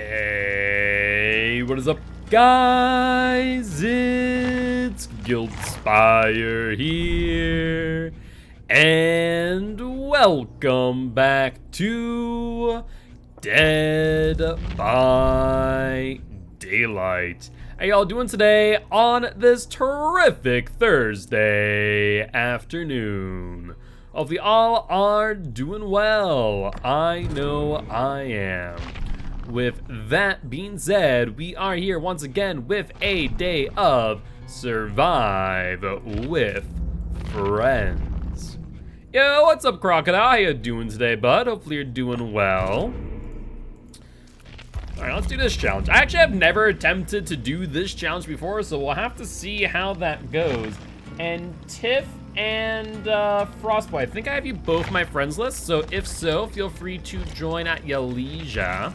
Hey, what is up, guys? It's Gilty here, and welcome back to Dead by Daylight. How y'all doing today on this terrific Thursday afternoon? Hopefully all are doing well. I know I am. With that being said, we are here once again with a day of Survive with Friends. Yo, what's up, Crocodile? How you doing today, bud? Hopefully you're doing well. All right, let's do this challenge. I actually have never attempted to do this challenge before, so we'll have to see how that goes. And Tiff and Frostboy, I think I have you both my friends list, so if so, feel free to join at your leisure.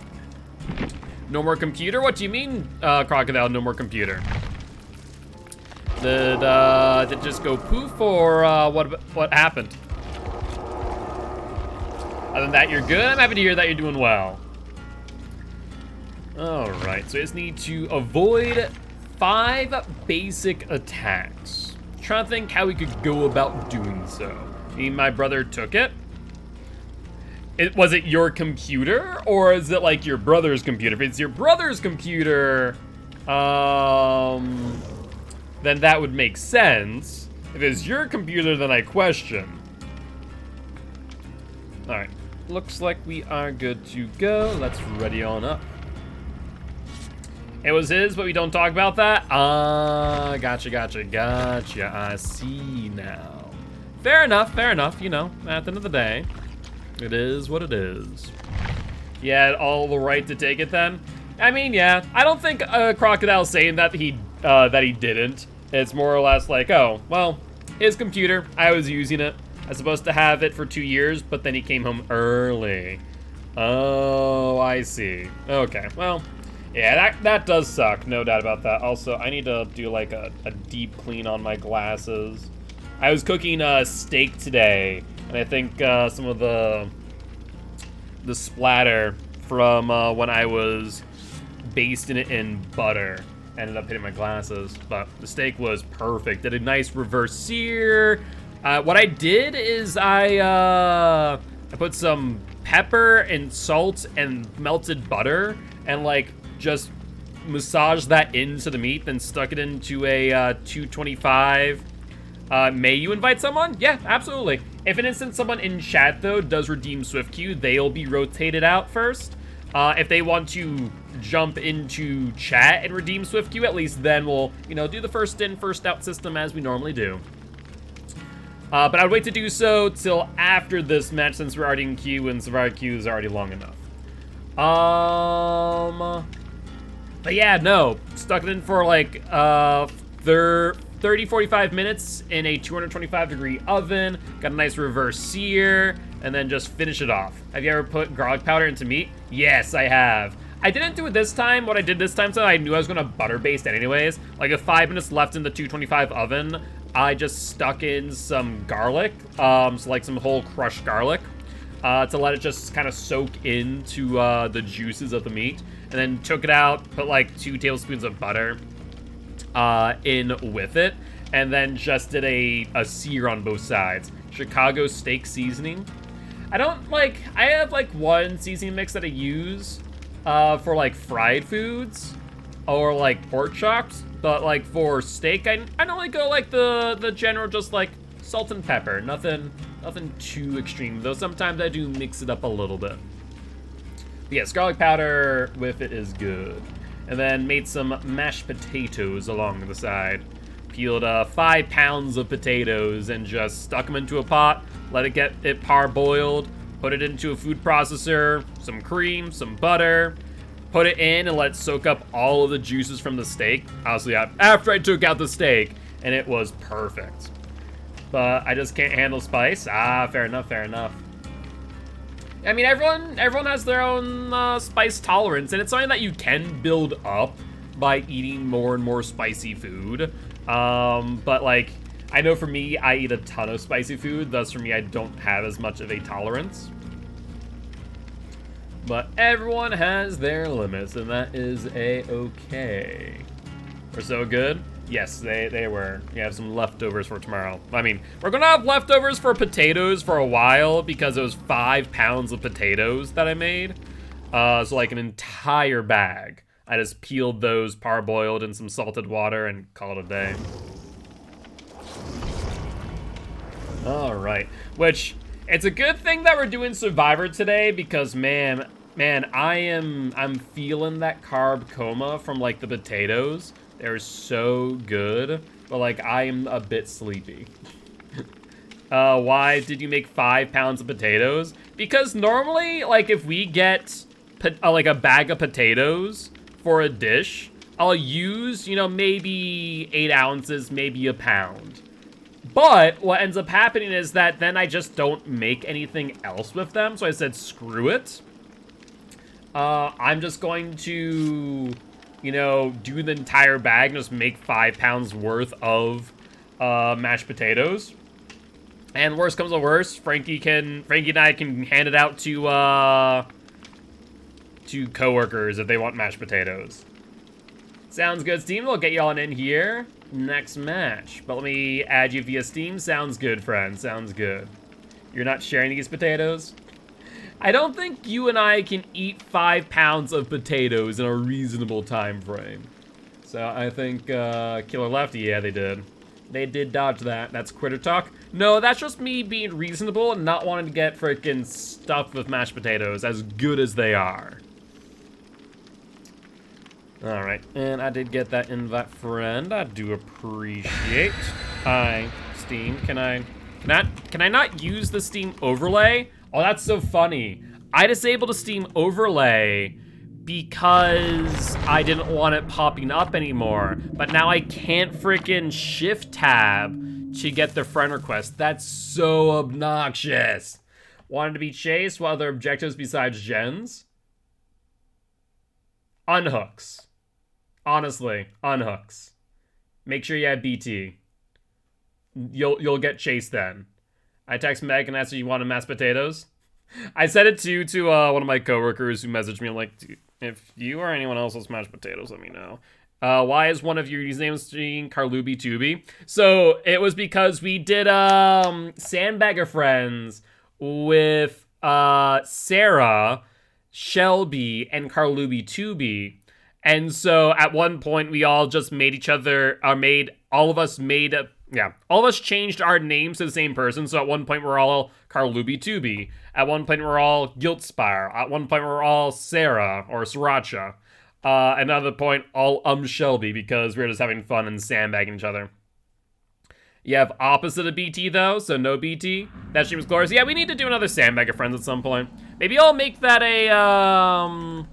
No more computer? What do you mean, Crocodile, no more computer? Did it just go poof, or what happened? Other than that, you're good. I'm happy to hear that you're doing well. All right, so I just need to avoid 5 basic attacks. Trying to think how we could go about doing so. I mean, my brother took it. Was it your computer, or is it like your brother's computer? If it's your brother's computer, then that would make sense. If it's your computer, then I question. All right, looks like we are good to go. Let's ready on up. It was his, but we don't talk about that? Gotcha. I see now. Fair enough, you know, at the end of the day, it is what it is. You had all the right to take it then? I mean, yeah, I don't think Crocodile's saying that he didn't. It's more or less like, oh, well, his computer, I was using it. I was supposed to have it for 2 years, but then he came home early. Oh, I see. Okay, well, yeah, that does suck, no doubt about that. Also, I need to do like a deep clean on my glasses. I was cooking steak today, and I think some of the splatter from when I was basting it in butter ended up hitting my glasses, but the steak was perfect. Did a nice reverse sear. What I did is I put some pepper and salt and melted butter and like just massaged that into the meat, then stuck it into a 225. May you invite someone? Yeah, absolutely. If an instance someone in chat, though, does redeem Swift Queue, they'll be rotated out first. If they want to jump into chat and redeem Swift Queue, at least then we'll, you know, do the first in, first out system as we normally do. But I'd wait to do so till after this match, since we're already in queue and Survivor queue is already long enough. But yeah, no, stuck it in for like 30-45 minutes in a 225-degree oven, got a nice reverse sear, and then just finish it off. Have you ever put garlic powder into meat? Yes, I have. I didn't do it this time. What I did this time, so I knew I was gonna butter baste anyways. Like with 5 minutes left in the 225 oven, I just stuck in some garlic, so like some whole crushed garlic, to let it just kind of soak into the juices of the meat, and then took it out, put like 2 tablespoons of butter in with it, and then just did a sear on both sides. Chicago steak seasoning. I have like one seasoning mix that I use for like fried foods or like pork chops, but like for steak, I normally go like the general, just like salt and pepper. Nothing too extreme, though sometimes I do mix it up a little bit. But yes, garlic powder with it is good. And then made some mashed potatoes along the side. Peeled 5 pounds of potatoes and just stuck them into a pot, let it get it parboiled, put it into a food processor, some cream, some butter, put it in and let it soak up all of the juices from the steak. Honestly, after I took out the steak, and it was perfect. But I just can't handle spice. Fair enough. I mean, everyone has their own spice tolerance, and it's something that you can build up by eating more and more spicy food. But like, I know for me, I eat a ton of spicy food, thus for me, I don't have as much of a tolerance. But everyone has their limits, and that is a-okay. We're so good? Yes, they were. We have some leftovers for tomorrow. I mean, we're gonna have leftovers for potatoes for a while because it was 5 pounds of potatoes that I made. So like an entire bag. I just peeled those, parboiled in some salted water, and called it a day. All right, which it's a good thing that we're doing Survivor today because man, I'm feeling that carb coma from like the potatoes. They're so good, but like I am a bit sleepy. Why did you make 5 pounds of potatoes? Because normally, like if we get like a bag of potatoes for a dish, I'll use, you know, maybe 8 ounces, maybe a pound. But what ends up happening is that then I just don't make anything else with them. So I said, screw it. I'm just going to, you know, do the entire bag and just make 5 pounds worth of mashed potatoes. And worst comes to worst, Frankie and I can hand it out to coworkers if they want mashed potatoes. Sounds good, Steam. We'll get y'all in here next match. But let me add you via Steam. Sounds good, friend. Sounds good. You're not sharing these potatoes? I don't think you and I can eat 5 pounds of potatoes in a reasonable time frame. So I think Killer Lefty, yeah, they did. They did dodge that. That's quitter talk. No, that's just me being reasonable and not wanting to get freaking stuffed with mashed potatoes, as good as they are. All right, and I did get that invite, friend. I do appreciate. Hi, Steam. Can I not use the Steam overlay? Oh, that's so funny. I disabled the Steam overlay because I didn't want it popping up anymore. But now I can't freaking shift tab to get the friend request. That's so obnoxious. Wanted to be chased? What other objectives besides gens? Unhooks. Honestly, unhooks. Make sure you have BT. You'll get chased then. I text Meg and asked if you wanted mashed potatoes. I said it to one of my coworkers who messaged me. I'm like, if you or anyone else wants mashed potatoes, let me know. Why is one of your usernames being Carlubi Tubi? So it was because we did Sandbagger Friends with Sarah, Shelby, and Carlubi Tubi. And so at one point we all just made each other, all of us changed our names to the same person. So at one point we're all Carlubi Tubi. At one point we're all Giltspire. At one point we're all Sarah or Sriracha. Another point, all Shelby, because we were just having fun and sandbagging each other. You have opposite of BT though, so no BT. That stream was glorious. Yeah, we need to do another Sandbagger Friends at some point. Maybe I'll make that a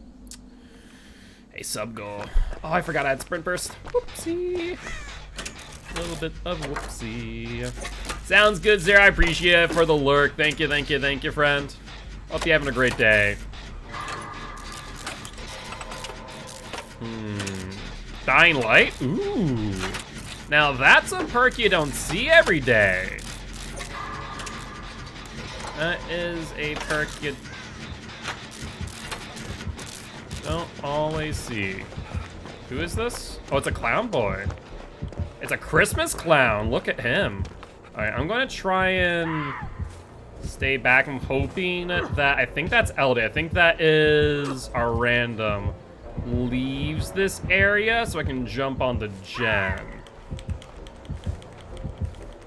sub goal. Oh, I forgot I had sprint burst. Whoopsie. A little bit of whoopsie. Sounds good, Zara. I appreciate it for the lurk. Thank you, friend. Hope you're having a great day. Dying Light? Ooh. Now that's a perk you don't see every day. That is a perk you don't always see. Who is this? Oh, it's a clown boy. It's a Christmas clown. Look at him. All right, I'm going to try and stay back. I'm hoping that, I think that's LD. I think that is our random leaves this area so I can jump on the gen.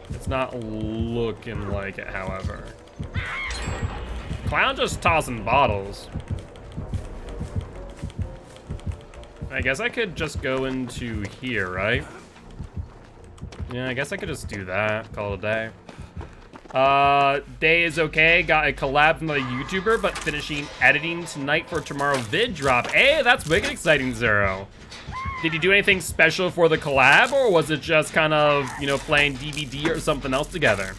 It's not looking like it, however. Clown just tossing bottles. I guess I could just go into here, right? Yeah, I guess I could just do that. Call it a day. Day is okay. Got a collab from another YouTuber, but finishing editing tonight for tomorrow vid drop. Hey, that's wicked exciting, Zero. Did you do anything special for the collab, or was it just kind of, you know, playing DVD or something else together?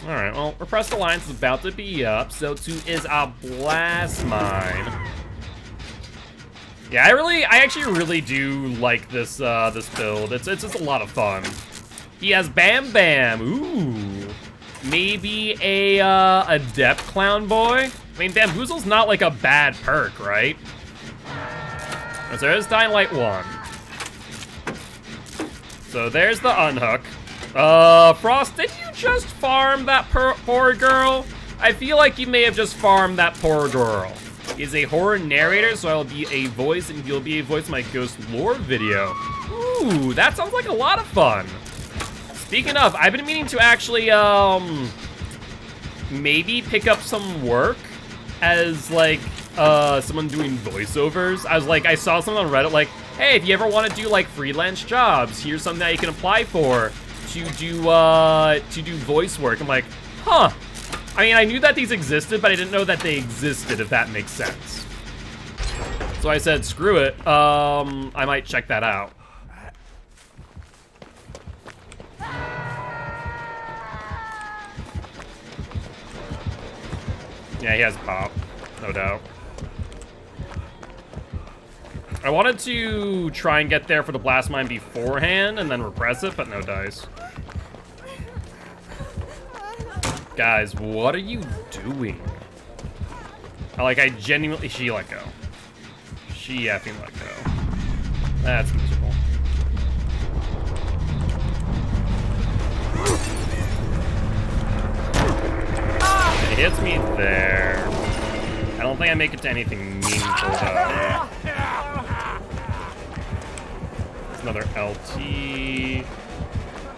All right, well, Repressed Alliance is about to be up. So too is a Blast Mine. Yeah, I actually really do like this this build. It's just a lot of fun. He has Bam Bam. Ooh. Maybe a Adept Clown Boy? I mean, Bamboozle's not like a bad perk, right? So there's Dying Light 1. So there's the unhook. Frost, did you just farm that poor girl? I feel like you may have just farmed that poor girl. He's a horror narrator, so I'll be a voice, and you'll be a voice in my Ghost Lore video. Ooh, that sounds like a lot of fun. Speaking of, I've been meaning to actually, maybe pick up some work as, like, someone doing voiceovers. I saw something on Reddit, like, hey, if you ever want to do, like, freelance jobs, here's something that you can apply for to do voice work. I'm like, huh. I mean, I knew that these existed, but I didn't know that they existed, if that makes sense. So I said, screw it. I might check that out. Yeah, he has pop, no doubt. I wanted to try and get there for the blast mine beforehand and then repress it, but no dice. Guys, what are you doing? I genuinely, she let go. She effing let go. That's miserable. It hits me there. I don't think I make it to anything meaningful though. It's another LT.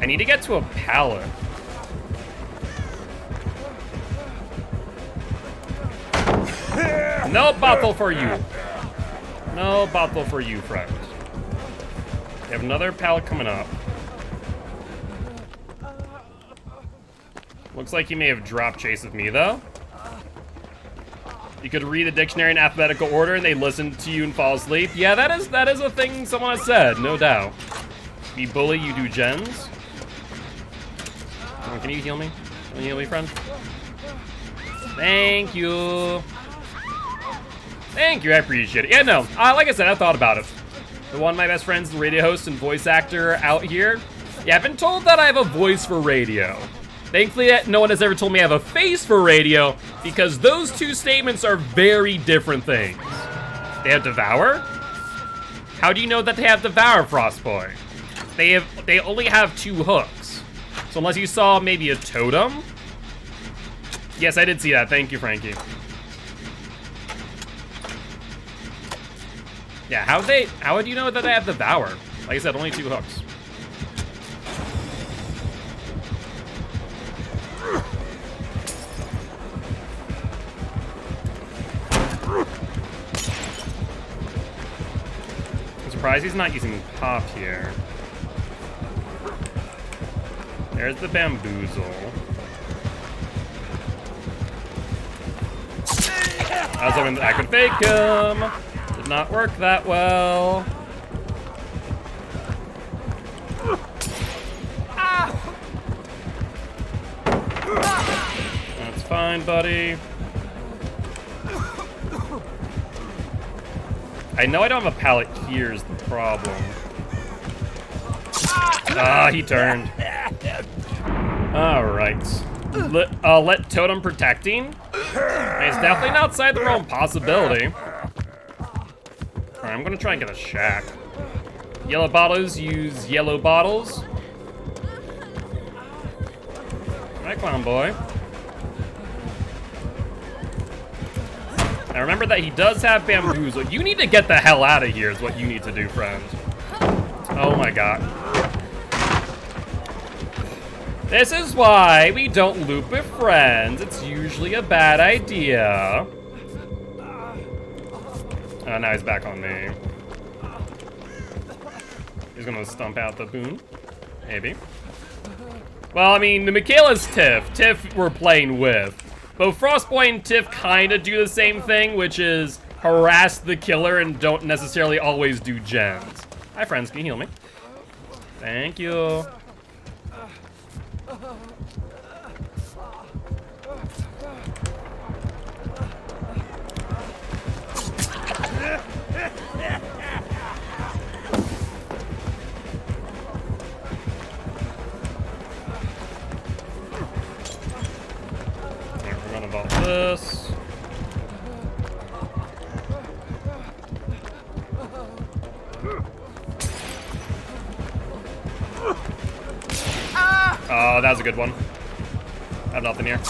I need to get to a pallet. No bottle for you. No bottle for you, friend. We have another pallet coming up. Looks like he may have drop chased with me, though. You could read the dictionary in alphabetical order and they listen to you and fall asleep. Yeah, that is a thing someone has said, no doubt. We bully, you do gens. Oh, can you heal me? Can you heal me, friend? Thank you. Thank you, I appreciate it. Yeah, no, like I said, I thought about it. One of my best friends, the radio host and voice actor out here. Yeah, I've been told that I have a voice for radio. Thankfully, no one has ever told me I have a face for radio, because those two statements are very different things. They have Devour? How do you know that they have Devour, Frostboy? They only have 2 hooks. So unless you saw maybe a totem? Yes, I did see that. Thank you, Frankie. Yeah, how would you know that they have Devour? Like I said, only 2 hooks. I'm surprised he's not using pop here. There's the bamboozle. I was hoping that I could fake him. Did not work that well. That's fine, buddy. I know I don't have a pallet here is the problem. Ah, he turned. Alright. Let totem protecting. It's definitely not outside the realm possibility. Alright, I'm gonna try and get a shack. Yellow bottles use yellow bottles. Alright, clown boy. Now remember that he does have bamboozle. You need to get the hell out of here is what you need to do, friend. Oh my god. This is why we don't loop with friends. It's usually a bad idea. Oh, now he's back on me. He's gonna stump out the boon. Maybe. Well, I mean, the Michaela's Tiff. Tiff we're playing with. Both Frostboy and Tiff kind of do the same thing, which is harass the killer and don't necessarily always do gens. Hi, friends. Can you heal me? Thank you. this. Oh, that was a good one. I have nothing here.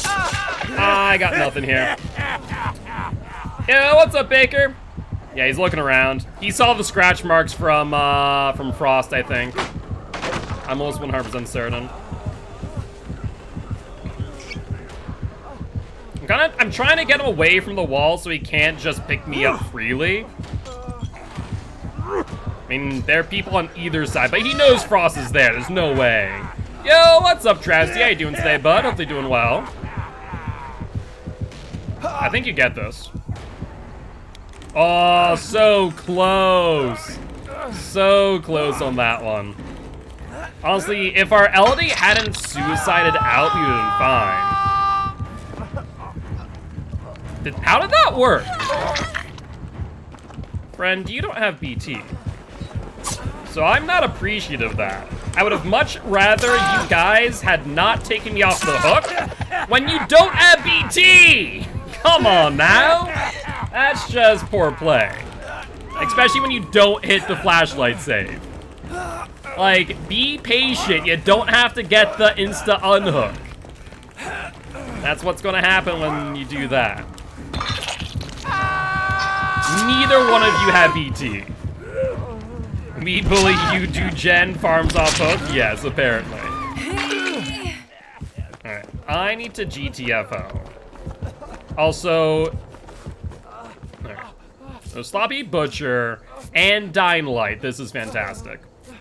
I got nothing here. Yeah, what's up, Baker? Yeah, he's looking around. He saw the scratch marks from Frost, I think. I'm almost 100% certain. I'm trying to get him away from the wall so he can't just pick me up freely. I mean, there are people on either side, but he knows Frost is there. There's no way. Yo, what's up, Travesty? How you doing today, bud? Hopefully doing well. I think you get this. Oh, so close. So close on that one. Honestly, if our LD hadn't suicided out, we would have been fine. How did that work? Friend, you don't have BT. So I'm not appreciative of that. I would have much rather you guys had not taken me off the hook when you don't have BT! Come on now! That's just poor play. Especially when you don't hit the flashlight save. Like, be patient. You don't have to get the insta unhook. That's what's gonna happen when you do that. Neither one of you have BT. Meat bully, you do gen farms off hook? Yes, apparently. Alright, I need to GTFO. Also, right. So Sloppy Butcher and Dynamite. This is fantastic.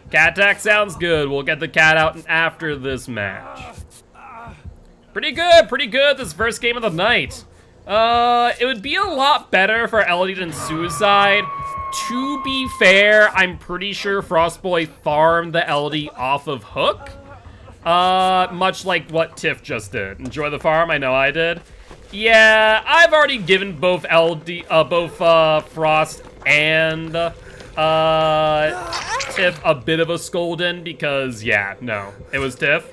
Cat attack sounds good. We'll get the cat out after this match. Pretty good this first game of the night. It would be a lot better for LD than Suicide. To be fair, I'm pretty sure Frostboy farmed the LD off of hook. Much like what Tiff just did. Enjoy the farm? I know I did. Yeah, I've already given both Frost and Tiff a bit of a scolding because, yeah, no, it was Tiff.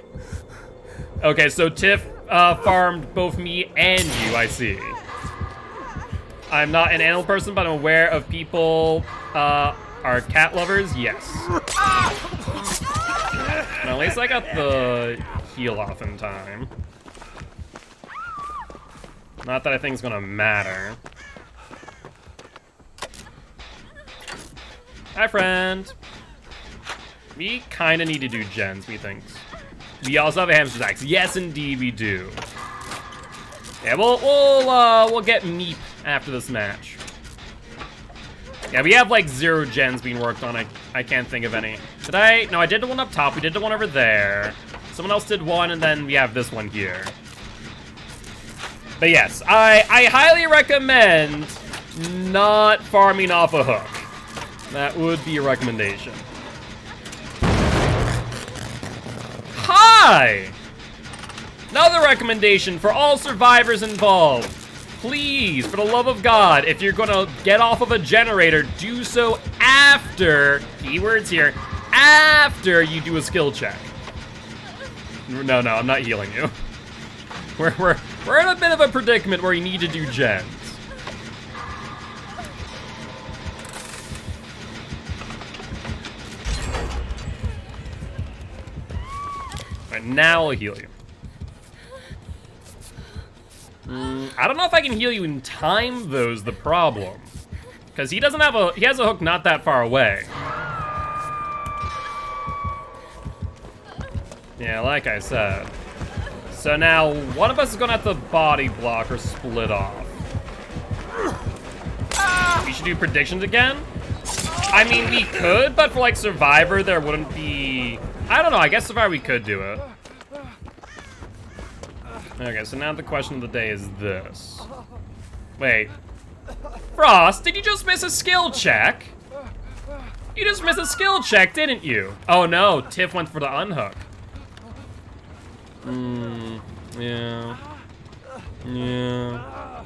Okay, so Tiff farmed both me and you, I see. I'm not an animal person, but I'm aware of people are cat lovers, yes. Well, at least I got the heal off in time. Not that I think it's gonna matter. Hi, friend. We kinda need to do gens, methinks. We also have a hamster axe. Yes, indeed, we do. Yeah, we'll get meat after this match. Yeah, we have like 0 gens being worked on. I can't think of any. Did I? No, I did the one up top. We did the one over there. Someone else did one, and then we have this one here. But yes, I highly recommend not farming off a hook. That would be a recommendation. Hi! Another recommendation for all survivors involved. Please, for the love of God, if you're gonna get off of a generator, do so after, keywords here, after you do a skill check. No, I'm not healing you. We're in a bit of a predicament where you need to do gens. Alright, now I'll heal you. I don't know if I can heal you in time, though, is the problem. Because he doesn't have he has a hook not that far away. Yeah, like I said. So now, one of us is gonna have to body block or split off. We should do predictions again? I mean, we could, but for like Survivor, there wouldn't be... I don't know, I guess Survivor we could do it. Okay, so now the question of the day is this. Wait. Frost, did you just miss a skill check? You just missed a skill check, didn't you? Oh no, Tiff went for the unhook. Yeah. Yeah.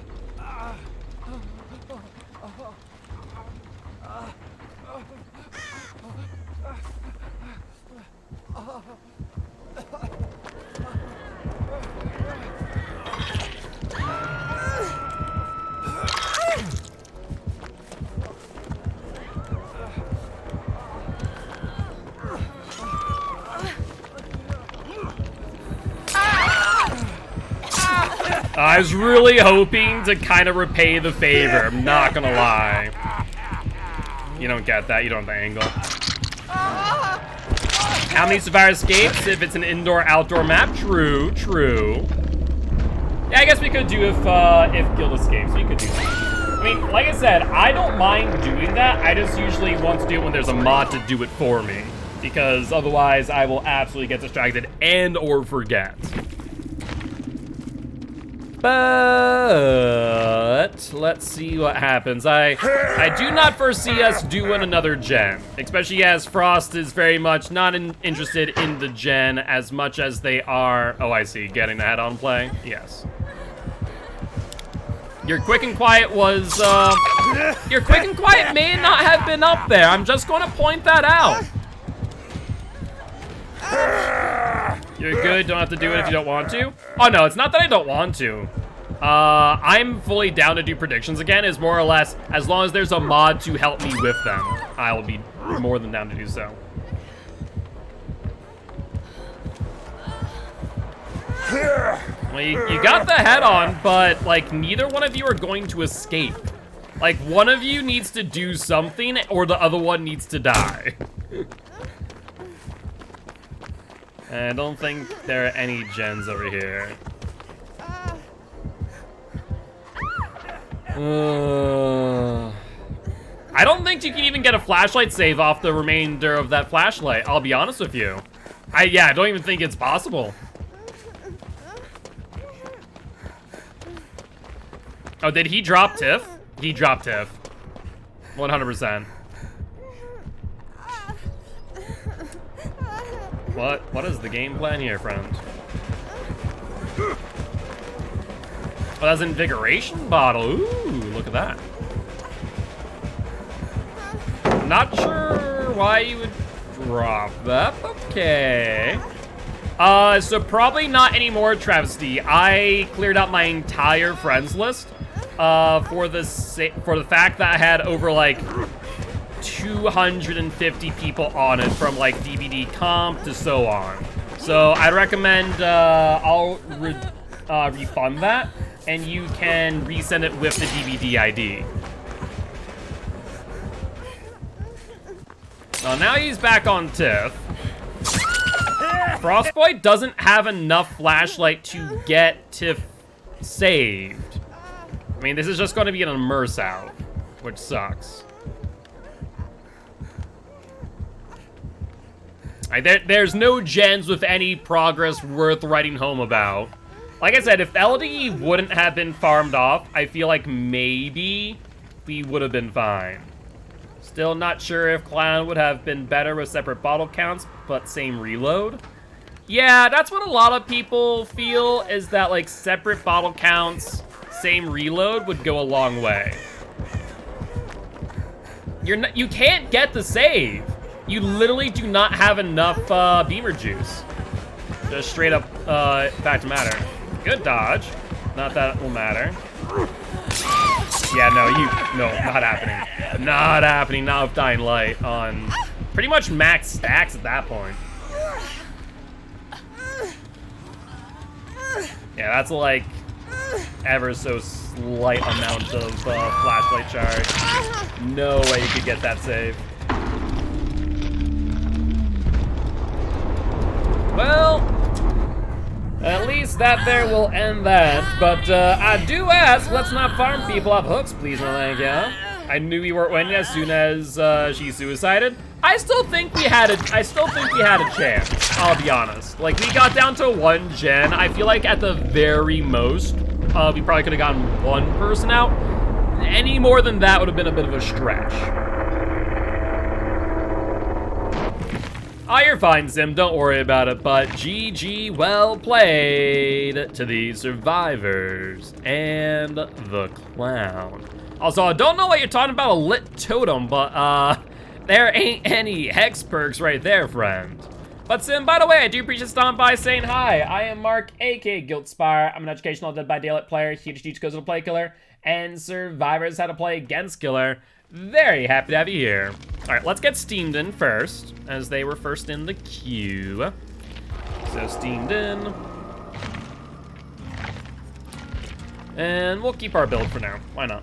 I was really hoping to kind of repay the favor, I'm not gonna lie. You don't get that, you don't have the angle. How many survivor escapes if it's an indoor-outdoor map? True, true. Yeah, I guess we could do if Guild escapes, we could do that. I mean, like I said, I don't mind doing that, I just usually want to do it when there's a mod to do it for me. Because otherwise, I will absolutely get distracted and or forget. But let's see what happens. I do not foresee us doing another gen, especially as Frost is very much not interested in the gen as much as they are. Oh, I see. Getting the head-on play. Yes. Your quick and quiet was. Your quick and quiet may not have been up there. I'm just going to point that out. You're good, don't have to do it if you don't want to. Oh no, it's not that I don't want to. I'm fully down to do predictions again, is more or less, as long as there's a mod to help me with them, I will be more than down to do so. Well, you got the head on, but like neither one of you are going to escape. Like one of you needs to do something or the other one needs to die. I don't think there are any gens over here. I don't think you can even get a flashlight save off the remainder of that flashlight, I'll be honest with you. Yeah, I don't even think it's possible. Oh, did he drop Tiff? He dropped Tiff. 100%. What is the game plan here, friend? Oh, that's an invigoration bottle. Ooh, look at that. Not sure why you would drop that. Okay. So probably not anymore, Travesty. I cleared out my entire friends list for the fact that I had over like 250 people on it, from like DVD comp to so on. So I'd recommend I'll refund that, and you can resend it with the DVD ID. Well, now he's back on Tiff. Frostboy doesn't have enough flashlight to get Tiff saved. I mean, this is just going to be an immerse out, which sucks. There's no gens with any progress worth writing home about. Like I said, if LD wouldn't have been farmed off, I feel like maybe we would have been fine. Still not sure if Clown would have been better with separate bottle counts, but same reload. Yeah, that's what a lot of people feel, is that like separate bottle counts, same reload would go a long way. You can't get the save. You literally do not have enough beamer juice. Just straight up fact of matter. Good dodge. Not that it will matter. Yeah, no, not happening. Not happening, not with Dying Light on pretty much max stacks at that point. Yeah, that's like ever so slight amount of flashlight charge. No way you could get that save. Well, at least that there will end that. But I do ask, let's not farm people off hooks, please, no thank you. I knew we weren't winning as soon as she suicided. I still think we had a chance, I'll be honest. Like, we got down to 1 gen. I feel like at the very most, we probably could have gotten 1 person out. Any more than that would have been a bit of a stretch. Oh, you're fine, Sim. Don't worry about it. But GG, well played to the survivors and the clown. Also, I don't know what you're talking about a lit totem, but there ain't any hex perks right there, friend. But Sim, by the way, I do appreciate stopping by saying hi. I am Mark, aka Guiltspire. I'm an educational Dead by Daylight player here to teach goes to play killer and survivors how to play against killer. Very happy to have you here. All right, let's get steamed in first, as they were first in the queue. So steamed in. And we'll keep our build for now. Why not?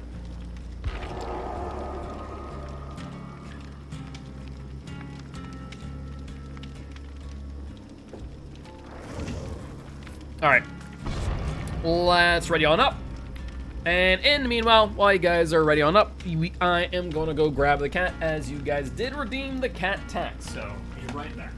Alright. Let's ready on up. And in the meanwhile, while you guys are ready on up, I am going to go grab the cat, as you guys did redeem the cat tax. So, be right back.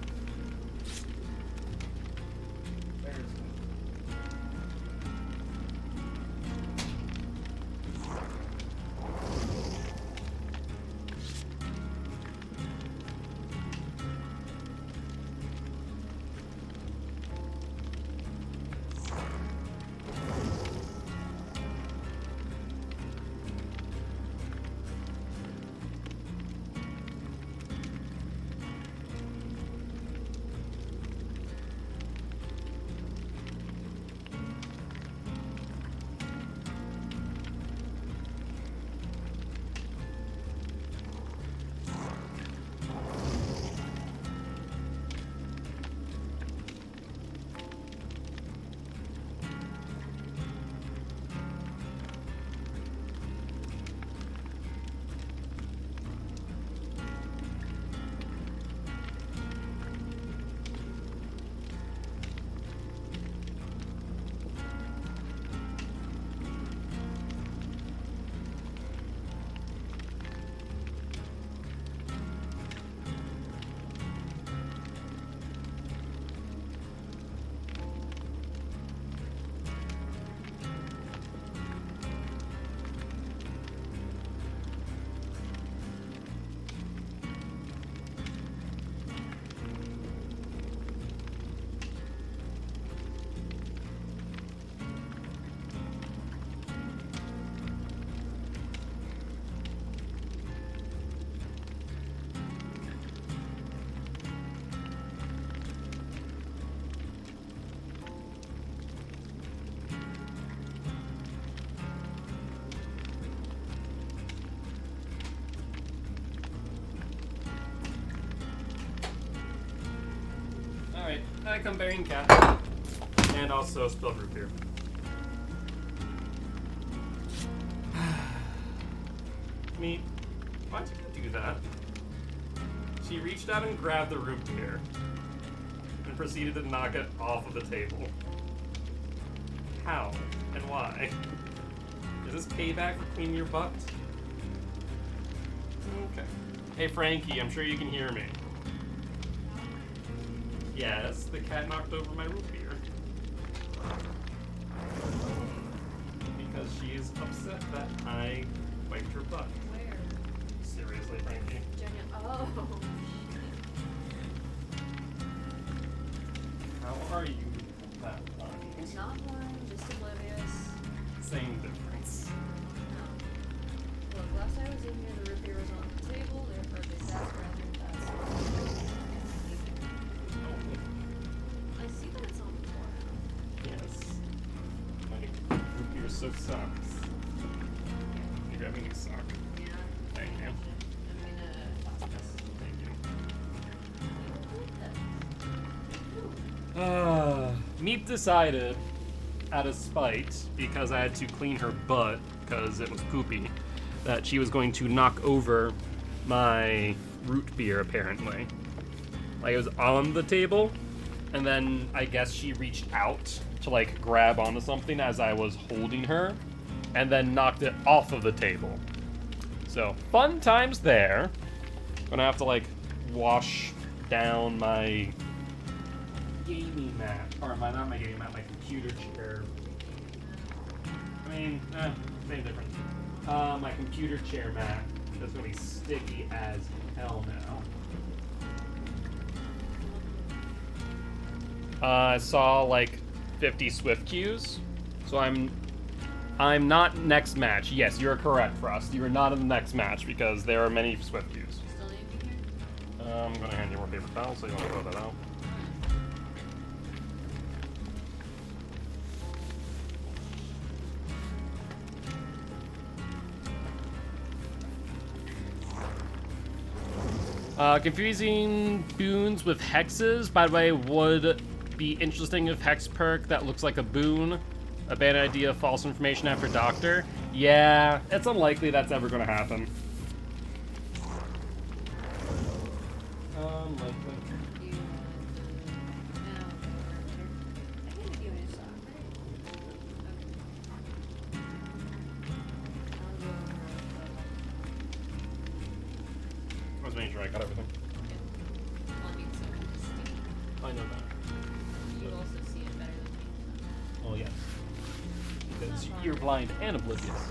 Alright, I come bearing cat. And also spilled root beer. Me, why'd you do that? She reached out and grabbed the root beer and proceeded to knock it off of the table. How and why? Is this payback for cleaning your butt? Okay. Hey Frankie, I'm sure you can hear me. Yes, the cat knocked over my root beer. Because she is upset that I wiped her butt. Where? Seriously, Frankie. Jenny. Oh. How are you that blind? Not one, just oblivious. Same difference. No. Look, last I was in here, the root beer was on the table, therefore a disaster. I think that's. I see that it's on the floor now. Yes. My root beer soaked socks. You grab me a new sock. Yeah. Thank you. I'm gonna toss this. Thank you. Ooh. Meep decided, out of spite, because I had to clean her butt because it was poopy, that she was going to knock over my root beer, apparently. Like, it was on the table, and then I guess she reached out to, like, grab onto something as I was holding her, and then knocked it off of the table. So, fun times there. Gonna have to, like, wash down my gaming mat, or not my gaming mat, my computer chair. I mean, same difference. My computer chair mat is gonna be sticky as hell now. I saw like 50 Swift queues, so I'm not next match. Yes, you're correct, Frost. You are not in the next match because there are many Swift queues. Still need me here? I'm gonna hand you more paper towels, so you want to throw that out. Confusing boons with hexes, by the way, would be interesting if hex perk that looks like a boon A bad idea, false information after doctor. Yeah, it's unlikely that's ever gonna happen. Unlikely. I was making sure I got everything. I know that. You also see it better than me. Oh, yes. Because you're blind and oblivious.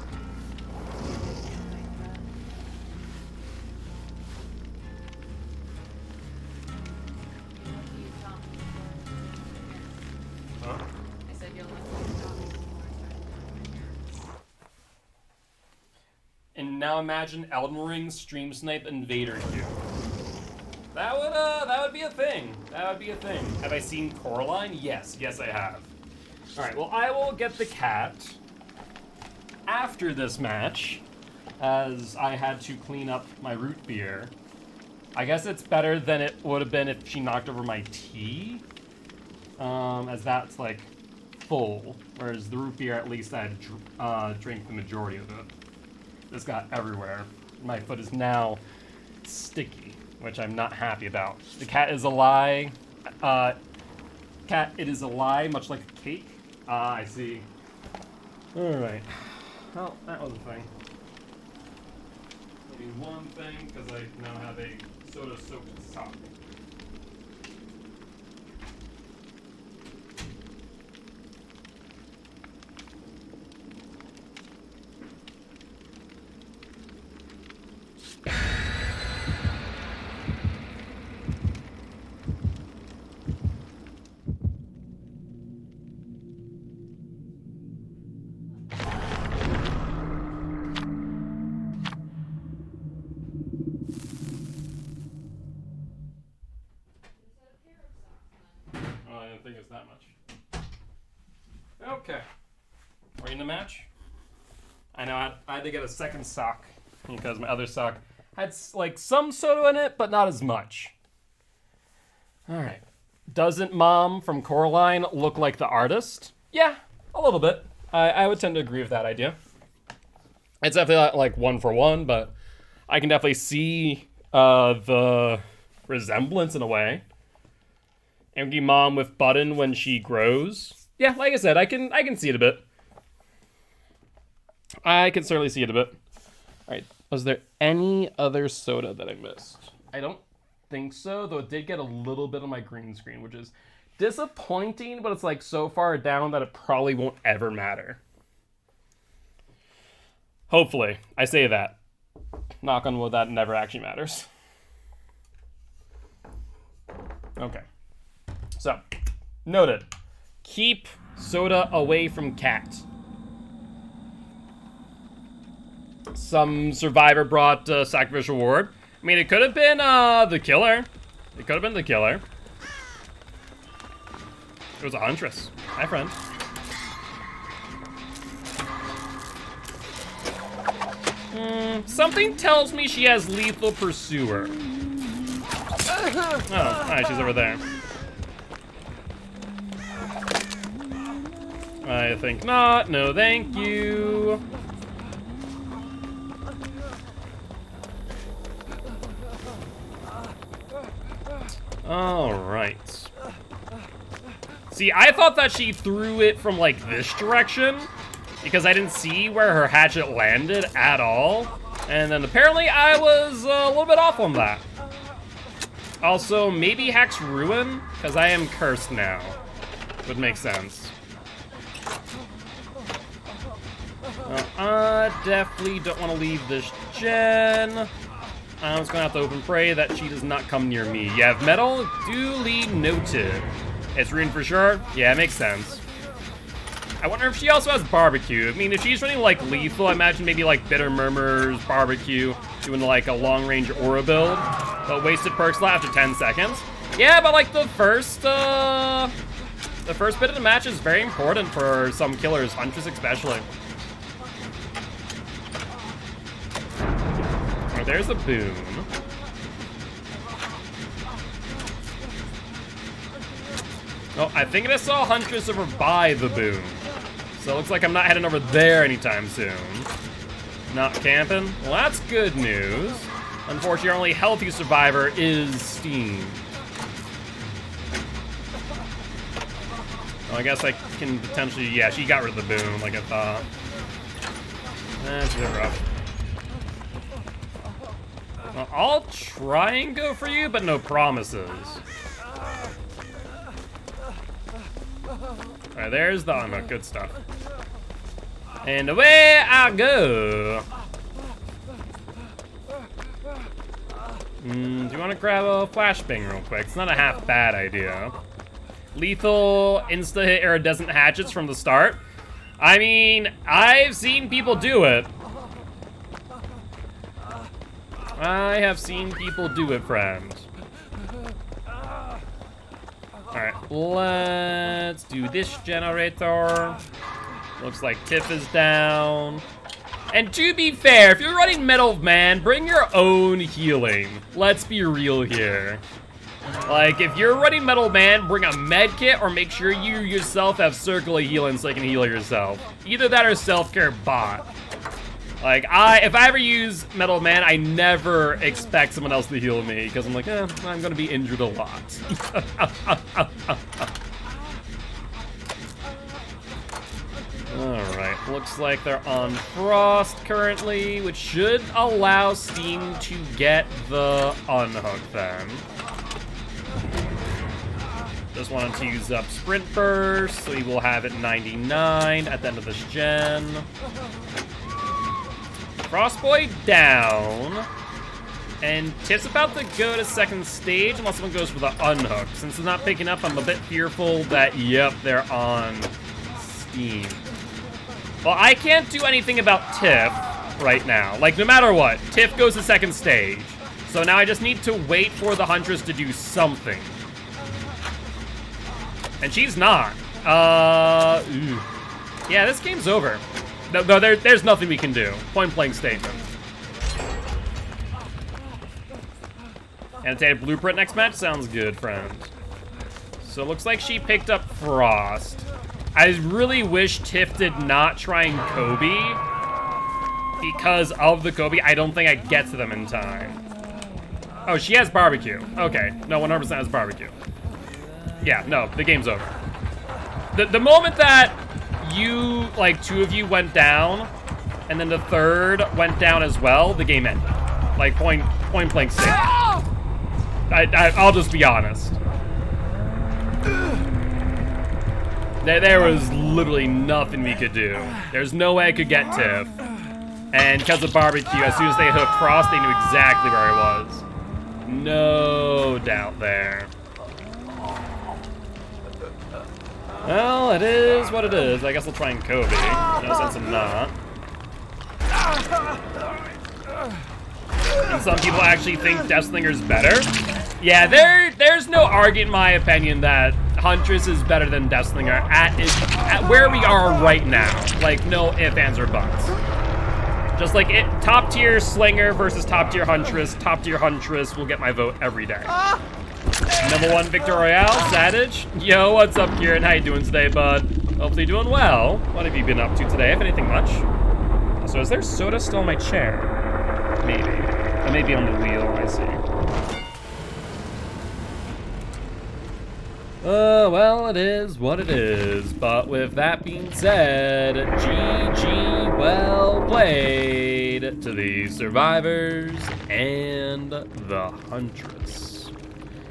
Huh? I said you're lucky you taught me before I started. And now imagine Elden Ring stream snipe Invader Q. That would be a thing. That would be a thing. Have I seen Coraline? Yes, I have. All right, well, I will get the cat after this match, as I had to clean up my root beer. I guess it's better than it would have been if she knocked over my tea, as that's like full, whereas the root beer, at least I had drank the majority of it. This got everywhere. My foot is now sticky, which I'm not happy about. The cat is a lie. Cat, it is a lie, much like a cake. Ah, I see. Alright. Well, that was a thing. Maybe one thing, because I now have a soda-soaked sock. I didn't think it's that much. Okay. Are you in the match? I know I had to get a second sock because my other sock had like some soda in it, but not as much. All right. Doesn't Mom from Coraline look like the artist? Yeah, a little bit. I would tend to agree with that idea. It's definitely not like one for one, but I can definitely see the resemblance in a way. Angry Mom with Button when she grows. Yeah, like I said, I can see it a bit. I can certainly see it a bit. All right, was there any other soda that I missed? I don't think so, though it did get a little bit on my green screen, which is disappointing, but it's like so far down that it probably won't ever matter. Hopefully, I say that. Knock on wood, that never actually matters. Okay. So, noted. Keep soda away from cat. Some survivor brought sacrificial ward. I mean, it could have been the killer. It could have been the killer. It was a huntress. Hi, friend. Something tells me she has lethal pursuer. Oh, alright, she's over there. I think not. No, thank you. All right. See, I thought that she threw it from like this direction because I didn't see where her hatchet landed at all. And then apparently I was a little bit off on that. Also, maybe Hex Ruin, because I am cursed now. Would make sense. Definitely don't want to leave this gen. I'm just gonna have to hope and pray that she does not come near me. You have metal? Duly noted. It's Ruin for sure? Yeah, it makes sense. I wonder if she also has barbecue. I mean, if she's running like lethal, I imagine maybe like Bitter Murmurs, barbecue, doing like a long range aura build. But wasted perk slot after 10 seconds. Yeah, but like the first bit of the match is very important for some killers, Huntress especially. Alright, there's the boon. Oh, I think I saw Huntress over by the boon. So it looks like I'm not heading over there anytime soon. Not camping? Well, that's good news. Unfortunately, our only healthy survivor is Steam. Well, I guess I can potentially... Yeah, she got rid of the boom, like I thought. That's a bit rough. Well, I'll try and go for you, but no promises. Alright, there's the unhook. Good stuff. And away I go. Do you want to grab a flashbang real quick? It's not a half bad idea. Lethal insta-hit iridescent hatchets from the start. I mean, I've seen people do it. I have seen people do it, friend. Alright, let's do this generator. Looks like Tiff is down. And to be fair, if you're running Metal Man, bring your own healing. Let's be real here. Like, if you're running Metal Man, bring a med kit or make sure you yourself have circle of healing so you can heal yourself. Either that or self-care bot. Like, if I ever use Metal Man, I never expect someone else to heal me because I'm like, I'm gonna be injured a lot. Alright, looks like they're on Frost currently, which should allow Steam to get the unhook then. Just wanted to use up Sprint Burst, so we will have it 99 at the end of this gen. Frostboy down. And Tiff's about to go to second stage unless someone goes for the unhook. Since it's not picking up, I'm a bit fearful that, yep, they're on Steam. Well, I can't do anything about Tiff right now. Like, no matter what, Tiff goes to second stage. So now I just need to wait for the Huntress to do something. And she's not. Yeah, this game's over. No, there's nothing we can do. Point blank statement. Annotated blueprint next match? Sounds good, friend. So it looks like she picked up Frost. I really wish Tiff did not try and Kobe. Because of the Kobe, I don't think I get to them in time. Oh, she has barbecue. Okay, no, 100% has barbecue. Yeah, no, the game's over. The moment that you, like, two of you went down, and then the third went down as well, the game ended. Like, point blank statement. I'll just be honest. There was literally nothing we could do. There's no way I could get Tiff. And because of barbecue, as soon as they hooked Frost, they knew exactly where I was. No doubt there. Well, it is what it is. I guess I'll try and Kobe. No sense in not. And some people actually think Deathslinger's better. Yeah, there's no argument in my opinion that Huntress is better than Deathslinger at where we are right now. Like, no ifs, ands, or buts. Just like top tier Slinger versus top tier Huntress will get my vote every day. Number 1 Victor Royale, Savage. Yo, what's up, Kieran? How you doing today, bud? Hopefully doing well. What have you been up to today, if anything much? So is there soda still in my chair? Maybe. It may be on the wheel, I see. Well, it is what it is. But with that being said, GG, well played to the survivors and the Huntress.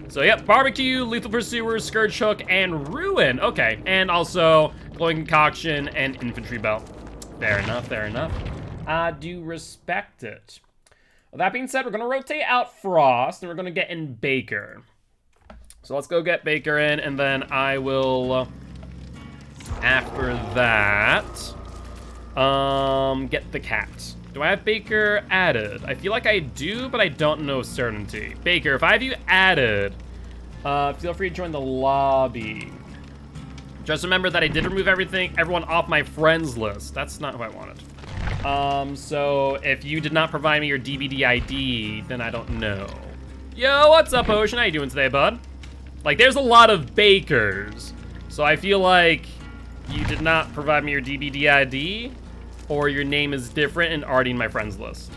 So, yep, Barbecue, Lethal Pursuer, Scourge Hook, and Ruin. Okay, and also Glowing Concoction and Infantry Belt. Fair enough, fair enough. I do respect it. With that being said, we're going to rotate out Frost, and we're going to get in Baker. So let's go get Baker in, and then I will, after that, get the cat. Do I have Baker added? I feel like I do, but I don't know certainty. Baker, if I have you added, feel free to join the lobby. Just remember that I did remove everyone off my friends list. That's not who I wanted. So if you did not provide me your DVD ID, then I don't know. Yo, what's up, Ocean? How you doing today, bud? Like, there's a lot of Bakers, so I feel like you did not provide me your DBD ID, or your name is different and already in my friends list.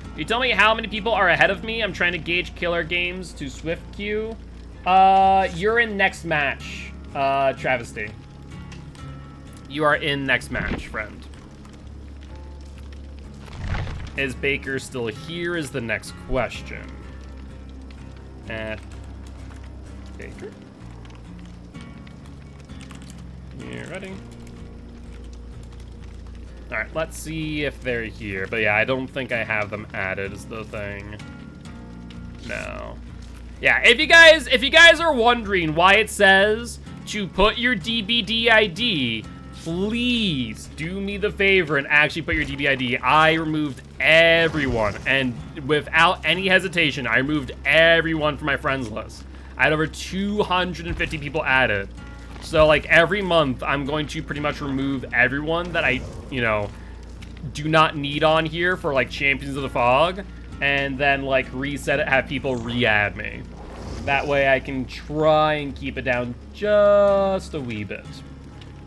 Can you tell me how many people are ahead of me? I'm trying to gauge killer games to Swift queue. You're in next match, Travesty. You are in next match, friend. Is Baker still here is the next question. At Baker? You ready? Alright, let's see if they're here. But yeah, I don't think I have them added is the thing. No. Yeah, if you guys are wondering why it says to put your DBD ID, please do me the favor and actually put your DB ID. I removed everyone, and without any hesitation, I removed everyone from my friends list. I had over 250 people added. So, like, every month, I'm going to pretty much remove everyone that I, you know, do not need on here for, like, Champions of the Fog, and then, like, reset it, have people re-add me. That way I can try and keep it down just a wee bit.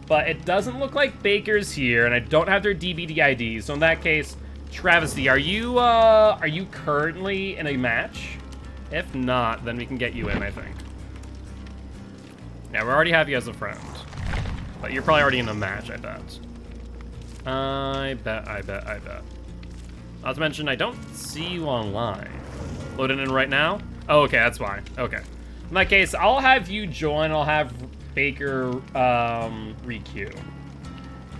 But it doesn't look like Baker's here, and I don't have their DBD ID, so in that case, Travesty, are you currently in a match? If not, then we can get you in, I think. Yeah, we already have you as a friend. But you're probably already in a match, I bet. I bet. Not to mention, I don't see you online. Loading in right now? Oh, okay, that's why. Okay. In that case, I'll have you join. I'll have Baker re-queue.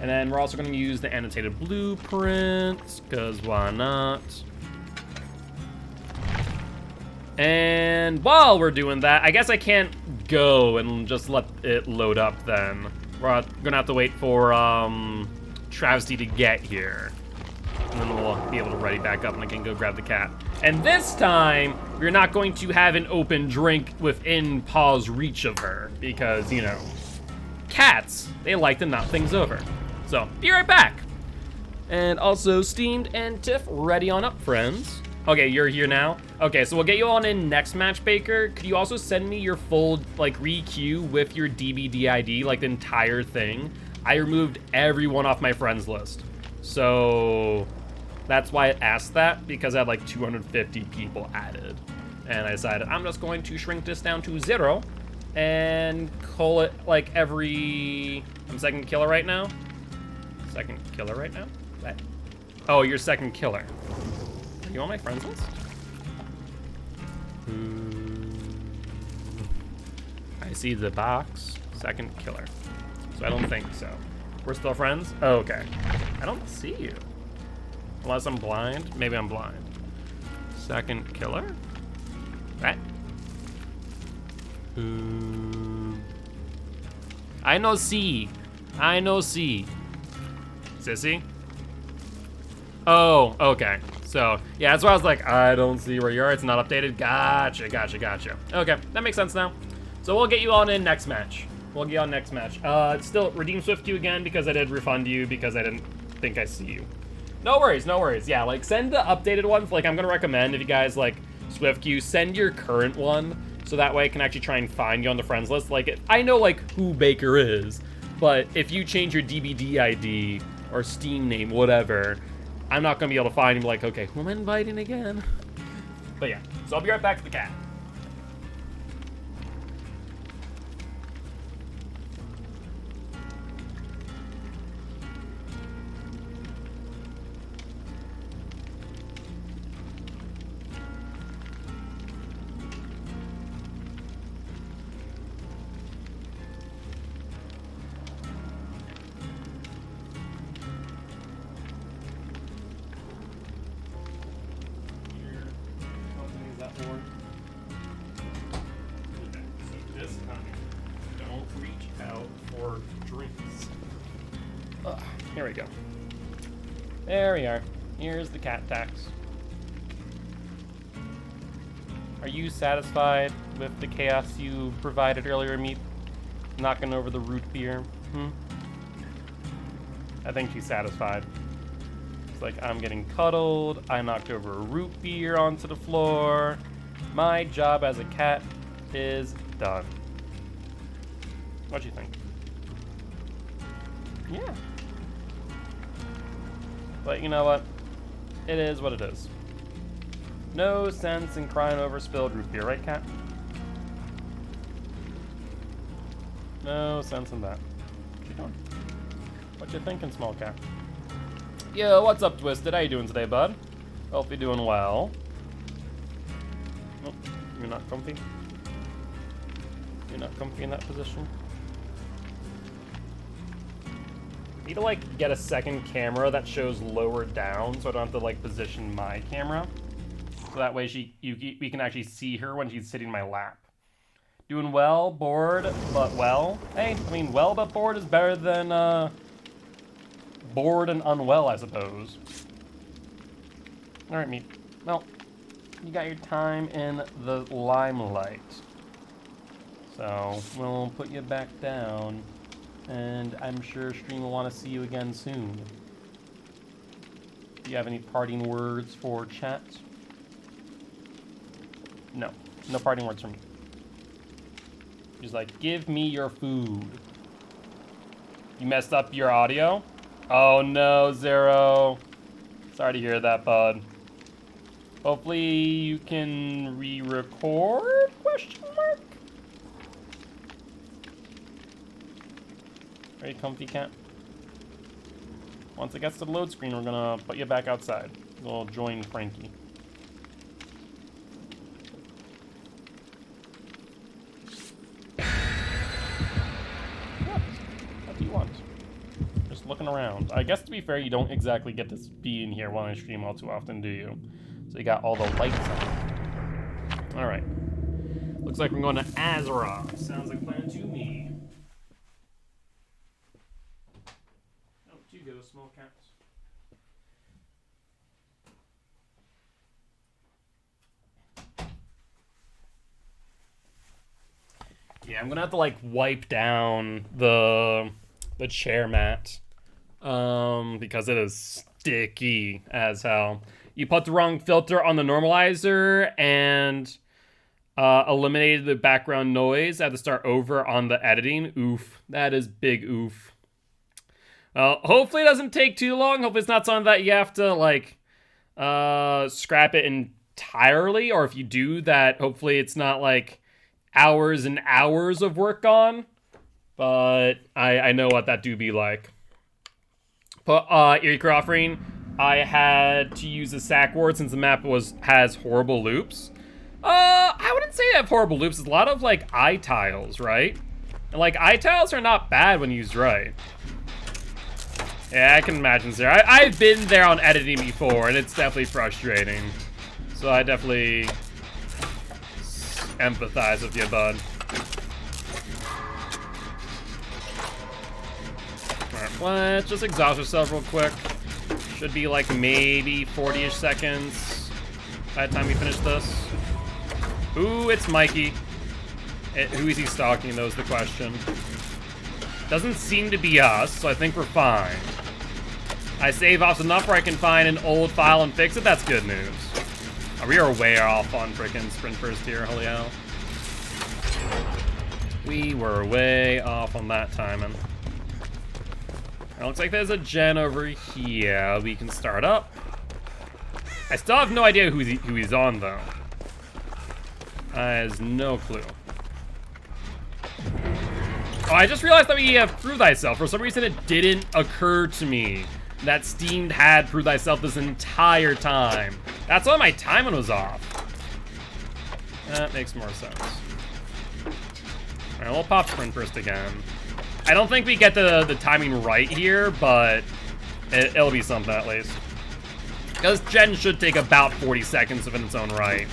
And then we're also going to use the annotated blueprints, because why not? And while we're doing that, I guess I can't go and just let it load up then. We're gonna have to wait for Travesty to get here. And then we'll be able to ready back up and I can go grab the cat. And this time, we're not going to have an open drink within paw's reach of her. Because, you know, cats, they like to knock things over. So, be right back. And also, Steamed and Tiff, ready on up, friends. Okay, you're here now? Okay, so we'll get you on in next match, Baker. Could you also send me your full, like, re-queue with your DBD ID, like, the entire thing? I removed everyone off my friends list. So, that's why it asked that, because I had, like, 250 people added. And I decided I'm just going to shrink this down to 0 and call it, like, every... I'm second killer right now? Second killer right now? What? Oh, you're second killer. Are you on my friends list? I see the box. Second killer. So I don't think so. We're still friends? Oh, okay. I don't see you. Unless I'm blind. Maybe I'm blind. Second killer? Right. I know C. I know C. Sissy? Oh, okay. So, yeah, that's why I was like, I don't see where you are. It's not updated. Gotcha. Okay, that makes sense now. So we'll get you on in next match. We'll get you on next match. Still, redeem Swift queue again because I did refund you because I didn't think I see you. No worries. Yeah, like, send the updated ones. Like, I'm going to recommend if you guys, like, Swift queue, send your current one so that way I can actually try and find you on the friends list. Like, I know, like, who Baker is, but if you change your DBD ID or Steam name, whatever, I'm not going to be able to find him like, okay, who am I inviting again? But yeah, so I'll be right back to the cat. Here we go. There we are. Here's the cat tax. Are you satisfied with the chaos you provided earlier, Meep? Knocking over the root beer? I think she's satisfied. It's like, I'm getting cuddled, I knocked over a root beer onto the floor. My job as a cat is done. What do you think? Yeah. But you know what? It is what it is. No sense in crying over spilled root beer, right, Cat? No sense in that. What you doing? What you thinking, small cat? Yo, what's up, Twisted? How you doing today, bud? Hope you're doing well. Nope, you're not comfy. You're not comfy in that position. Need to like get a second camera that shows lower down, so I don't have to like position my camera. So that way we can actually see her when she's sitting in my lap. Doing well, bored, but well. Hey, I mean, well but bored is better than bored and unwell, I suppose. All right, meat. Well, you got your time in the limelight. So we'll put you back down, and I'm sure stream will want to see you again soon. Do you have any parting words for chat? No, no parting words from me. He's like, give me your food. You messed up your audio? Oh no, Zero. Sorry to hear that, bud. Hopefully you can re-record? Question mark? Are you comfy, cat? Once it gets to the load screen, we're gonna put you back outside. We'll join Frankie. What do you want? Just looking around. I guess to be fair, you don't exactly get to be in here while I stream all too often, do you? So you got all the lights on. Alright. Looks like we're going to Azeroth. Sounds like a plan to me. Oh, you go, small cats. Yeah, I'm gonna have to like wipe down the chair mat because it is sticky as hell. You put the wrong filter on the normalizer and eliminated the background noise. I had to start over on the editing. Oof, that is big oof. Hopefully it doesn't take too long. Hopefully it's not something that you have to like scrap it entirely, or if you do that, hopefully it's not like hours and hours of work gone, but I know what that do be like. But Eerie Offering, I had to use a sack ward since the map has horrible loops. I wouldn't say I have horrible loops. It's a lot of like eye tiles, right? And like eye tiles are not bad when used right. Yeah, I can imagine, sir. I've been there on editing before, and it's definitely frustrating. So I definitely empathize with you, bud. Alright, let's just exhaust ourselves real quick. Should be like maybe 40-ish seconds by the time we finish this. Ooh, it's Mikey. Who is he stalking, though, is the question. Doesn't seem to be us, so I think we're fine. I save off enough where I can find an old file and fix it. That's good news. We are way off on frickin' sprint first here, holy hell. We were way off on that timing. It looks like there's a gen over here we can start up. I still have no idea who he's on, though. I has no clue. Oh, I just realized that we have Prove Thyself. For some reason, it didn't occur to me that Steam had Prove Thyself this entire time. That's why my timing was off. That makes more sense. Alright, we'll pop Sprint first again. I don't think we get the timing right here, but it'll be something at least. Because Gen should take about 40 seconds in its own right.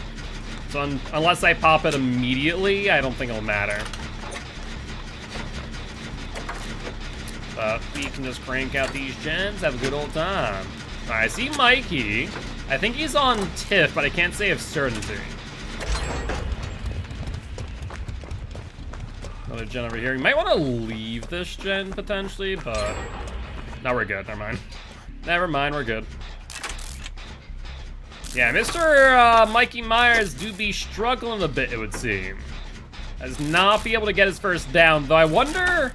So unless I pop it immediately, I don't think it'll matter. But we can just crank out these gens, have a good old time. Alright, I see Mikey. I think he's on Tiff, but I can't say of certainty. Another gen over here. You might want to leave this gen, potentially, but... No, we're good. Never mind. Never mind, we're good. Yeah, Mr. Mikey Myers do be struggling a bit, it would seem. Has not be able to get his first down, though I wonder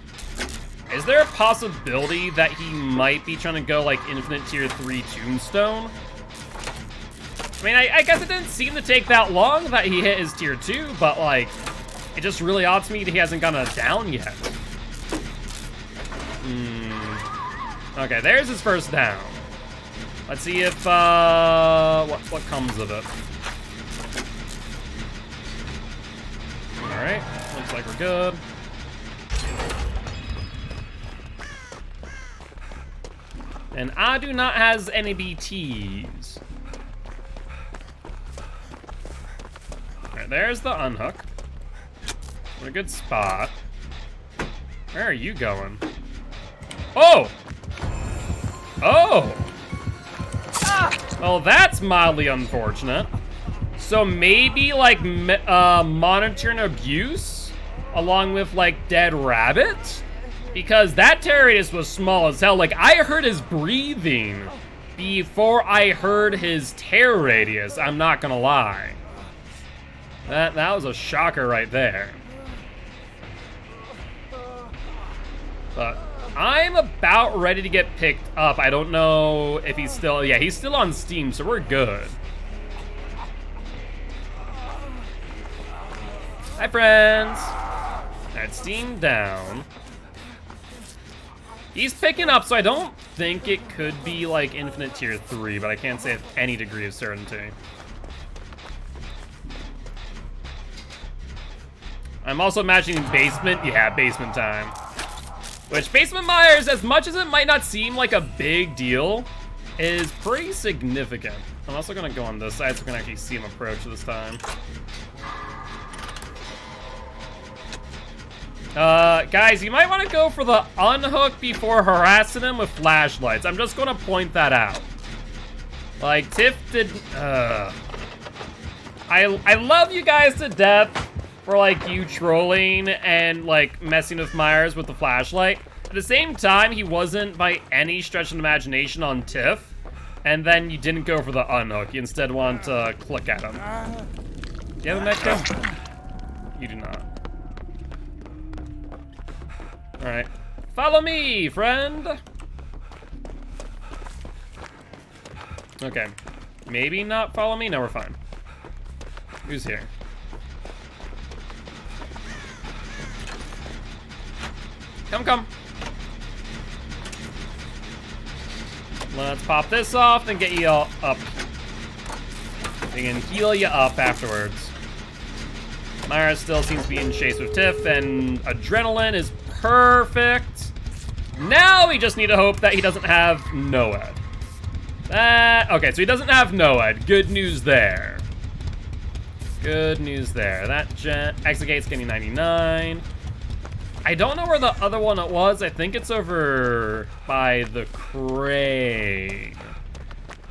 Is there a possibility that he might be trying to go like infinite tier 3 tombstone? I mean, I guess it didn't seem to take that long that he hit his tier 2, but like, it just really odd to me that he hasn't gone down yet. Okay, there's his first down. Let's see if, what comes of it. Alright, looks like we're good. And I do not has any BTs. Alright, there's the unhook. What a good spot. Where are you going? Oh! Oh! Well, that's mildly unfortunate. So maybe, like, monitor and abuse? Along with, like, dead rabbit? Because that terror radius was small as hell. Like, I heard his breathing before I heard his terror radius. I'm not gonna lie. That was a shocker right there. But I'm about ready to get picked up. I don't know if he's still... Yeah, he's still on Steam, so we're good. Hi, friends. Alright, Steam down. He's picking up, so I don't think it could be, like, infinite tier 3, but I can't say with any degree of certainty. I'm also imagining basement. Yeah, basement time. Which, Basement Myers, as much as it might not seem like a big deal, is pretty significant. I'm also gonna go on this side so we can actually see him approach this time. Guys, you might want to go for the unhook before harassing him with flashlights. I'm just gonna point that out. Like, Tiff did... I love you guys to death for, like, you trolling and, like, messing with Myers with the flashlight. At the same time, he wasn't by any stretch of imagination on Tiff. And then you didn't go for the unhook. You instead want to click at him. Do you have a medkit? You do not. Alright. Follow me, friend! Okay. Maybe not follow me? No, we're fine. Who's here? Come. Let's pop this off and get you all up. We can heal you up afterwards. Myra still seems to be in chase with Tiff, and adrenaline is perfect. Now we just need to hope that he doesn't have NOED. Okay, so he doesn't have NOED. Good news there. Good news there. That exit getting 99. I don't know where the other one was. I think it's over by the crane.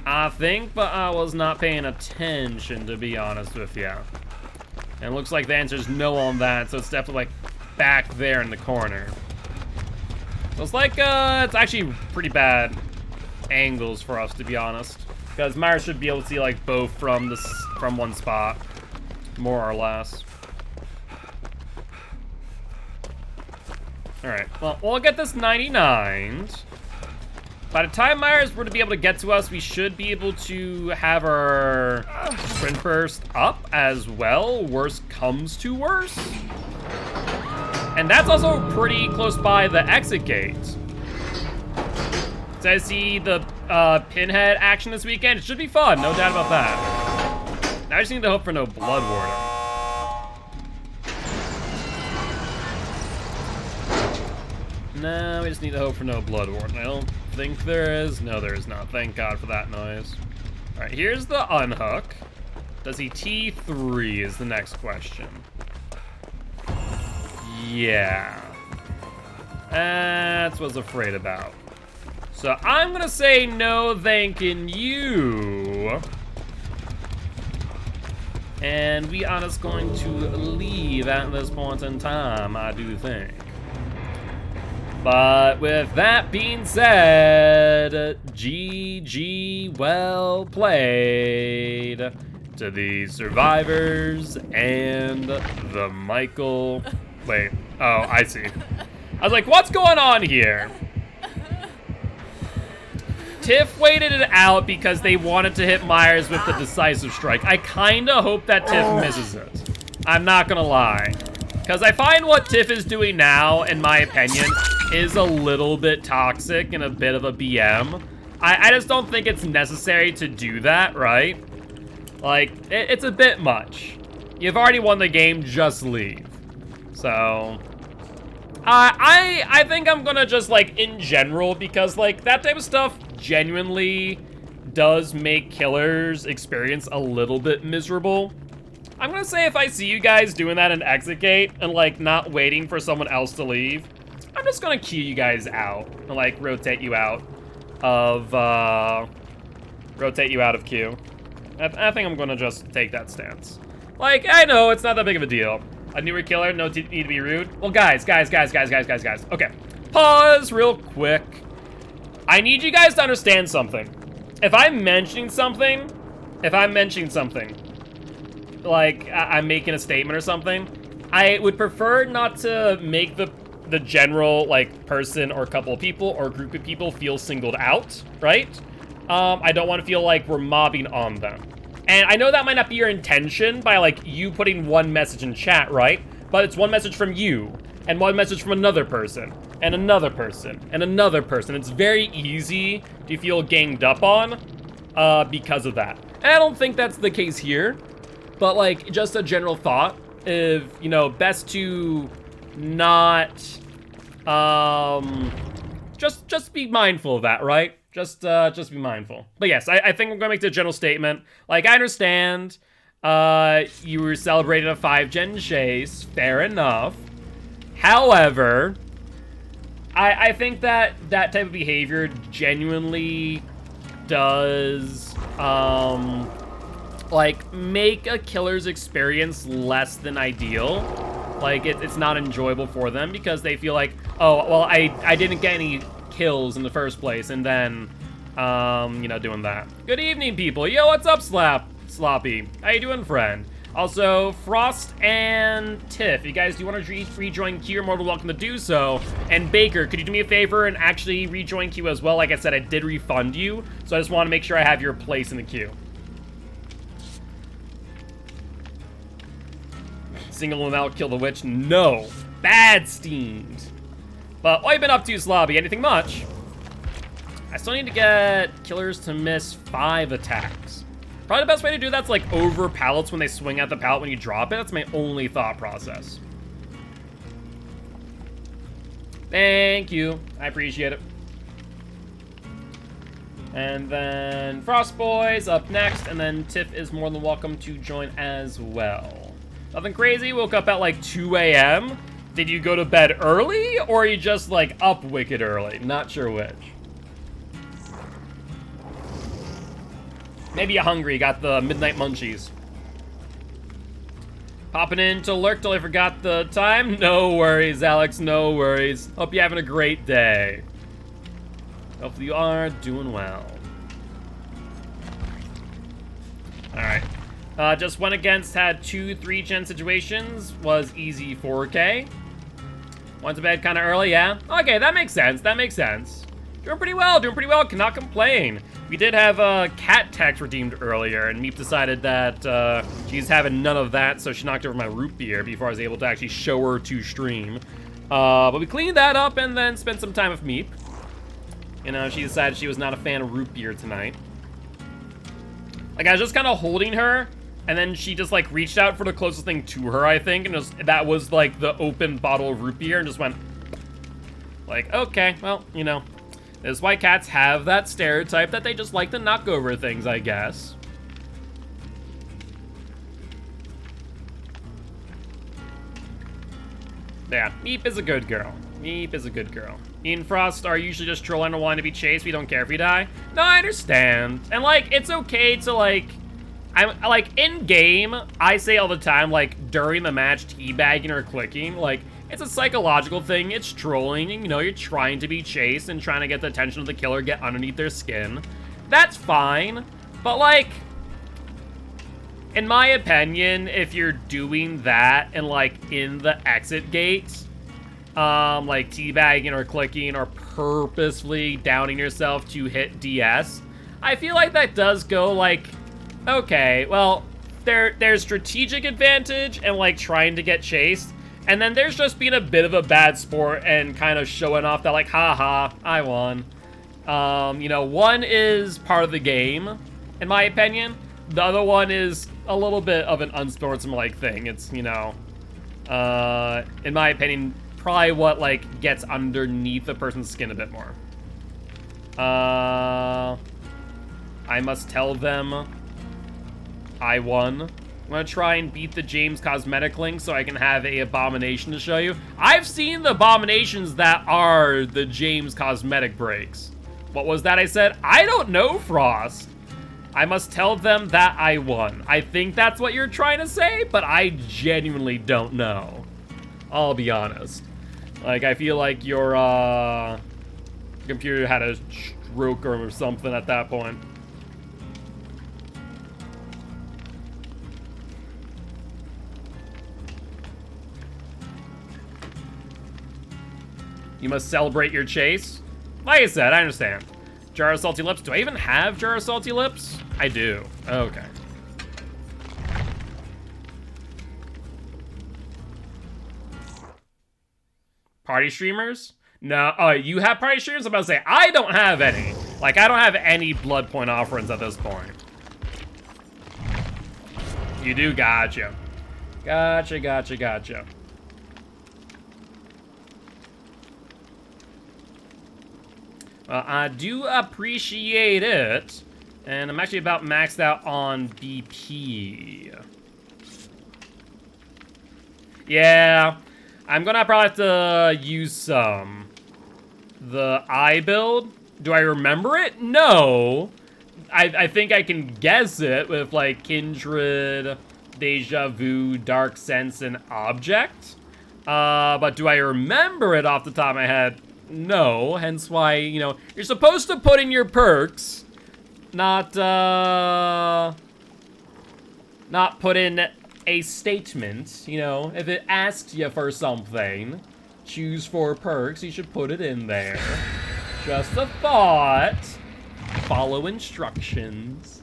I think, but I was not paying attention, to be honest with you. And it looks like the answer is no on that, so it's definitely like back there in the corner. So it's like, it's actually pretty bad angles for us, to be honest. Because Myers should be able to see like both from one spot, more or less. Alright, well, we'll get this 99. By the time Myers were to be able to get to us, we should be able to have our sprint burst up as well. Worst comes to worst. And that's also pretty close by the exit gate. So I see the pinhead action this weekend. It should be fun, no doubt about that. Now I just need to hope for no blood warden. No, we just need to hope for no blood warden. I don't think there is. No, there is not. Thank God for that noise. All right, here's the unhook. Does he T3 is the next question. Yeah. That's what I was afraid about. So I'm gonna say no thanking you. And we are just going to leave at this point in time, I do think. But with that being said, GG, well played to the survivors and the Michael. Wait, oh, I see. I was like, what's going on here? Tiff waited it out because they wanted to hit Myers with the decisive strike. I kinda hope that Tiff misses it. I'm not gonna lie. Because I find what Tiff is doing now, in my opinion, is a little bit toxic and a bit of a BM. I just don't think it's necessary to do that, right? Like, it's a bit much. You've already won the game, just leave. So, I think I'm gonna just, like, in general, because, like, that type of stuff genuinely does make killers experience a little bit miserable. I'm gonna say if I see you guys doing that in Exit Gate and, like, not waiting for someone else to leave, I'm just gonna queue you guys out and, like, rotate you out of queue. I think I'm gonna just take that stance. Like, I know, it's not that big of a deal. A newer killer, no need to be rude. Well, guys. Okay, pause real quick. I need you guys to understand something. If I'm mentioning something, like I'm making a statement or something, I would prefer not to make the general, like, person or couple of people or group of people feel singled out, right? I don't want to feel like we're mobbing on them. And I know that might not be your intention by, like, you putting one message in chat, right? But it's one message from you, and one message from another person, and another person, and another person. It's very easy to feel ganged up on because of that. And I don't think that's the case here, but, like, just a general thought of, you know, best to not, just be mindful of that, right? Just be mindful. But yes, I think I'm gonna make the general statement. Like, I understand, you were celebrating a 5-gen chase, fair enough. However, I think that that type of behavior genuinely does, like, make a killer's experience less than ideal. Like, it's not enjoyable for them because they feel like, oh, well, I didn't get any kills in the first place, and then, you know, doing that. Good evening, people. Yo, what's up, Sloppy? How you doing, friend? Also, Frost and Tiff, you guys do want to rejoin queue, you're more than welcome to do so. And Baker, could you do me a favor and actually rejoin queue as well? Like I said, I did refund you, so I just want to make sure I have your place in the queue. Single them out, kill the witch? No. Bad steamed. But what have you been up to, Slobby? Anything much? I still need to get killers to miss 5 attacks. Probably the best way to do that's, like, over pallets when they swing at the pallet when you drop it. That's my only thought process. Thank you. I appreciate it. And then Frost Boys up next, and then Tiff is more than welcome to join as well. Nothing crazy. Woke up at, like, 2 a.m. Did you go to bed early, or are you just, like, up wicked early? Not sure which. Maybe you're hungry, got the midnight munchies. Popping in to lurk till I forgot the time? No worries, Alex, no worries. Hope you're having a great day. Hopefully you are doing well. Alright. Just went against, had 2 3-gen situations, was easy 4K. Went to bed kind of early, yeah? Okay, that makes sense, Doing pretty well, cannot complain. We did have a cat tax redeemed earlier, and Meep decided that she's having none of that, so she knocked over my root beer before I was able to actually show her to stream. But we cleaned that up and then spent some time with Meep. You know, she decided she was not a fan of root beer tonight. Like, I was just kind of holding her, and then she just, like, reached out for the closest thing to her, I think, and that was, like, the open bottle of root beer, and just went, like, okay, well, you know. This is why cats have that stereotype that they just like to knock over things, I guess. Yeah, Meep is a good girl. Meep is a good girl. Me and Frost are usually just trolling and wanting to be chased. We don't care if we die. No, I understand. And, like, it's okay to, like... I'm, like, in-game, I say all the time, like, during the match, teabagging or clicking, like... It's a psychological thing, it's trolling, and, you know, you're trying to be chased and trying to get the attention of the killer, get underneath their skin. That's fine, but, like, in my opinion, if you're doing that and, like, in the exit gate, like teabagging or clicking or purposefully downing yourself to hit DS, I feel like that does go like, okay, well, there's strategic advantage and like trying to get chased, and then there's just being a bit of a bad sport and kind of showing off that like, haha, I won. You know, one is part of the game, in my opinion. The other one is a little bit of an unsportsmanlike thing. It's, you know, in my opinion, probably what like gets underneath a person's skin a bit more. I must tell them I won. I'm gonna try and beat the James Cosmetic link so I can have a abomination to show you. I've seen the abominations that are the James Cosmetic breaks. What was that I said? I don't know, Frost. I must tell them that I won. I think that's what you're trying to say, but I genuinely don't know. I'll be honest. Like, I feel like your computer had a stroke or something at that point. You must celebrate your chase. Like I said, I understand. Jar of Salty Lips. Do I even have Jar of Salty Lips? I do. Okay. Party streamers? No. Oh, you have party streamers? I'm about to say, I don't have any. Like, I don't have any blood point offerings at this point. You do? Gotcha. Gotcha, gotcha, gotcha. I do appreciate it, and I'm actually about maxed out on BP. Yeah, I'm gonna probably have to use some. The I build, do I remember it? No. I think I can guess it with like Kindred, Deja Vu, Dark Sense, and Object. But do I remember it off the top of my head? No, hence why, you know, you're supposed to put in your perks, not put in a statement, you know. If it asks you for something, choose 4 perks, you should put it in there. Just a thought. Follow instructions.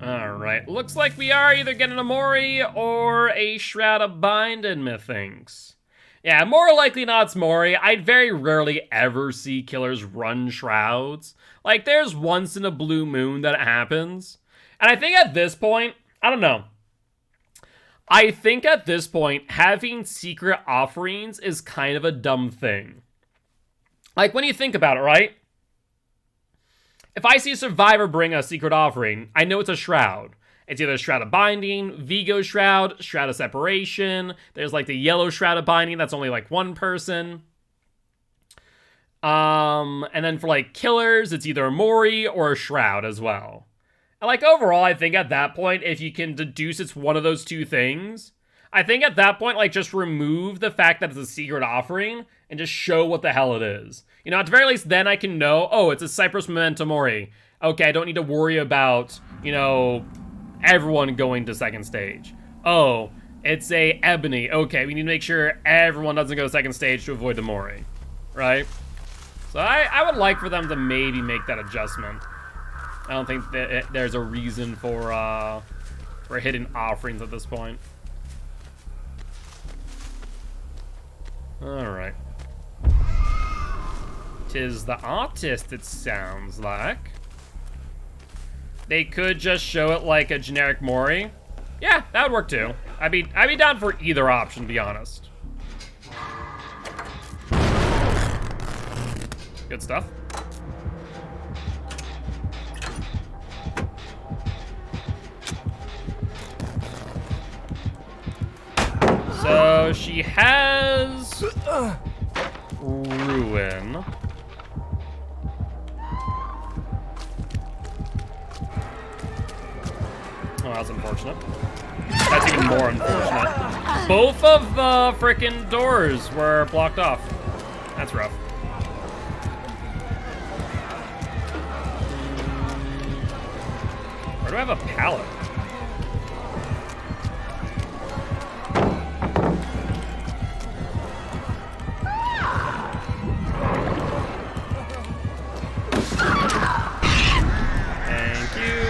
Alright, looks like we are either getting a Mori or a Shroud of Binding, methinks. Yeah, more likely not it's Mori. I very rarely ever see killers run Shrouds. Like, there's once in a blue moon that it happens. And I think at this point, I don't know. I think at this point, having secret offerings is kind of a dumb thing. Like, when you think about it, right? If I see a survivor bring a secret offering, I know it's a shroud. It's either a Shroud of Binding, Vigo Shroud, Shroud of Separation. There's like the yellow Shroud of Binding that's only like one person. And then for like killers, it's either a Mori or a Shroud as well. And like overall, I think at that point, if you can deduce it's one of those two things, I think at that point, like, just remove the fact that it's a secret offering and just show what the hell it is. You know, at the very least, then I can know, oh, it's a Cypress Memento Mori. Okay, I don't need to worry about, you know, everyone going to second stage. Oh, it's a Ebony. Okay, we need to make sure everyone doesn't go to second stage to avoid the Mori. Right? So I would like for them to maybe make that adjustment. I don't think that there's a reason for hidden offerings at this point. Alright. 'Tis the artist, it sounds like. They could just show it like a generic Mori. Yeah, that would work too. I'd be down for either option, to be honest. Good stuff. So she has Ruin. Oh, that's unfortunate. That's even more unfortunate. Both of the frickin' doors were blocked off. That's rough. Where do I have a pallet? Thank you.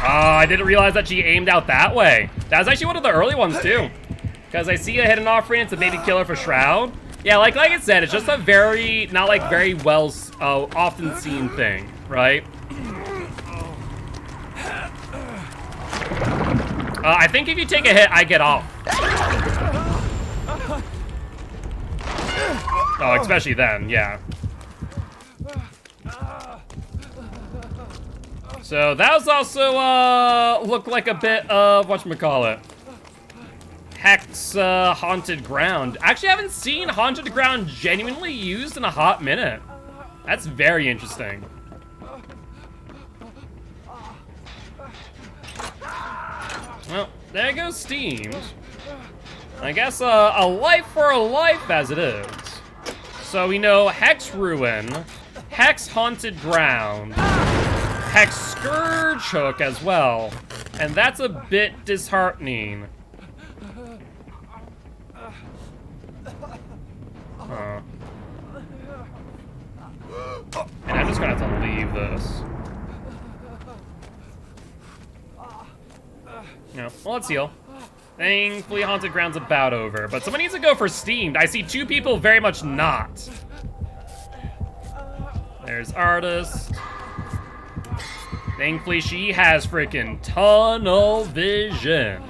Oh, I didn't realize that she aimed out that way. That was actually one of the early ones too. Because I see a hidden offering, it's a baby killer for Shroud. Yeah, like I said, it's just a very, not like very well, often seen thing, right? I think if you take a hit, I get off. Oh, especially then, yeah. So that was also, looked like a bit of, whatchamacallit, Hex Haunted Ground. Actually, I haven't seen Haunted Ground genuinely used in a hot minute. That's very interesting. Well, there goes Steamed. I guess a life for a life as it is. So we know Hex Ruin, Hex Haunted Ground, Hex Scourge Hook as well. And that's a bit disheartening. Huh. And I'm just gonna have to leave this. No, well, let's heal. Thankfully, Haunted Ground's about over, but someone needs to go for Steamed. I see two people very much not. There's Artist. Thankfully, she has freaking tunnel vision.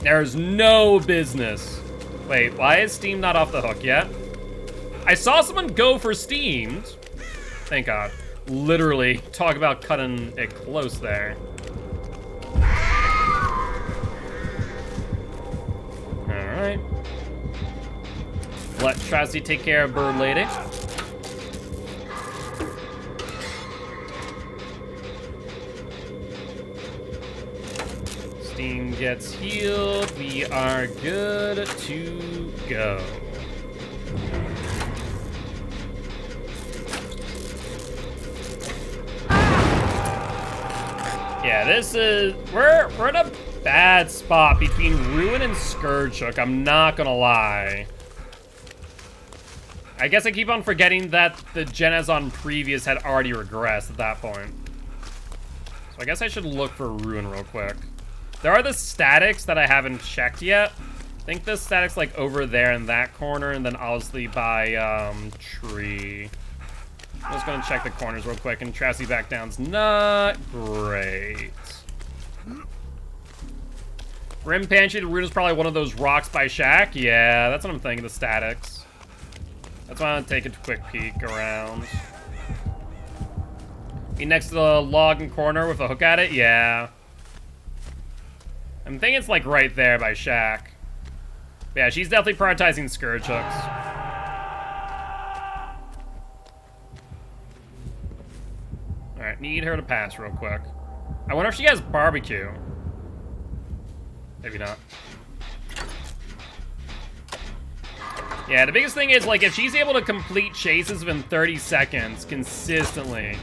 There's no business. Wait, why is Steamed not off the hook yet? I saw someone go for Steamed. Thank God. Literally, talk about cutting it close there. Alright. Let Trasty take care of Bird Lady. Steam gets healed. We are good to go. Yeah, this is... We're in a bad spot between Ruin and Scourge Hook, I'm not gonna lie. I guess I keep on forgetting that the Genas on previous had already regressed at that point. So I guess I should look for Ruin real quick. There are the statics that I haven't checked yet. I think the static's like over there in that corner, and then obviously by tree. I'm just gonna check the corners real quick, and Trasty back down's not great. Grim Pantry, the root is probably one of those rocks by Shack. Yeah, that's what I'm thinking, the statics. That's why I'm gonna take a quick peek around. Be next to the log and corner with a hook at it? Yeah. I'm thinking it's like right there by Shack. But yeah, she's definitely prioritizing Scourge Hooks. Alright, need her to pass real quick. I wonder if she has barbecue. Maybe not. Yeah, the biggest thing is, like, if she's able to complete chases within 30 seconds consistently,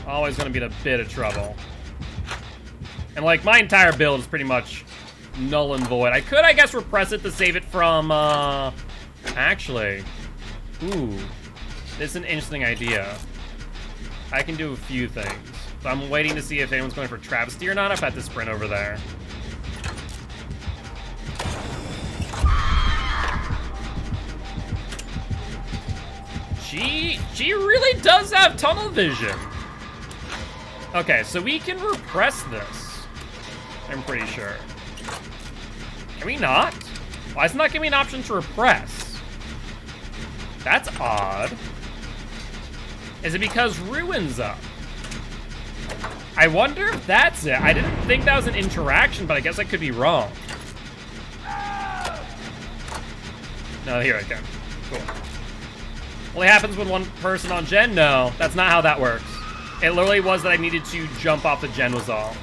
always gonna be in a bit of trouble. And, like, my entire build is pretty much null and void. I could, I guess, repress it to save it from, actually. Ooh. This is an interesting idea. I can do a few things. So I'm waiting to see if anyone's going for Travesty or not. I've had to sprint over there. She really does have tunnel vision. Okay, so we can repress this. I'm pretty sure. Can we not? Why is it not giving me an option to repress? That's odd. Is it because Ruin's up? I wonder if that's it. I didn't think that was an interaction, but I guess I could be wrong. No, here I go. Cool. Only happens with one person on gen? No, that's not how that works. It literally was that I needed to jump off the gen was all.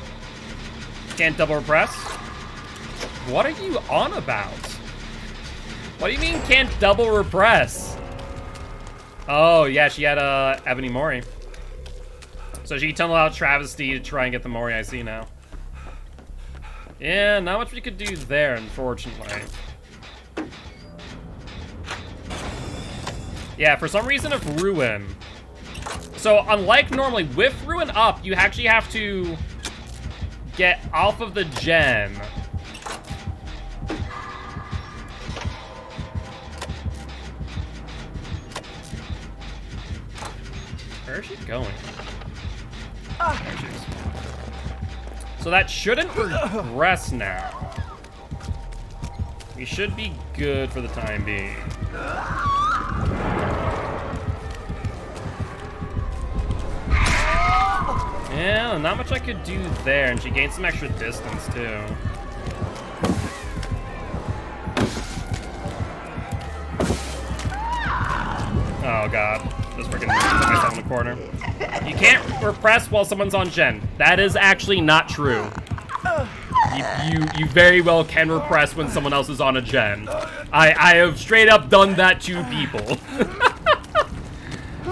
Can't double repress? What are you on about? What do you mean can't double repress? Oh, yeah, she had Ebony Mori. So she tunneled out Travesty to try and get the Mori I see now. Yeah, not much we could do there, unfortunately. Yeah, for some reason of Ruin. So unlike normally, with Ruin up, you actually have to get off of the gen. Where is she going? There she is. So that shouldn't progress now. We should be good for the time being. Yeah, not much I could do there, and she gained some extra distance too. Oh god, just freaking put myself in the corner. You can't repress while someone's on gen. That is actually not true. You very well can repress when someone else is on a gen. I have straight up done that to people.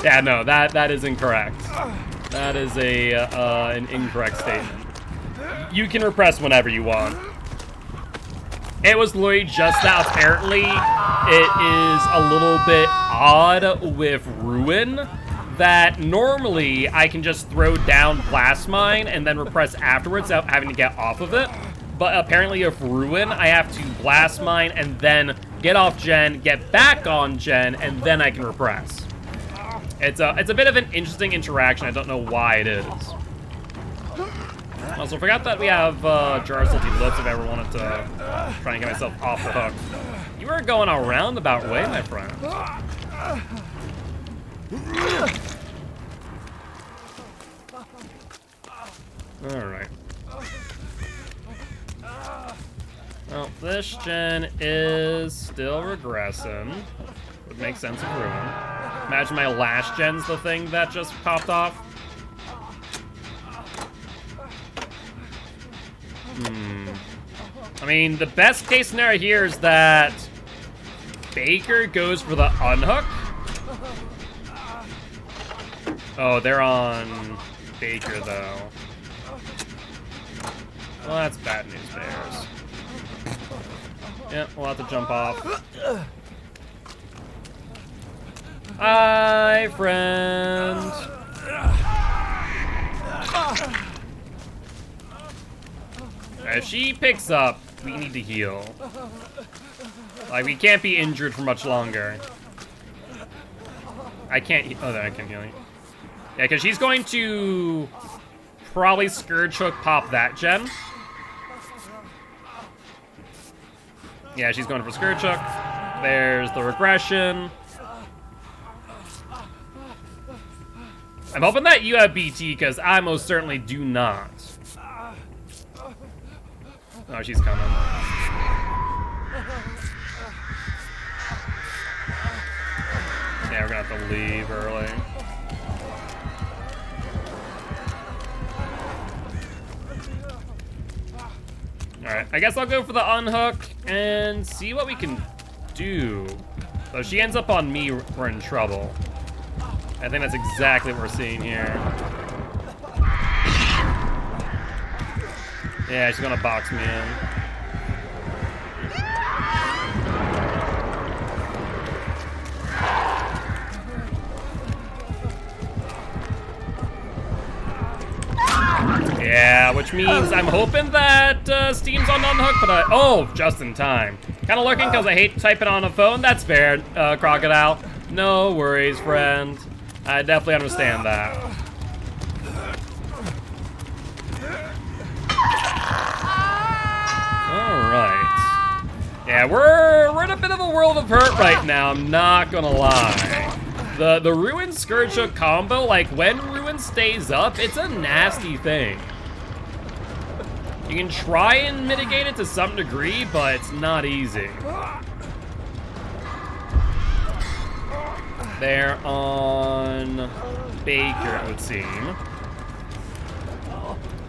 Yeah, no, that is incorrect. That is an incorrect statement. You can repress whenever you want. It was literally just that apparently it is a little bit odd with Ruin that normally I can just throw down Blast Mine and then repress afterwards without having to get off of it. But apparently with Ruin, I have to Blast Mine and then get off gen, get back on gen, and then I can repress. It's a bit of an interesting interaction. I don't know why it is. Also, forgot that we have Jar of Salty Lips if I ever wanted to try and get myself off the hook. You are going a roundabout way, my friend. Alright. Well, this gen is still regressing. Would make sense of Ruin. Imagine my last gen's the thing that just popped off. I mean, the best case scenario here is that Baker goes for the unhook. Oh, they're on Baker, though. Well, that's bad news, Bears. Yeah, we'll have to jump off. Hi, friend. If she picks up, we need to heal. Like, we can't be injured for much longer. I can't. Oh, there, I can heal you. Yeah, because she's going to probably Scourge Hook pop that gen. Yeah, she's going for Scourge Hook. There's the regression. I'm hoping that you have BT, because I most certainly do not. Oh, she's coming. Yeah, we're gonna have to leave early. Alright, I guess I'll go for the unhook and see what we can do. So if she ends up on me, we're in trouble. I think that's exactly what we're seeing here. Yeah, she's gonna box me in. Yeah, which means I'm hoping that Steam's on unhook, but oh, just in time. Kind of looking because I hate typing on a phone. That's fair, Crocodile. No worries, friend. I definitely understand that. Alright. Yeah, we're in a bit of a world of hurt right now, I'm not gonna lie. The Ruin Scourge Hook combo, like when Ruin stays up, it's a nasty thing. You can try and mitigate it to some degree, but it's not easy. They're on Baker, it would seem.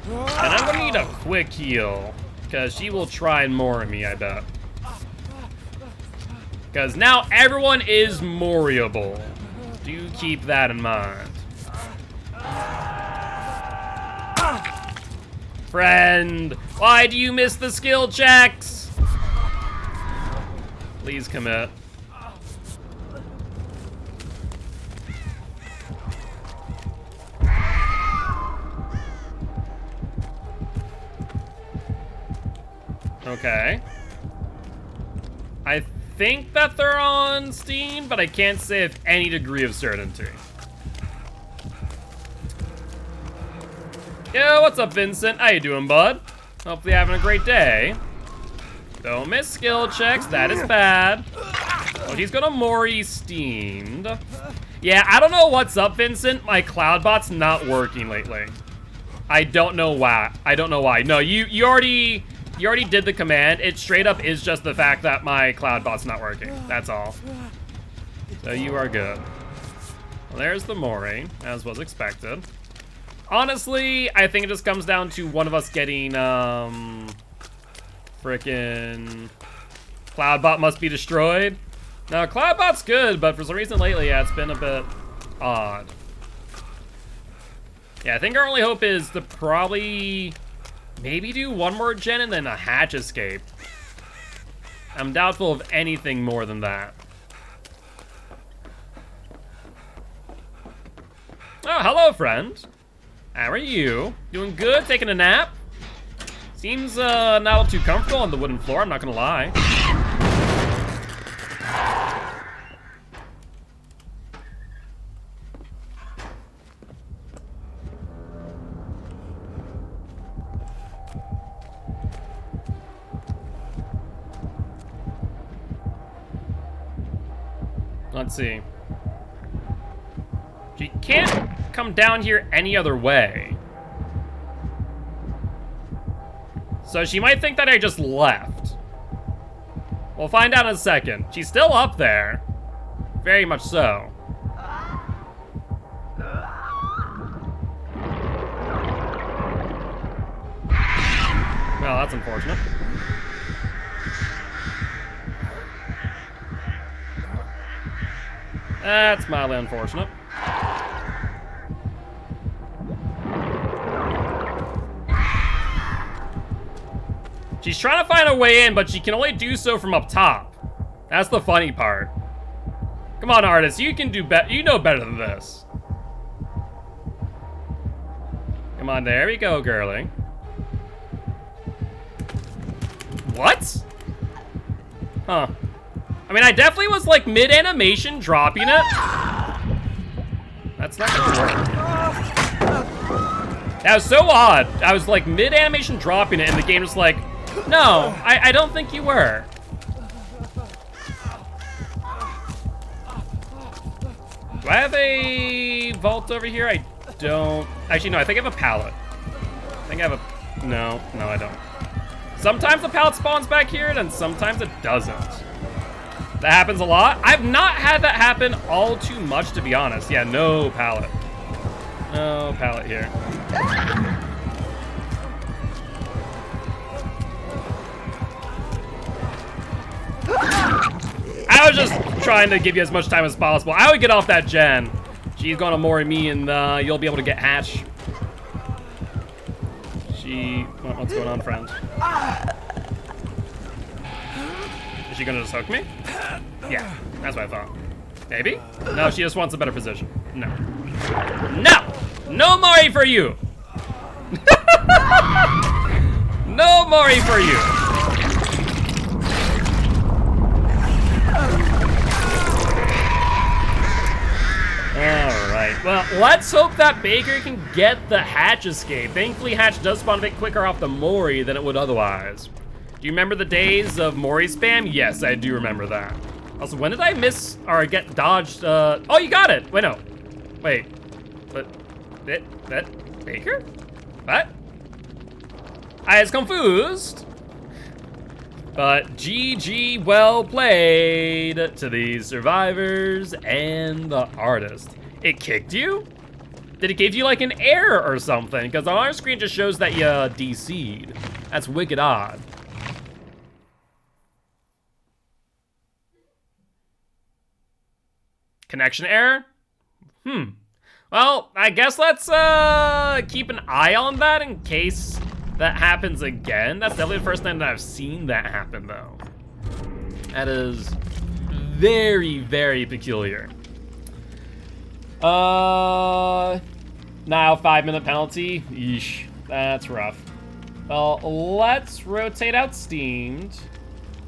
And I'm gonna need a quick heal, because she will try and Mori me, I bet. Because now everyone is Moriable. Do keep that in mind. Friend, why do you miss the skill checks? Please commit. Okay. I think that they're on Steam, but I can't say with any degree of certainty. Yo, what's up, Vincent? How you doing, bud? Hopefully you're having a great day. Don't miss skill checks, that is bad. Oh, he's got a Mori steamed. Yeah, I don't know what's up, Vincent. My Cloudbot's not working lately. I don't know why. I don't know why. No, you already did the command. It straight up is just the fact that my Cloudbot's not working. That's all. So you are good. Well, there's the Mori, as was expected. Honestly, I think it just comes down to one of us getting, frickin' Cloudbot must be destroyed. Now, Cloudbot's good, but for some reason lately, yeah, it's been a bit odd. Yeah, I think our only hope is to probably maybe do one more gen and then a hatch escape. I'm doubtful of anything more than that. Oh, hello, friend. How are you? Doing good? Taking a nap? Seems not all too comfortable on the wooden floor, I'm not gonna lie. Let's see. She can't come down here any other way. So she might think that I just left. We'll find out in a second. She's still up there. Very much so. Well, that's unfortunate. That's mildly unfortunate. She's trying to find a way in, but she can only do so from up top. That's the funny part. Come on, artist, you can do better. You know better than this. Come on, there we go, girly. What? Huh. I mean, I definitely was like mid-animation dropping it. That's not gonna work. That was so odd. I was like mid-animation dropping it and the game was like, no, I don't think you were. Do I have a vault over here? I don't. Actually, no, I think I have a pallet. I think I have a, no, I don't. Sometimes the pallet spawns back here and sometimes it doesn't. That happens a lot. I've not had that happen all too much, to be honest. Yeah, no pallet. No pallet here. I was just trying to give you as much time as possible. I would get off that gen. She's gonna Mori me and you'll be able to get hatch. What's going on, friend? Is she gonna just hook me? Yeah, that's what I thought. Maybe? No, she just wants a better position. No. No! No Mori for you! No Mori for you! Alright, well, let's hope that Baker can get the hatch escape. Thankfully, hatch does spawn a bit quicker off the Mori than it would otherwise. Do you remember the days of Mori spam? Yes, I do remember that. Also, when did I miss or get dodged? Oh, you got it. Wait, no. Wait. But that Baker? What? I was confused. But GG, well played to the survivors and the artist. It kicked you? Did it give you like an error or something? Because on our screen it just shows that you DC'd. That's wicked odd. Connection error? Well, I guess let's keep an eye on that in case that happens again. That's definitely the first time that I've seen that happen, though. That is very, very peculiar. Now 5-minute penalty. Yeesh, that's rough. Well, let's rotate out Steamed.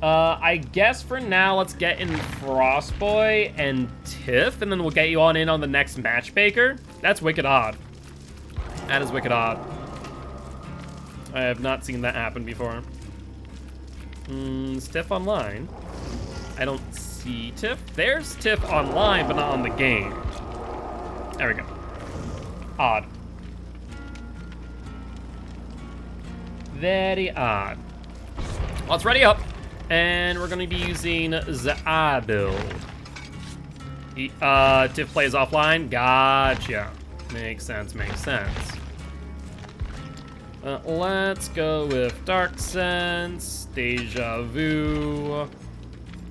I guess for now, let's get in Frostboy and Tiff, and then we'll get you on in on the next Matchmaker. That's wicked odd. That is wicked odd. I have not seen that happen before. Is Tiff online? I don't see Tiff. There's Tiff online, but not on the game. There we go. Odd. Very odd. Let's ready up. And we're gonna be using the I build. Tiff plays offline. Gotcha. Makes sense, makes sense. Let's go with Dark Sense, Deja Vu,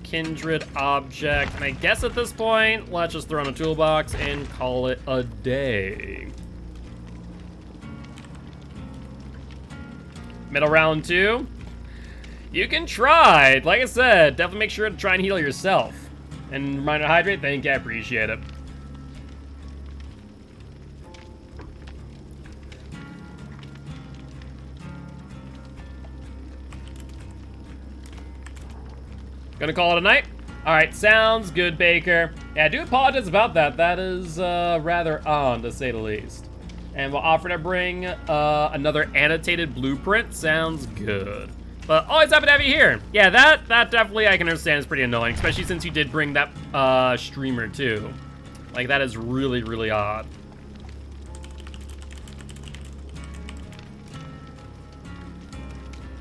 Kindred Object, and I guess at this point, let's just throw in a toolbox and call it a day. Middle round 2. You can try. Like I said, definitely make sure to try and heal yourself. And reminder to hydrate, thank you, I appreciate it. Gonna call it a night? Alright, sounds good, Baker. Yeah, I do apologize about that. That is rather odd, to say the least. And we'll offer to bring another annotated blueprint. Sounds good. But always happy to have you here. Yeah, that definitely I can understand is pretty annoying, especially since you did bring that streamer too. Like, that is really, really odd.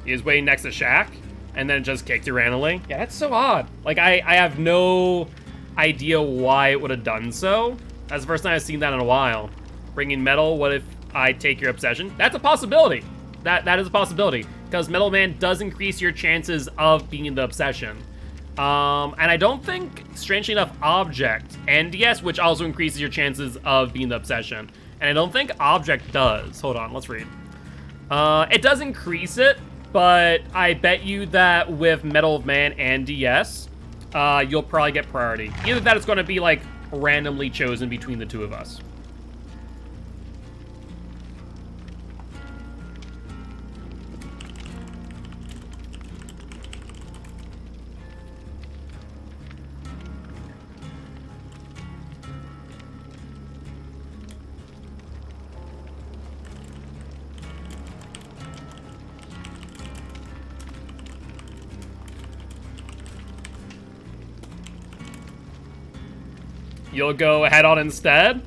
He was waiting next to Shaq, and then just kicked you randomly. Yeah, that's so odd. Like, I have no idea why it would have done so. That's the first time I've seen that in a while. Bringing metal, what if I take your obsession? That's a possibility. That is a possibility. Because Metal Man does increase your chances of being the obsession. And I don't think, strangely enough, Object and DS, which also increases your chances of being the obsession. And I don't think Object does. Hold on, let's read. It does increase it, but I bet you that with Metal Man and DS, you'll probably get priority. Either that it's going to be, like, randomly chosen between the two of us. You'll go head on instead?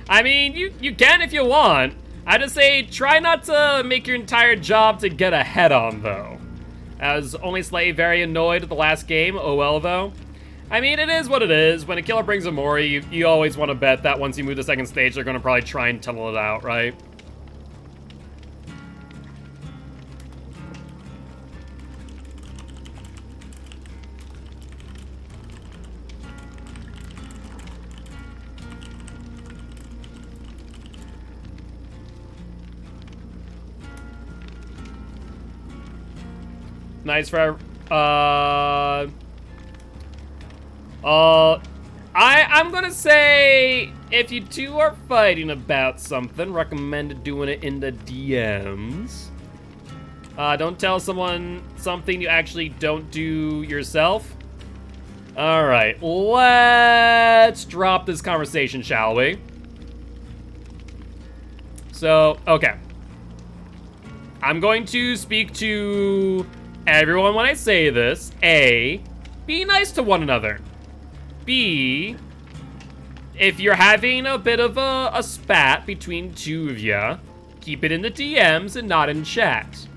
I mean, you can if you want. I just say try not to make your entire job to get a head on, though. I was only slightly very annoyed at the last game, oh well, though. I mean, it is what it is. When a killer brings a Mori, you always want to bet that once you move to second stage, they're going to probably try and tunnel it out, right? Nice for I'm gonna say if you two are fighting about something, recommend doing it in the DMs. Don't tell someone something you actually don't do yourself. All right, let's drop this conversation, shall we? So, okay. I'm going to speak to everyone when I say this. A, be nice to one another. B, if you're having a bit of a spat between two of you, keep it in the DMs and not in chat.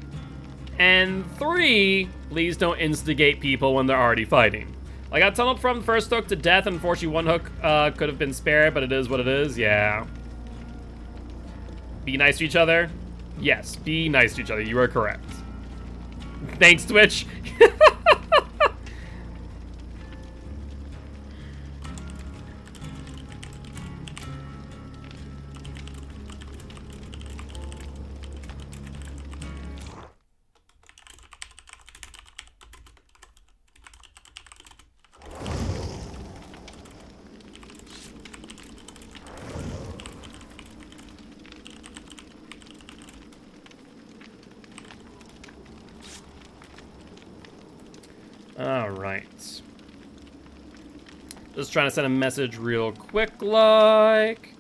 And 3, please don't instigate people when they're already fighting. I got tunneled from first hook to death. Unfortunately, one hook could have been spared, but it is what it is. Yeah. Be nice to each other. Yes, be nice to each other. You are correct. Thanks, Twitch. Alright. Just trying to send a message real quick, like.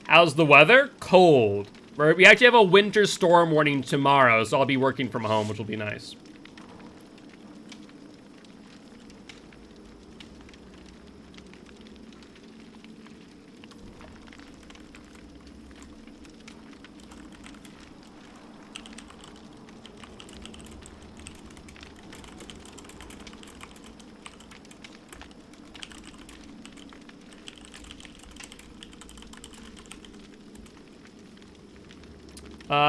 How's the weather? Cold. We actually have a winter storm warning tomorrow, so I'll be working from home, which will be nice.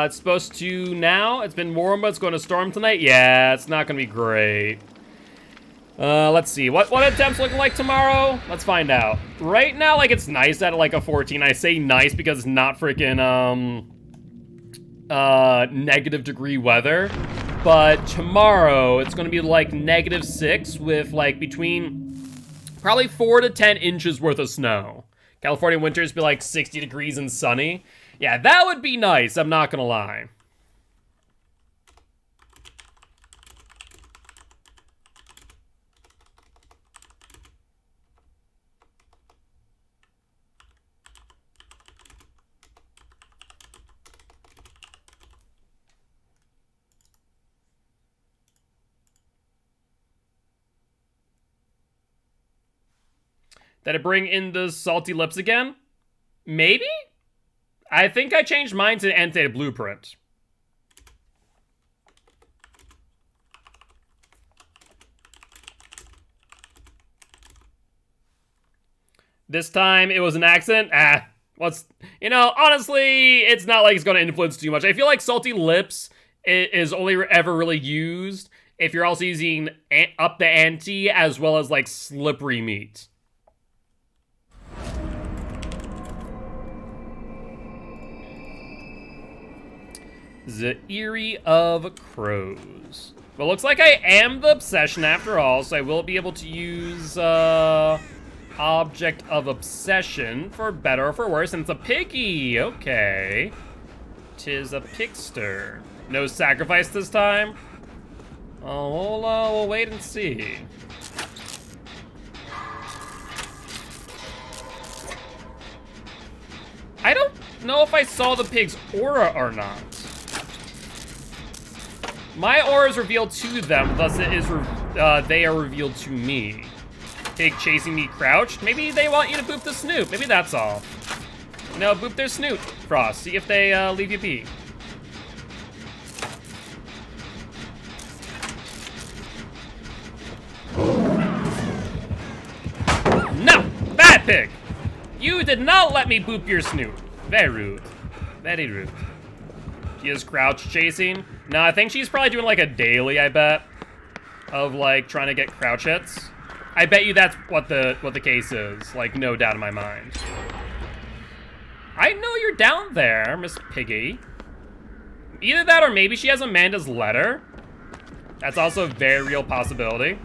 It's supposed to now. It's been warm, but it's going to storm tonight. Yeah, it's not going to be great. Let's see. What attempts looking like tomorrow? Let's find out. Right now, like, it's nice at, like, a 14. I say nice because it's not freaking, negative degree weather. But tomorrow, it's going to be, like, -6 with, like, between probably 4 to 10 inches worth of snow. California winters be, like, 60 degrees and sunny. Yeah, that would be nice, I'm not gonna lie. Did it bring in the salty lips again? Maybe? I think I changed mine to annotated blueprint. This time it was an accident. You know, honestly, it's not like it's going to influence too much. I feel like salty lips is only ever really used if you're also using up the ante as well as like slippery meat. The Eerie of Crows. Well, looks like I am the obsession after all, so I will be able to use Object of Obsession for better or for worse, and it's a piggy. Okay. 'Tis a pigster. No sacrifice this time? Oh, we'll wait and see. I don't know if I saw the pig's aura or not. My aura is revealed to them, thus it is they are revealed to me. Pig chasing me crouched? Maybe they want you to boop the snoot. Maybe that's all. No, boop their snoot, Frost. See if they leave you be. No! Bad pig! You did not let me boop your snoot. Very rude. Very rude. She is crouch chasing. No, I think she's probably doing like a daily, I bet, of like trying to get crouch hits. I bet you that's what the case is. Like, no doubt in my mind. I know you're down there, Miss Piggy. Either that or maybe she has Amanda's letter. That's also a very real possibility.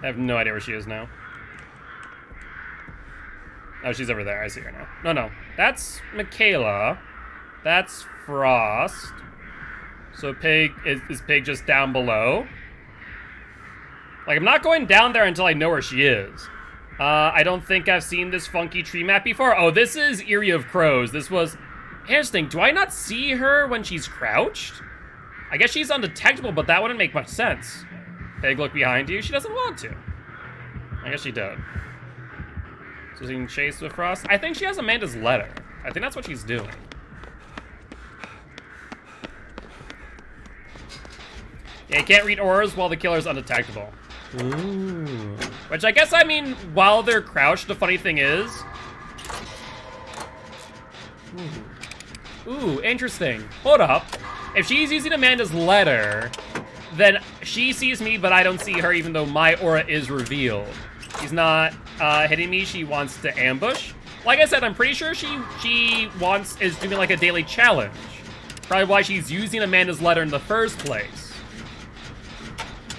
I have no idea where she is now. Oh, she's over there. I see her now. No. That's Michaela. That's Frost. So Pig, is Pig just down below? Like, I'm not going down there until I know where she is. I don't think I've seen this funky tree map before. Oh, this is Eerie of Crows. This was... Interesting. Do I not see her when she's crouched? I guess she's undetectable, but that wouldn't make much sense. Pig, look behind you. She doesn't want to. I guess she did. So she can chase with Frost. I think she has Amanda's letter. I think that's what she's doing. Yeah, you can't read auras while the killer's undetectable. Ooh. Which I guess, I mean, while they're crouched, the funny thing is... Ooh, interesting. Hold up. If she's using Amanda's letter, then she sees me, but I don't see her, even though my aura is revealed. She's not hitting me. She wants to ambush. Like I said, I'm pretty sure she is doing like a daily challenge. Probably why she's using Amanda's letter in the first place.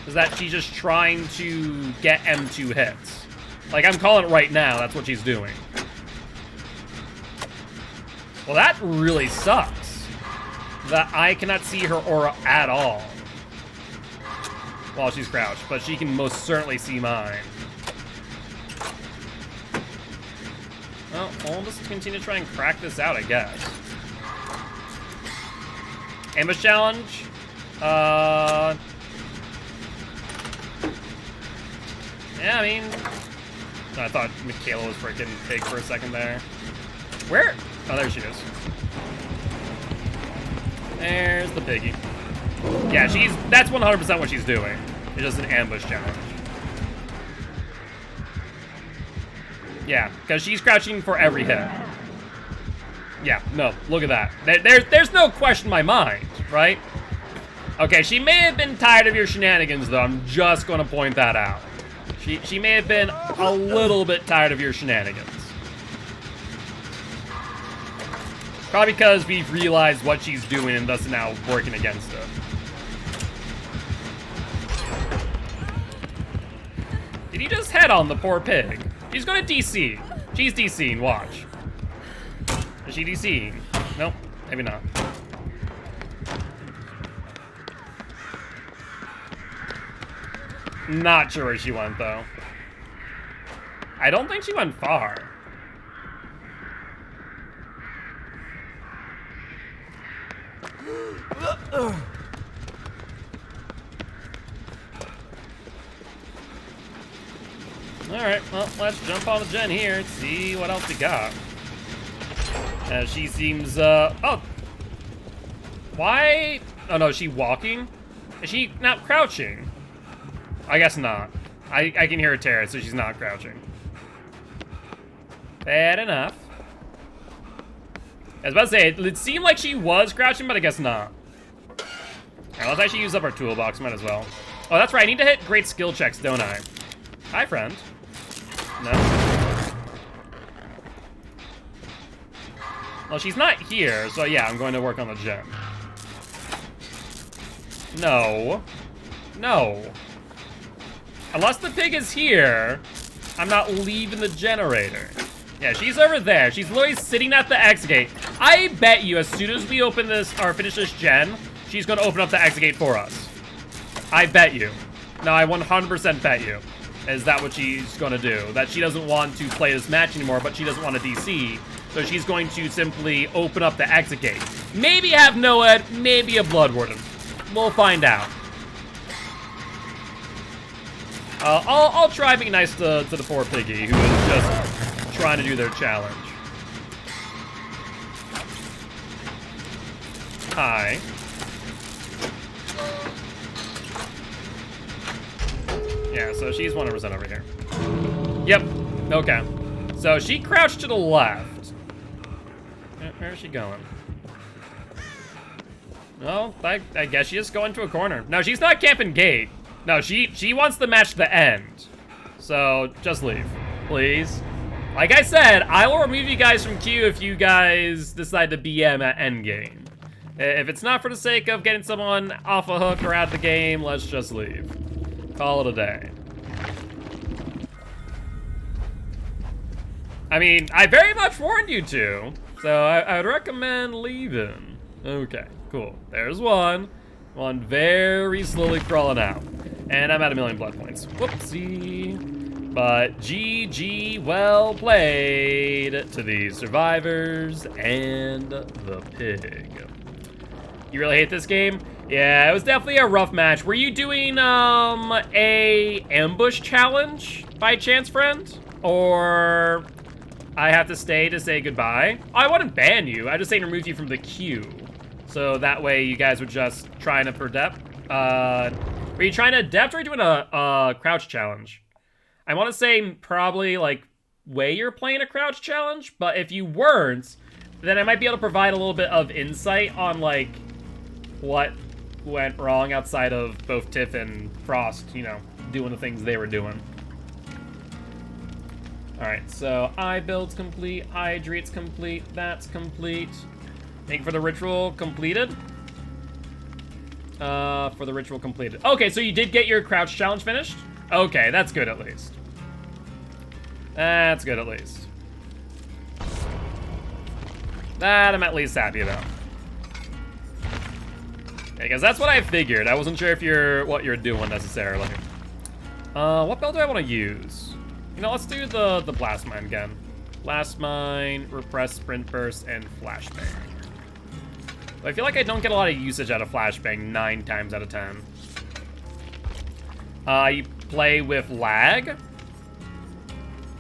Is that she's just trying to get M2 hits. Like, I'm calling it right now. That's what she's doing. Well, that really sucks. That I cannot see her aura at all while she's crouched, but she can most certainly see mine. Well, we'll just continue to try and crack this out, I guess. Ambush challenge. Yeah, I mean, I thought Michaela was freaking big for a second there. Where? Oh, there she is. There's the piggy. Yeah, that's 100% what she's doing. It's just an ambush challenge. Yeah, because she's crouching for every hit. Yeah, no, look at that. There's no question in my mind, right? Okay, she may have been tired of your shenanigans, though. I'm just going to point that out. She may have been a little bit tired of your shenanigans. Probably because we've realized what she's doing and thus now working against her. Did he just head on the poor pig? She's gonna DC. She's DCing, watch. Is she DCing? Nope, maybe not. Not sure where she went, though. I don't think she went far. Alright, well, let's jump on the gen here and see what else we got. She seems, oh! Why? Oh no, is she walking? Is she not crouching? I guess not. I can hear her tear, so she's not crouching. Bad enough. I was about to say, it seemed like she was crouching, but I guess not. Alright, let's actually use up our toolbox, might as well. Oh, that's right, I need to hit great skill checks, don't I? Hi, friend. No. Well, she's not here, so yeah, I'm going to work on the gen. No. No. Unless the pig is here, I'm not leaving the generator. Yeah, she's over there. She's literally sitting at the exit gate. I bet you as soon as we open this, or finish this gen, she's going to open up the exit gate for us. I bet you. No, I 100% bet you. Is that what she's going to do? That she doesn't want to play this match anymore, but she doesn't want to DC. So she's going to simply open up the exit gate. Maybe have Noed, maybe a Blood Warden. We'll find out. I'll try being nice to the poor piggy who is just trying to do their challenge. Hi. Yeah, so she's 100% over here. Yep. Okay. So she crouched to the left. Where is she going? No, I guess she's just going to a corner. No, she's not camping gate. No, she wants the match to the end. So just leave, please. Like I said, I will remove you guys from queue if you guys decide to BM at endgame. If it's not for the sake of getting someone off a hook or out of the game, let's just leave. Call it a day. I mean, I very much warned you to, so I would recommend leaving. Okay, cool. There's one. One very slowly crawling out. And I'm at 1,000,000 blood points. Whoopsie. But GG, well played to the survivors and the pig. You really hate this game? Yeah, it was definitely a rough match. Were you doing a ambush challenge by chance, friend? Or I have to stay to say goodbye? I wouldn't ban you. I just say remove you from the queue. So that way you guys would just try to per depth. Were you trying to depth or are you doing a crouch challenge? I want to say probably like way you're playing a crouch challenge, but if you weren't, then I might be able to provide a little bit of insight on like what went wrong outside of both Tiff and Frost, you know, doing the things they were doing. Alright, so eye build's complete, hydrate's complete, that's complete. Thank you for the ritual completed. For the ritual completed. Okay, so you did get your crouch challenge finished? Okay, that's good at least. That's good at least. That I'm at least happy about. Because that's what I figured. I wasn't sure if what you're doing necessarily. What build do I want to use? You know, let's do the Blast Mine again. Blast Mine, Repress, Sprint Burst, and Flashbang. But I feel like I don't get a lot of usage out of Flashbang 9 times out of 10. You play with lag?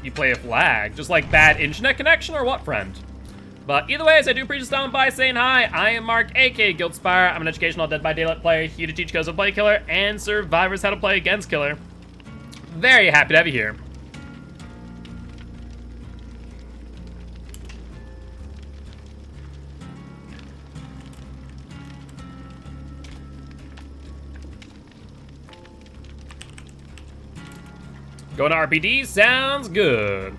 You play with lag? Just like bad internet connection or what, friend? But either ways, I do appreciate stopping by saying hi. I am Mark, aka Guildspire. I'm an educational Dead by Daylight player here to teach codes to play Killer and survivors how to play against Killer. Very happy to have you here. Going to RPD sounds good.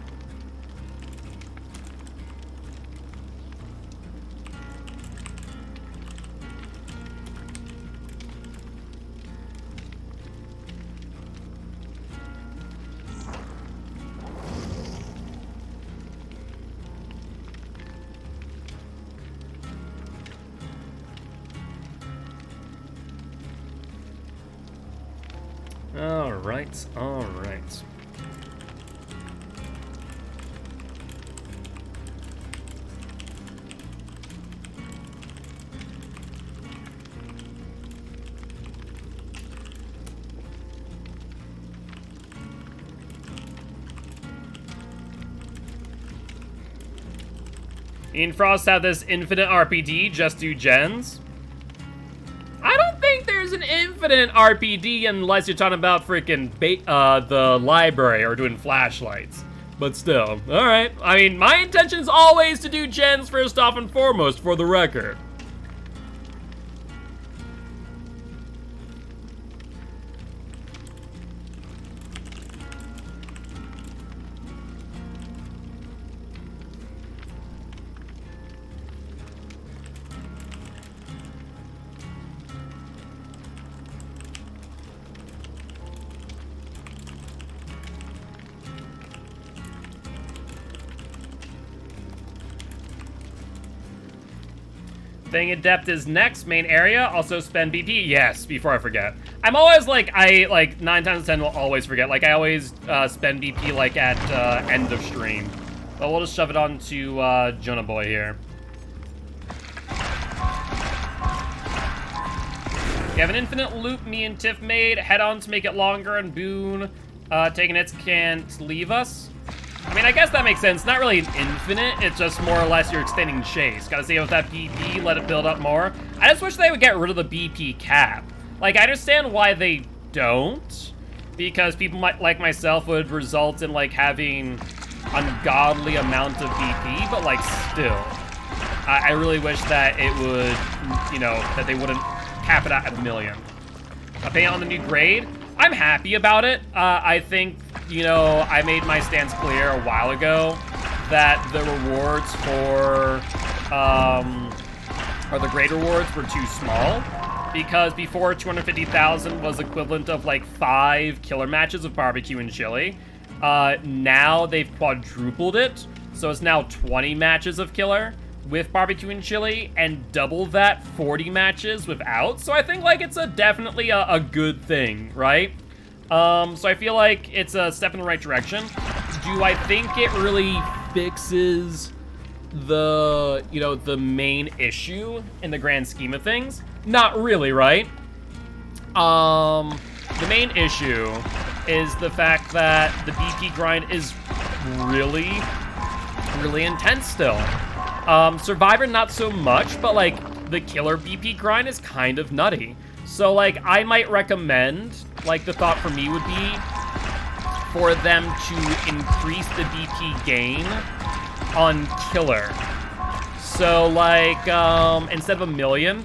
All right. Ian Frost have this infinite RPD, just do gens. I don't think there's an infinite RPD unless you're talking about freaking the library or doing flashlights. But still, all right. I mean, my intention is always to do gens first off and foremost, for the record. Thing Adept is next, main area, also spend BP, yes, before I forget. I'm always like, 9 times out of 10 will always forget, like I always spend BP like at end of stream. But we'll just shove it on to Jonah Boy here. You have an infinite loop me and Tiff made, head on to make it longer, and Boone taking hits can't leave us. I mean, I guess that makes sense. Not really an infinite, it's just more or less you're extending chase. Gotta see with that BP, let it build up more. I just wish they would get rid of the BP cap. Like, I understand why they don't, because people like myself would result in, like, having ungodly amount of BP, but, like, still. I really wish that it would, you know, that they wouldn't cap it at 1 million. Opinion on the new grade? I'm happy about it. I think, you know, I made my stance clear a while ago that the rewards for, or the grade rewards were too small, because before 250,000 was equivalent of like 5 killer matches of barbecue and chili. Now they've quadrupled it, so it's now 20 matches of killer with barbecue and chili, and double that 40 matches without. So I think like it's definitely a good thing, right? So I feel like it's a step in the right direction. Do I think it really fixes the, you know, the main issue in the grand scheme of things? Not really, right? The main issue is the fact that the BP grind is really, really intense still. Survivor, not so much, but like the killer BP grind is kind of nutty. So like I might recommend, like the thought for me would be for them to increase the BP gain on killer. So like instead of 1 million,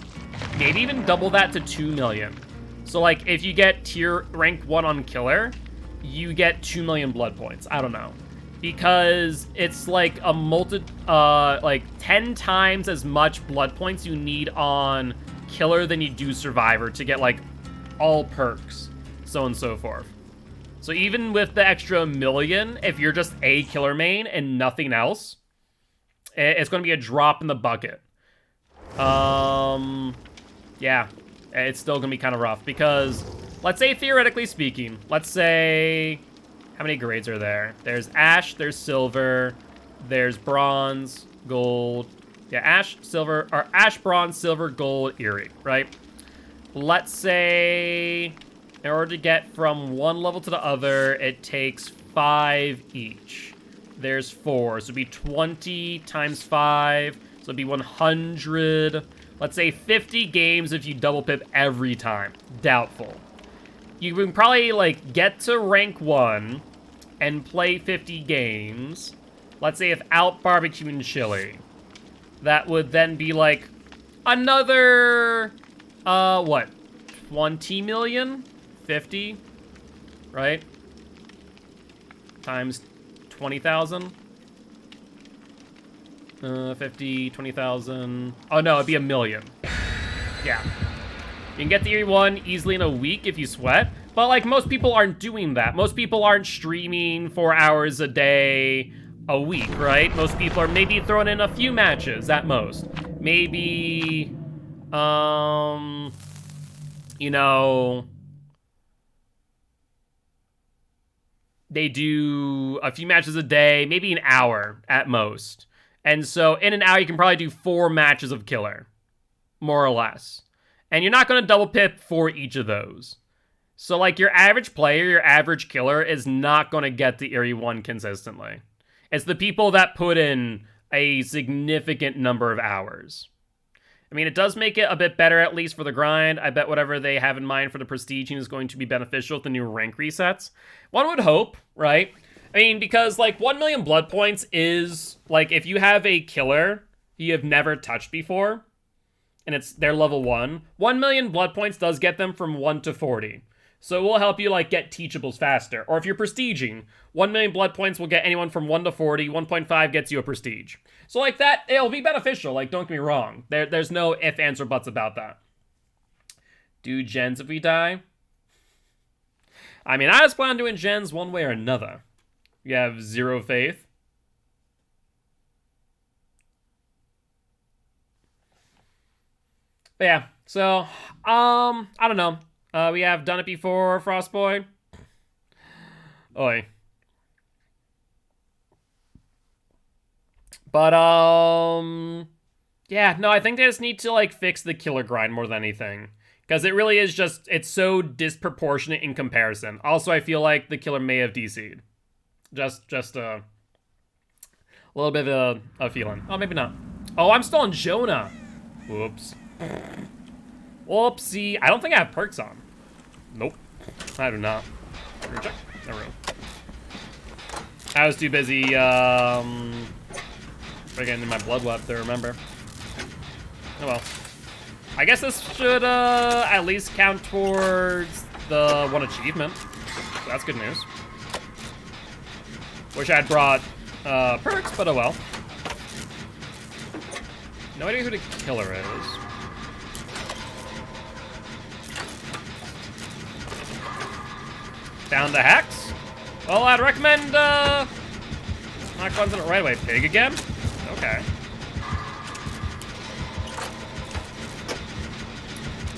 maybe even double that to 2 million. So like if you get tier rank 1 on killer, you get 2 million blood points. I don't know. Because it's like a like 10 times as much blood points you need on killer than you do survivor to get like all perks, so on and so forth. So even with the extra million, if you're just a killer main and nothing else, it's going to be a drop in the bucket. Yeah, it's still going to be kind of rough because, let's say theoretically speaking, let's say, how many grades are there? There's ash, there's silver, there's bronze, gold. Yeah, ash, silver, or ash, bronze, silver, gold, eerie, right? Let's say in order to get from one level to the other, it takes 5 each. There's 4, so it'd be 20 times 5, so it'd be 100. Let's say 50 games if you double pip every time. Doubtful. You can probably, like, get to rank 1 and play 50 games. Let's say without barbecue and chili. That would then be, like, another, what? 20 million? 50? Right? Times 20,000? 50, 20,000. Oh, no, it'd be 1 million. Yeah. You can get the Eerie 1 easily in a week if you sweat. But, like, most people aren't doing that. Most people aren't streaming 4 hours a day a week, right? Most people are maybe throwing in a few matches at most. Maybe, you know, they do a few matches a day, maybe an hour at most. And so in an hour, you can probably do 4 matches of killer, more or less. And you're not going to double pip for each of those. So, like, your average player, your average killer is not going to get the Eerie 1 consistently. It's the people that put in a significant number of hours. I mean, it does make it a bit better, at least for the grind. I bet whatever they have in mind for the prestiging is going to be beneficial with the new rank resets. One would hope, right? I mean, because, like, 1 million blood points is, like, if you have a killer you have never touched before, and they're level 1, 1 million blood points does get them from 1 to 40. So it will help you, like, get teachables faster. Or if you're prestiging, 1 million blood points will get anyone from 1 to 40. 1.5 gets you a prestige. So, like, that, it'll be beneficial. Like, don't get me wrong. There's no ifs, ands, or buts about that. Do gens if we die? I mean, I just plan on doing gens one way or another. You have 0 faith. But yeah, so, I don't know. We have done it before, Frostboy. Oi. But, yeah, no, I think they just need to, like, fix the killer grind more than anything. Because it really is just, it's so disproportionate in comparison. Also, I feel like the killer may have DC'd. Just a little bit of a feeling. Oh, maybe not. Oh, I'm still on Jonah. Whoops. Whoopsie. I don't think I have perks on. Nope. I do not. Check. There we go. I was too busy, friggin' in my blood web to remember. Oh well. I guess this should, at least count towards the 1 achievement. So that's good news. Wish I had brought, perks, but oh well. No idea who the killer is. Down to Hex? Well, I'd recommend, not cleansing it right away. Pig again? Okay.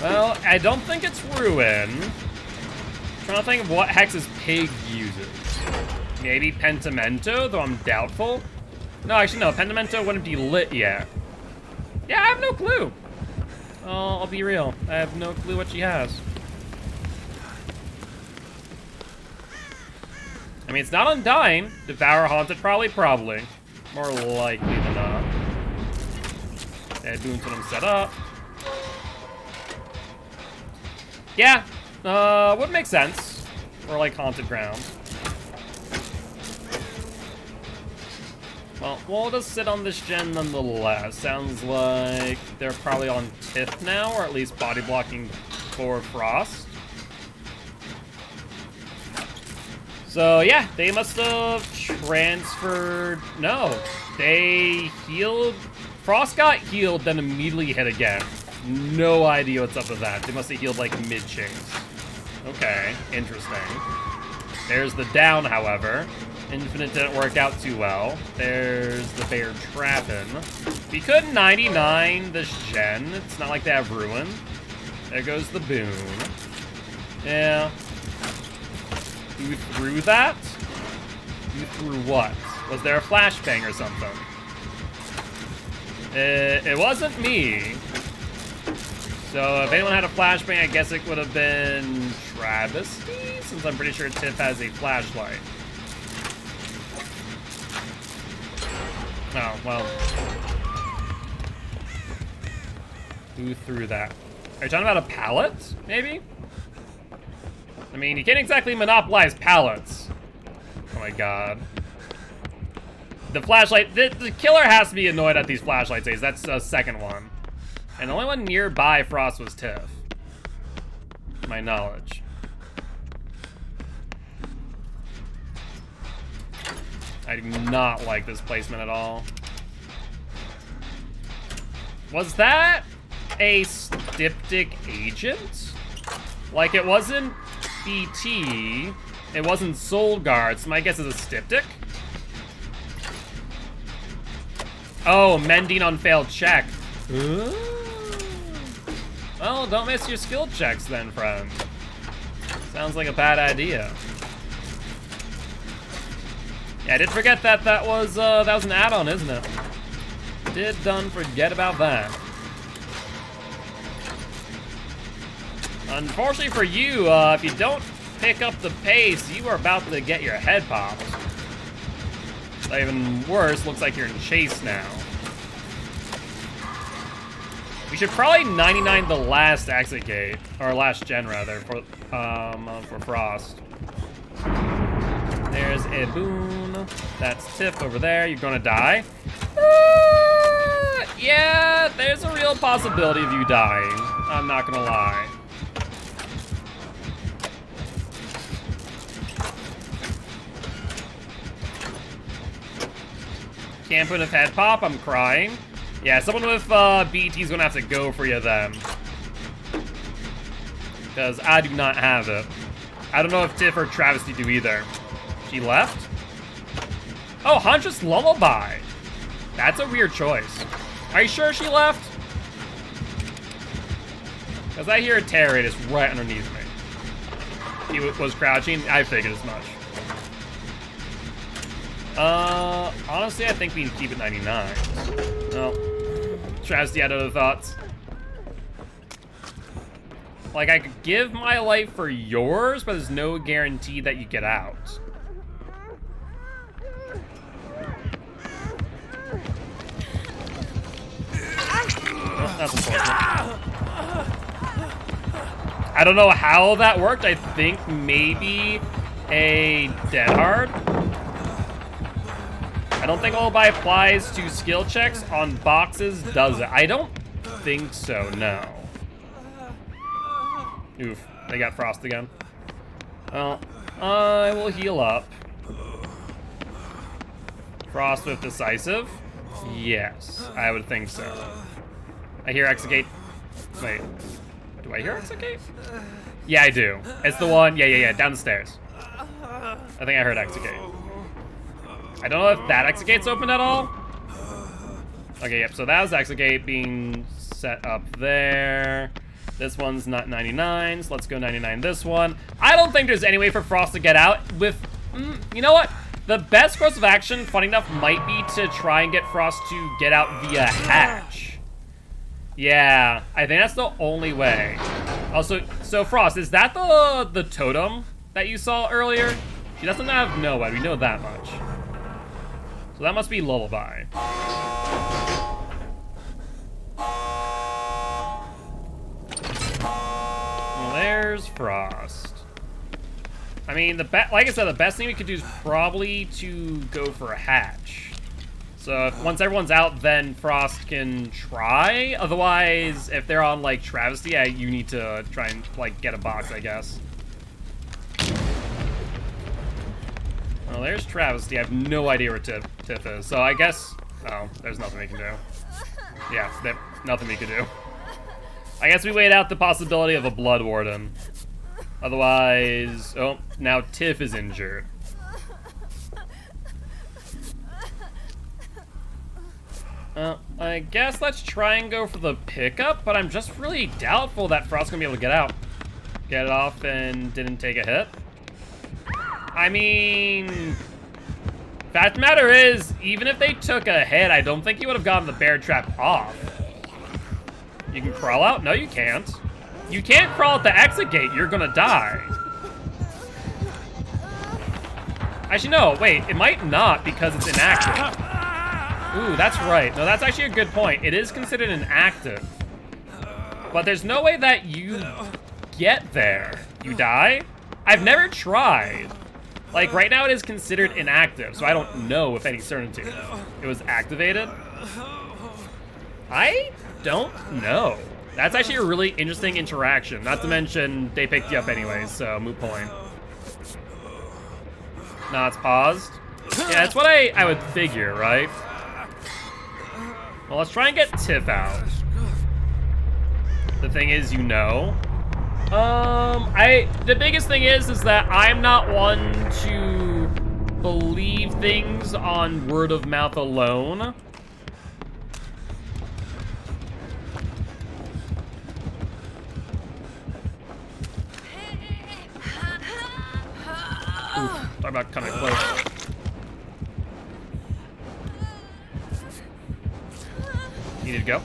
Well, I don't think it's Ruin. I'm trying to think of what Hex's Pig uses. Maybe Pentimento, though I'm doubtful. No, actually, no. Pentimento wouldn't be lit yet. Yeah, I have no clue. I'll be real. I have no clue what she has. I mean, it's not Undying. Devour Haunted, probably. More likely than not. Doing some set up. Yeah, would make sense. Or like Haunted Ground. Well, we'll just sit on this gen nonetheless. Sounds like they're probably on Tiff now, or at least body blocking for Frost. So yeah, they must have transferred. No, they healed. Frost got healed, then immediately hit again. No idea what's up with that. They must have healed like mid-chase. Okay, interesting. There's the down, however. Infinite didn't work out too well. There's the bear trapping. We could 99 this gen. It's not like they have ruin. There goes the boon. Yeah. You threw that? You threw what? Was there a flashbang or something? It wasn't me. So if anyone had a flashbang, I guess it would have been Travesty, since I'm pretty sure Tiff has a flashlight. Oh, well. Who threw that? Are you talking about a pallet, maybe? I mean, you can't exactly monopolize pallets. Oh my god. The flashlight, the killer has to be annoyed at these flashlight days. That's a second one. And the only one nearby Frost was Tiff. To my knowledge. I do not like this placement at all. Was that a styptic agent? Like, it wasn't BT, it wasn't Soul Guard, so my guess is a styptic? Oh, mending on failed check. Well, don't miss your skill checks then, friend. Sounds like a bad idea. Yeah, I did forget that was an add-on, isn't it? Did done forget about that. Unfortunately for you, if you don't pick up the pace, you are about to get your head popped. Even worse, looks like you're in chase now. We should probably 99 the last exit gate, or last gen rather, for Frost. There's a boon. That's Tiff over there. You're gonna die. Yeah, there's a real possibility of you dying. I'm not gonna lie. Can't put a head pop, I'm crying. Yeah, someone with BT's gonna have to go for you then. Because I do not have it. I don't know if Tiff or Travesty do either. She left? Oh, Huntress Lullaby. That's a weird choice. Are you sure she left? Because I hear a Terror Radius right underneath me. He was crouching. I figured as much. Honestly, I think we can keep it 99. No. Travesty had other thoughts. Like, I could give my life for yours, but there's no guarantee that you get out. Oh, that's unfortunate. I don't know how that worked. I think maybe a dead hard. I don't think Lullaby applies to skill checks on boxes, does it? I don't think so, no. Oof, they got Frost again. Well, I will heal up. Frost with Decisive? Yes, I would think so. I hear Exegate. Wait, do I hear Exegate? Yeah, I do. It's the one, yeah, down the stairs. I think I heard Exegate. I don't know if that Exegate's open at all. Okay, yep, so that was Exegate being set up there. This one's not 99, so let's go 99 this one. I don't think there's any way for Frost to get out with... you know what? The best course of action, funny enough, might be to try and get Frost to get out via hatch. Yeah, I think that's the only way. Also, so Frost, is that the totem that you saw earlier? She doesn't have Noah, we know that much. So that must be Lullaby. Well, there's Frost. I mean, like I said, the best thing we could do is probably to go for a hatch. So once everyone's out, then Frost can try. Otherwise, if they're on like Travesty, you need to try and like get a box, I guess. Well, there's Travesty. I have no idea where Tiff is. So I guess... Oh, there's nothing we can do. Yeah, nothing we can do. I guess we wait out the possibility of a Blood Warden. Otherwise, oh, now Tiff is injured. I guess let's try and go for the pickup, but I'm just really doubtful that Frost's gonna be able to get out. Get it off and didn't take a hit. I mean, fact of the matter is, even if they took a hit, I don't think he would have gotten the bear trap off. You can crawl out? No, you can't. You can't crawl at the exit gate. You're gonna die. Actually, no, wait, it might not because it's inactive. Ooh, that's right. No, that's actually a good point. It is considered inactive. But there's no way that you get there. You die? I've never tried. Like, right now it is considered inactive, so I don't know with any certainty. It was activated? I don't know. That's actually a really interesting interaction. Not to mention, they picked you up anyways, so moot point. No, it's paused. Yeah, that's what I would figure, right? Well, let's try and get Tiff out. The thing is, you know. The biggest thing is that I'm not one to believe things on word of mouth alone. Oof, talk about coming close. You need to go.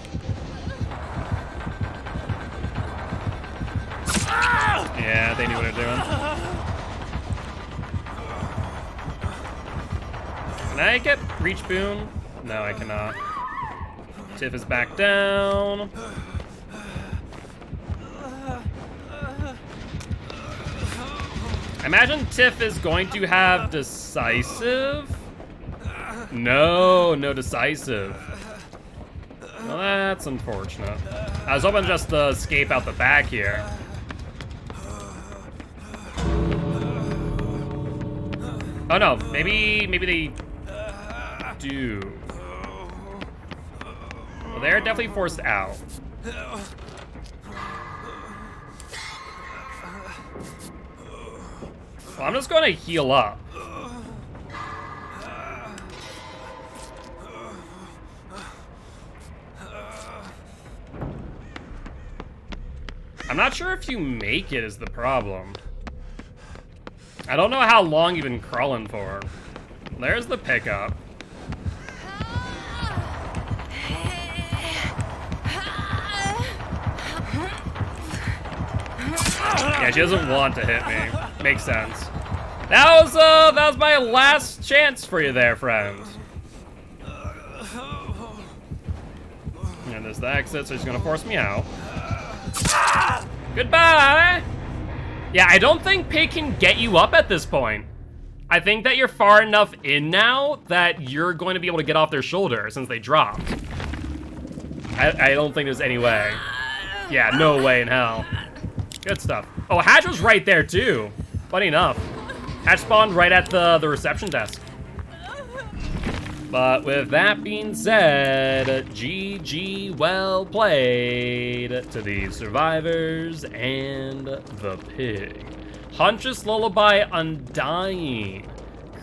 Yeah, they knew what they were doing. Can I get reach boon? No, I cannot. Tiff is back down. I imagine Tiff is going to have decisive. No decisive. Well, that's unfortunate. I was hoping just to escape out the back here. Oh no, maybe they do. Well, they're definitely forced out. Well, I'm just going to heal up. I'm not sure if you make it is the problem. I don't know how long you've been crawling for. There's the pickup. Yeah, she doesn't want to hit me. Makes sense. That was my last chance for you there, friend. And there's the exit, so he's gonna force me out. Goodbye! Yeah, I don't think Pig can get you up at this point. I think that you're far enough in now that you're going to be able to get off their shoulder since they dropped. I don't think there's any way. Yeah, no way in hell. Good stuff. Oh, Hatch was right there too. Funny enough. Hatch spawned right at the reception desk. But with that being said, GG, well played to the survivors and the pig. Huntress Lullaby Undying,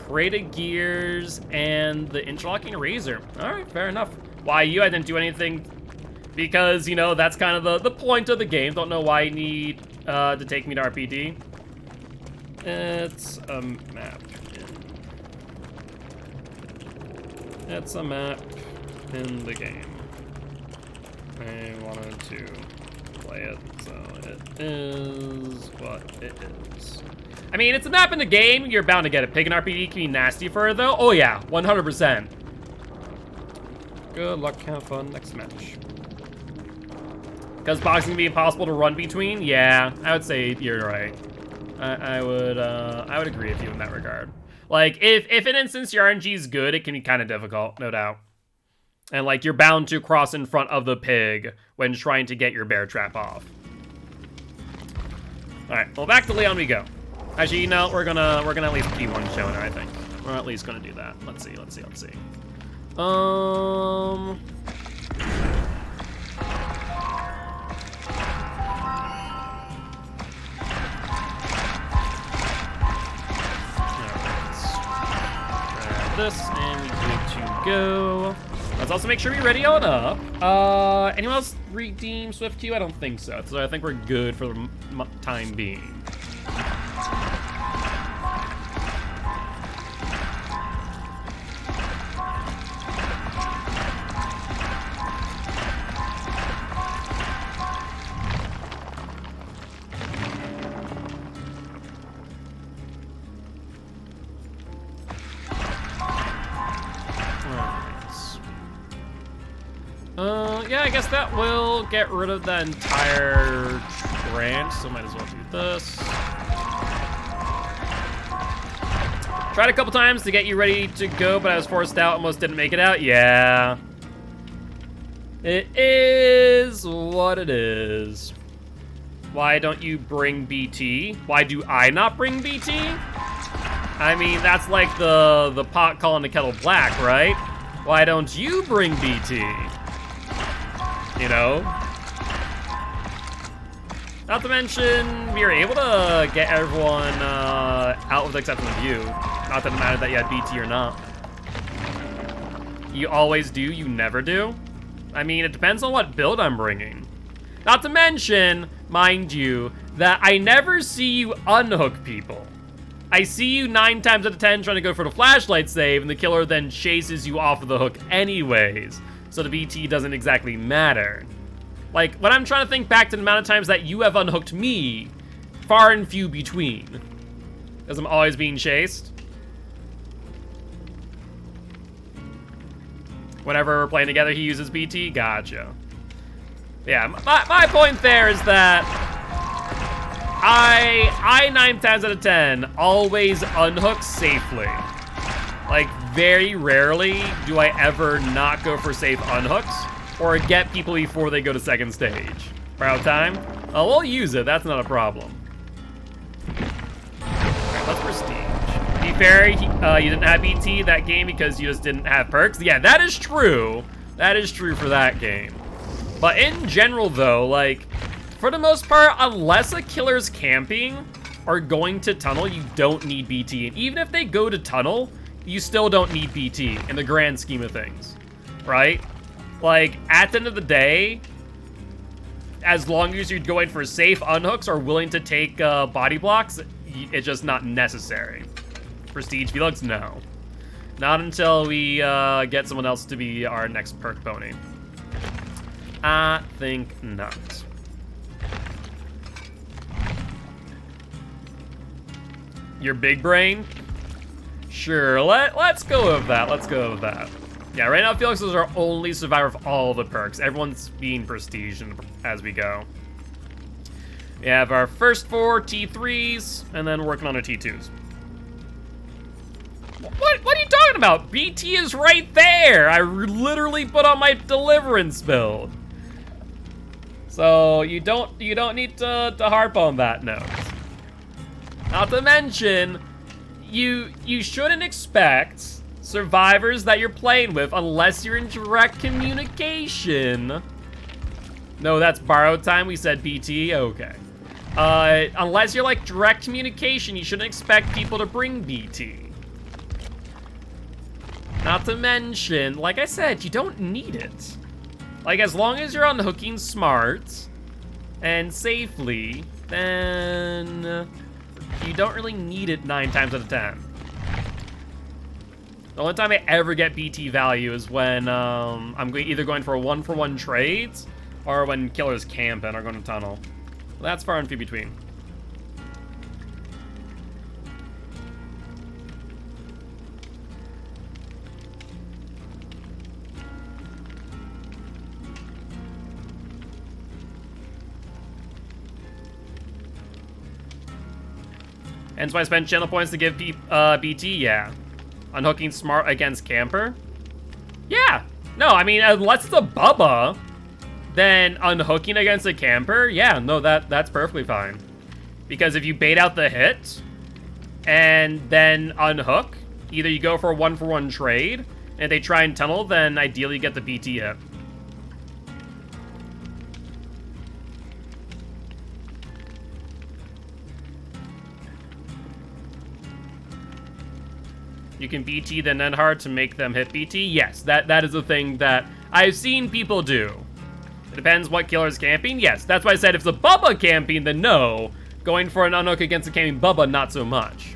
Created Gears, and the Interlocking Razor. All right, fair enough. Why you? I didn't do anything because, you know, that's kind of the point of the game. Don't know why you need to take me to RPD. It's a map. It's a map in the game. I wanted to play it, so it is what it is. I mean, it's a map in the game. You're bound to get it. Pig and RPD can be nasty for it, though. Oh, yeah, 100%. Good luck, have fun, next match. Because boxing can be impossible to run between? Yeah, I would say you're right. I would agree with you in that regard. Like, if an instance your RNG is good, it can be kind of difficult, no doubt. And, like, you're bound to cross in front of the pig when trying to get your bear trap off. Alright, well, back to Leon we go. Actually, you know, we're gonna at least keep one showing, I think. We're at least gonna do that. Let's see. this, and we good to go. Let's also make sure we ready on up. Anyone else redeem Swift Q? I don't think so. So I think we're good for the time being. Yeah, I guess that will get rid of the entire branch, so might as well do this. Tried a couple times to get you ready to go, but I was forced out, almost didn't make it out. Yeah. It is what it is. Why don't you bring BT? Why do I not bring BT? I mean, that's like the pot calling the kettle black, right? Why don't you bring BT? You know? Not to mention, we were able to get everyone out with the exception of you. Not that it mattered that you had BT or not. You always do, you never do? I mean, it depends on what build I'm bringing. Not to mention, mind you, that I never see you unhook people. I see you 9 times out of 10 trying to go for the flashlight save, and the killer then chases you off of the hook anyways. So the BT doesn't exactly matter. Like, when I'm trying to think back to the amount of times that you have unhooked me, far and few between. Because I'm always being chased. Whenever we're playing together, he uses BT? Gotcha. Yeah, my point there is that I 9 times out of 10 always unhook safely. Like, very rarely do I ever not go for safe unhooks or get people before they go to second stage. Proud time? Oh, we'll use it. That's not a problem. Alright, let's prestige. To be fair, you didn't have BT that game because you just didn't have perks. Yeah, that is true. That is true for that game. But in general, though, like, for the most part, unless a killer's camping or going to tunnel, you don't need BT. And even if they go to tunnel, you still don't need BT in the grand scheme of things, right? Like, at the end of the day, as long as you're going for safe unhooks or willing to take body blocks, it's just not necessary. Prestige Felix, no. Not until we get someone else to be our next perk pony. I think not. Your big brain? Sure, let's go with that. Let's go with that. Yeah, right now Felix is our only survivor of all the perks. Everyone's being prestige as we go. We have our first 4 T3s, and then working on our T2s. What are you talking about? BT is right there. I literally put on my deliverance build. So you don't need to harp on that note. Not to mention, you shouldn't expect survivors that you're playing with unless you're in direct communication. No, that's borrowed time. We said BT. Okay. Unless you're like direct communication, you shouldn't expect people to bring BT. Not to mention, like I said, you don't need it. Like, as long as you're unhooking smart and safely, then you don't really need it 9 times out of 10. The only time I ever get BT value is when I'm either going for 1-for-1 trades or when killers camp and are going to tunnel. That's far and few between. Hence why I spent channel points to give BT, yeah. Unhooking smart against camper? Yeah. No, I mean, unless it's a Bubba, then unhooking against a camper, yeah, no, that's perfectly fine. Because if you bait out the hit and then unhook, either you go for a 1-for-1 trade, and if they try and tunnel, then ideally you get the BT hit. You can BT the then hard to make them hit BT. Yes, that is a thing that I've seen people do. It depends what killer's camping. Yes, that's why I said if it's a Bubba camping, then no. Going for an unhook against a camping Bubba, not so much.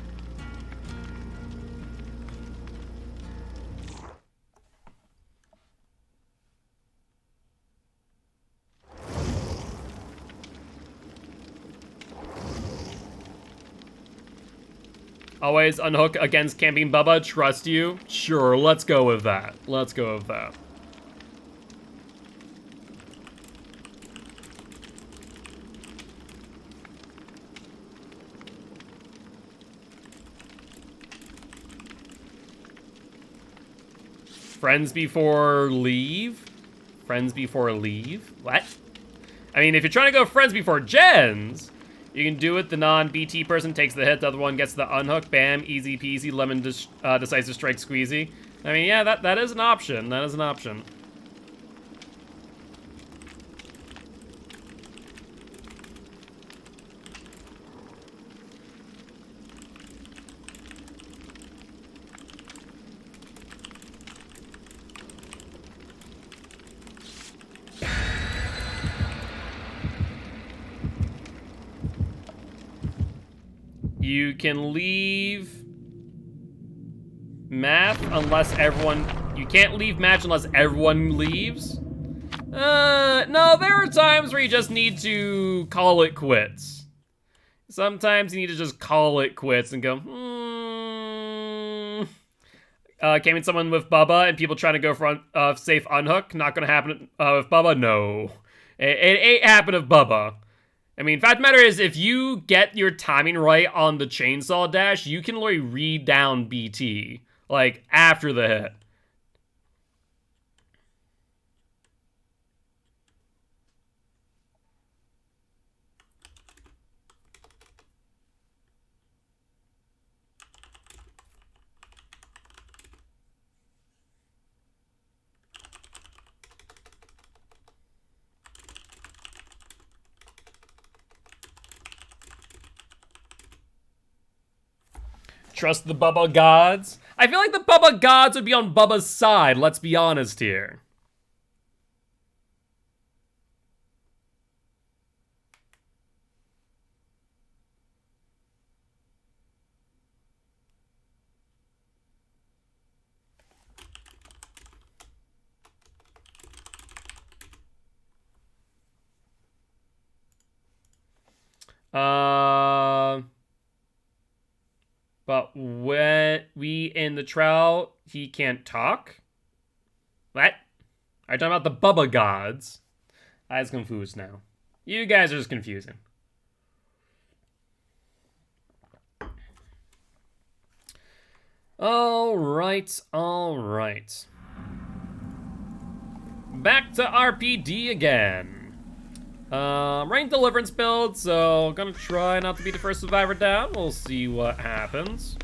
Always unhook against camping Bubba, trust you? Sure, let's go with that. Let's go with that. Friends before leave? Friends before leave? What? I mean, if you're trying to go friends before gens, you can do it. The non-BT person takes the hit, the other one gets the unhook. Bam, easy peasy, lemon decisive strike squeezy. I mean, yeah, that is an option. That is an option. You can leave math unless everyone... You can't leave match unless everyone leaves? No, there are times where you just need to call it quits. Sometimes you need to just call it quits and go, Camping someone with Bubba and people trying to go for safe unhook. Not gonna happen with Bubba, no. It ain't happen with Bubba. I mean, fact of the matter is, if you get your timing right on the chainsaw dash, you can literally read down BT, like, after the hit. Trust the Bubba gods? I feel like the Bubba gods would be on Bubba's side, let's be honest here. But when we in the trial, he can't talk? What? Are you talking about the Bubba gods? I was confused now. You guys are just confusing. Alright, alright. Back to RPD again. Ranked Deliverance build, so gonna try not to be the first survivor down. We'll see what happens.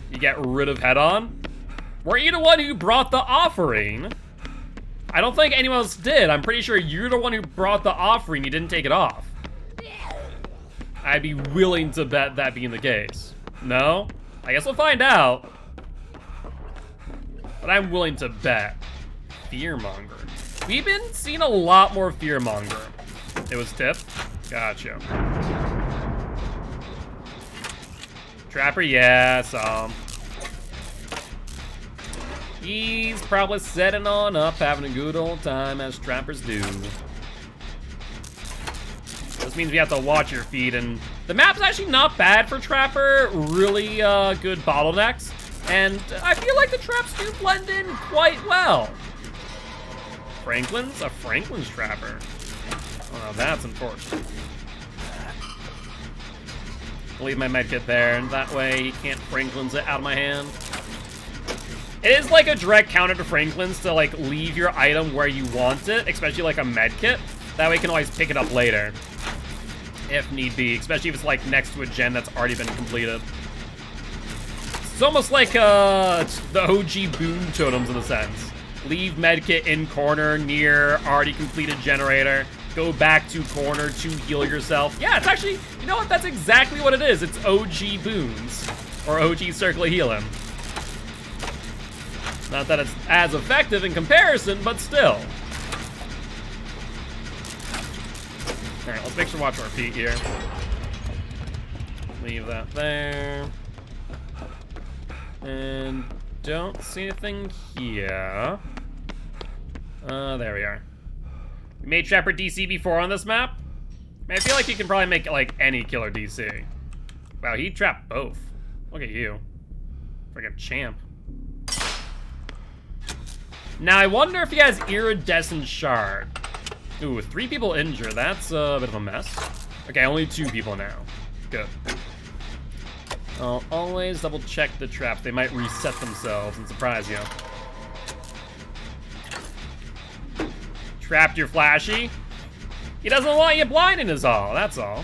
You get rid of head-on. Were you the one who brought the offering? I don't think anyone else did. I'm pretty sure you're the one who brought the offering. You didn't take it off. I'd be willing to bet that being the case. No? I guess we'll find out. But I'm willing to bet. Fearmonger. We've been seeing a lot more Fearmonger. It was Tip? Gotcha. Trapper, yeah, saw him. He's probably setting on up, having a good old time, as trappers do. This means we have to watch your feet, and the map's actually not bad for Trapper. Really good bottlenecks, and I feel like the traps do blend in quite well. Franklin's? A Franklin's Trapper. Oh, that's unfortunate. I'll leave my medkit there, and that way he can't Franklin's it out of my hand. It is like a direct counter to Franklin's to like leave your item where you want it, especially like a medkit. That way you can always pick it up later, if need be, especially if it's like next to a gen that's already been completed. It's almost like the OG boon totems in a sense. Leave medkit in corner near already completed generator. Go back to corner to heal yourself. Yeah, it's actually, you know what? That's exactly what it is. It's OG boons. Or OG circle heal him. Not that it's as effective in comparison, but still. Alright, let's make sure to watch our feet here. Leave that there. And don't see anything here. There we are. We made Trapper DC before on this map. I mean, I feel like you can probably make like any killer DC. Wow, he trapped both. Look at you. Freaking champ. Now I wonder if he has Iridescent Shard. Ooh, 3 people injured. That's a bit of a mess. Okay, only 2 people now. Good. I'll always double check the trap. They might reset themselves and surprise you. Trapped your flashy. He doesn't want you blinding is all, that's all.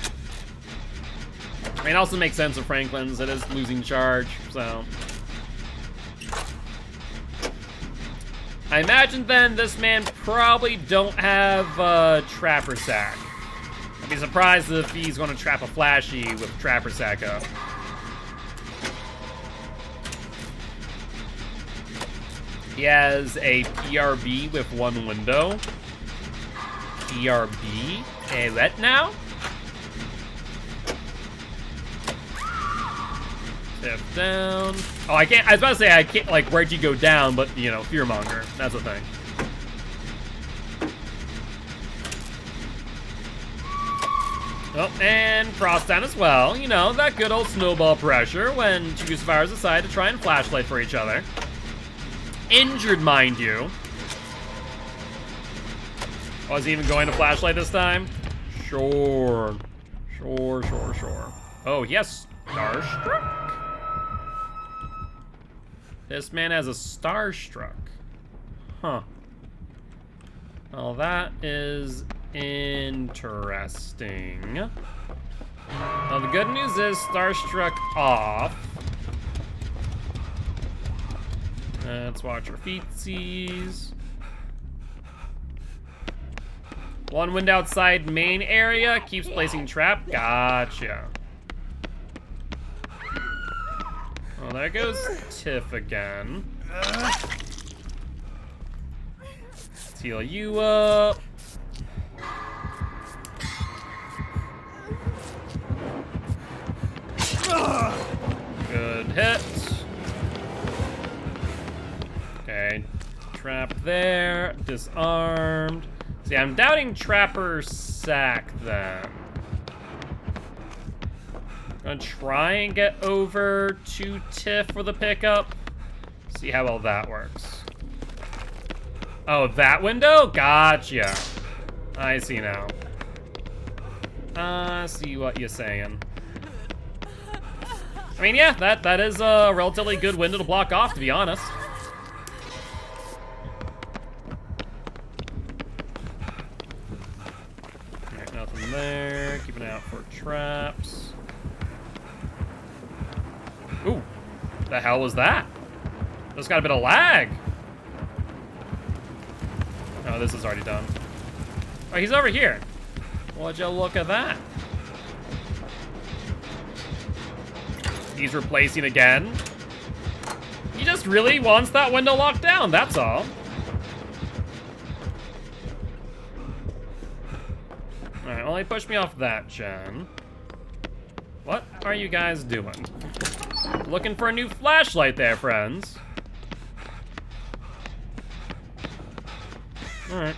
I mean, it also makes sense with Franklin's. It is losing charge, so. I imagine then this man probably don't have Trapper Sack. I'd be surprised if he's going to trap a flashy with Trapper Sack up. He has a PRB with 1 window. PRB? What now? Step down. Oh, I can't. I was about to say, I can't, like, where'd you go down, but, you know, Fearmonger. That's the thing. Oh, and Frost down as well. You know, that good old snowball pressure when 2 survivors decide to try and flashlight for each other. Injured, mind you. Was he even going to flashlight this time? Sure. Sure. Oh, yes. Starstruck? This man has a Starstruck. Huh. Well, that is interesting. Now, the good news is Starstruck off. Let's watch our feetsies. 1 window outside main area. Keeps placing trap. Gotcha. Well, there goes Tiff again. Let's heal you up. Good hit. Okay. Trap there. Disarmed. See, I'm doubting Trapper Sack then. Gonna try and get over to Tiff for the pickup. See how well that works. Oh, that window? Gotcha. I see now. See what you're saying. I mean, yeah, that is a relatively good window to block off, to be honest. Alright, nothing there. Keep an eye out for traps. Ooh, the hell was that? There's got a bit of lag. Oh, this is already done. Oh, he's over here. Would you look at that? He's replacing again. He just really wants that window locked down, that's all. Alright, well, he pushed me off that, Jen. What are you guys doing? Looking for a new flashlight there, friends. Alright.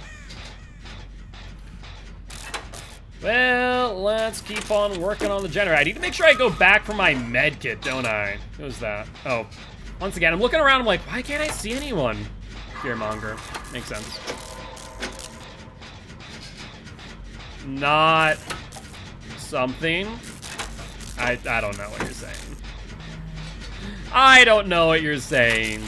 Well, let's keep on working on the generator. I need to make sure I go back for my med kit, don't I? What was that? Oh, once again, I'm looking around, I'm like, why can't I see anyone? Fearmonger. Makes sense. Not something. I don't know what you're saying. I don't know what you're saying.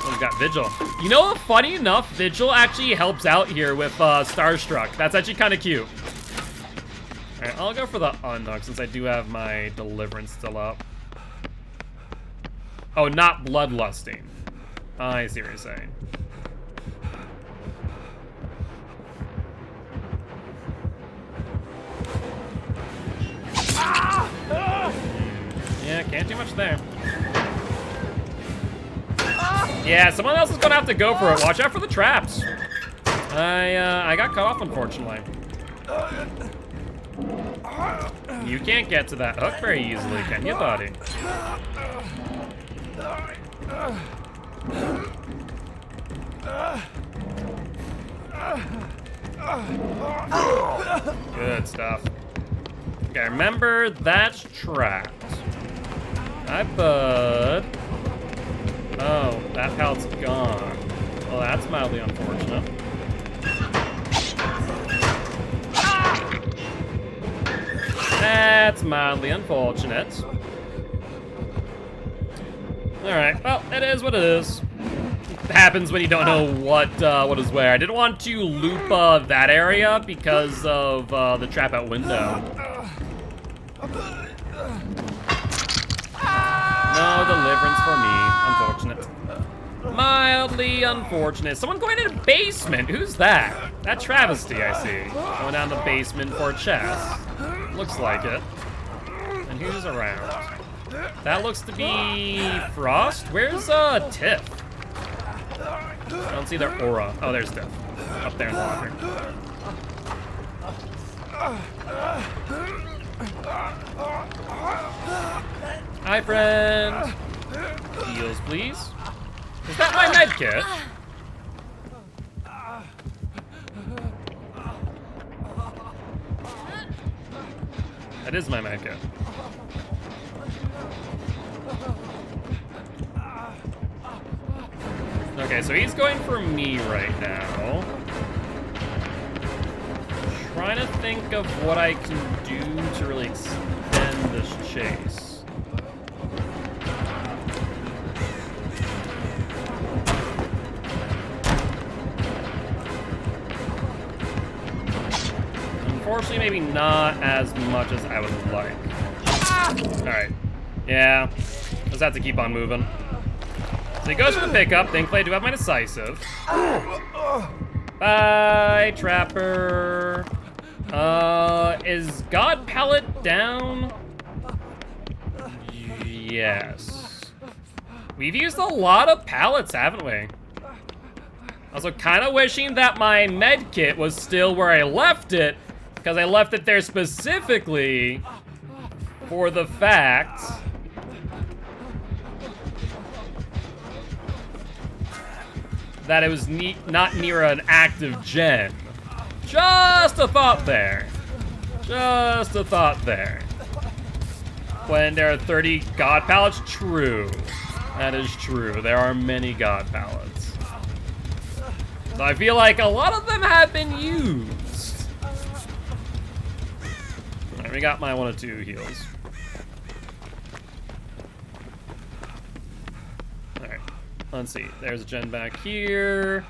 Someone's got Vigil. You know what? Funny enough, Vigil actually helps out here with Starstruck. That's actually kind of cute. Alright, I'll go for the unhook since I do have my Deliverance still up. Oh, not Bloodlusting. I see what you're saying. can't do much there. Yeah, someone else is gonna have to go for it. Watch out for the traps. I got cut off, unfortunately. You can't get to that hook very easily, can you, buddy? Good stuff. Okay, remember, that's trapped. Hi, bud. Oh, that pallet's gone. Well, that's mildly unfortunate. That's mildly unfortunate. Alright, well, it is what it is. It happens when you don't know what is where. I didn't want to loop that area because of the trap out window. No deliverance for me. Unfortunate. Mildly unfortunate. Someone going in the basement. Who's that? That travesty, I see. Going down the basement for a chest. Looks like it. And who's around? That looks to be Frost. Where's Tiff? I don't see their aura. Oh, there's Tiff. Up there in the locker. Hi, friend. Heals, please. Is that my med kit? That is my med kit. Okay, so he's going for me right now. Trying to think of what I can do to really extend this chase. Unfortunately, maybe not as much as I would like. Alright. Yeah. Just have to keep on moving. So he goes for the pickup. Thankfully, I do have my decisive. Bye, Trapper. Is God Pallet down? Yes. We've used a lot of pallets, haven't we? Also, kind of wishing that my med kit was still where I left it, because I left it there specifically for the fact that it was not near an active gen. Just a thought there. Just a thought there. When there are 30 God pallets, true. That is true. There are many God pallets. So I feel like a lot of them have been used. Alright, we got my 1 of 2 heals. Alright, let's see. There's a gen back here.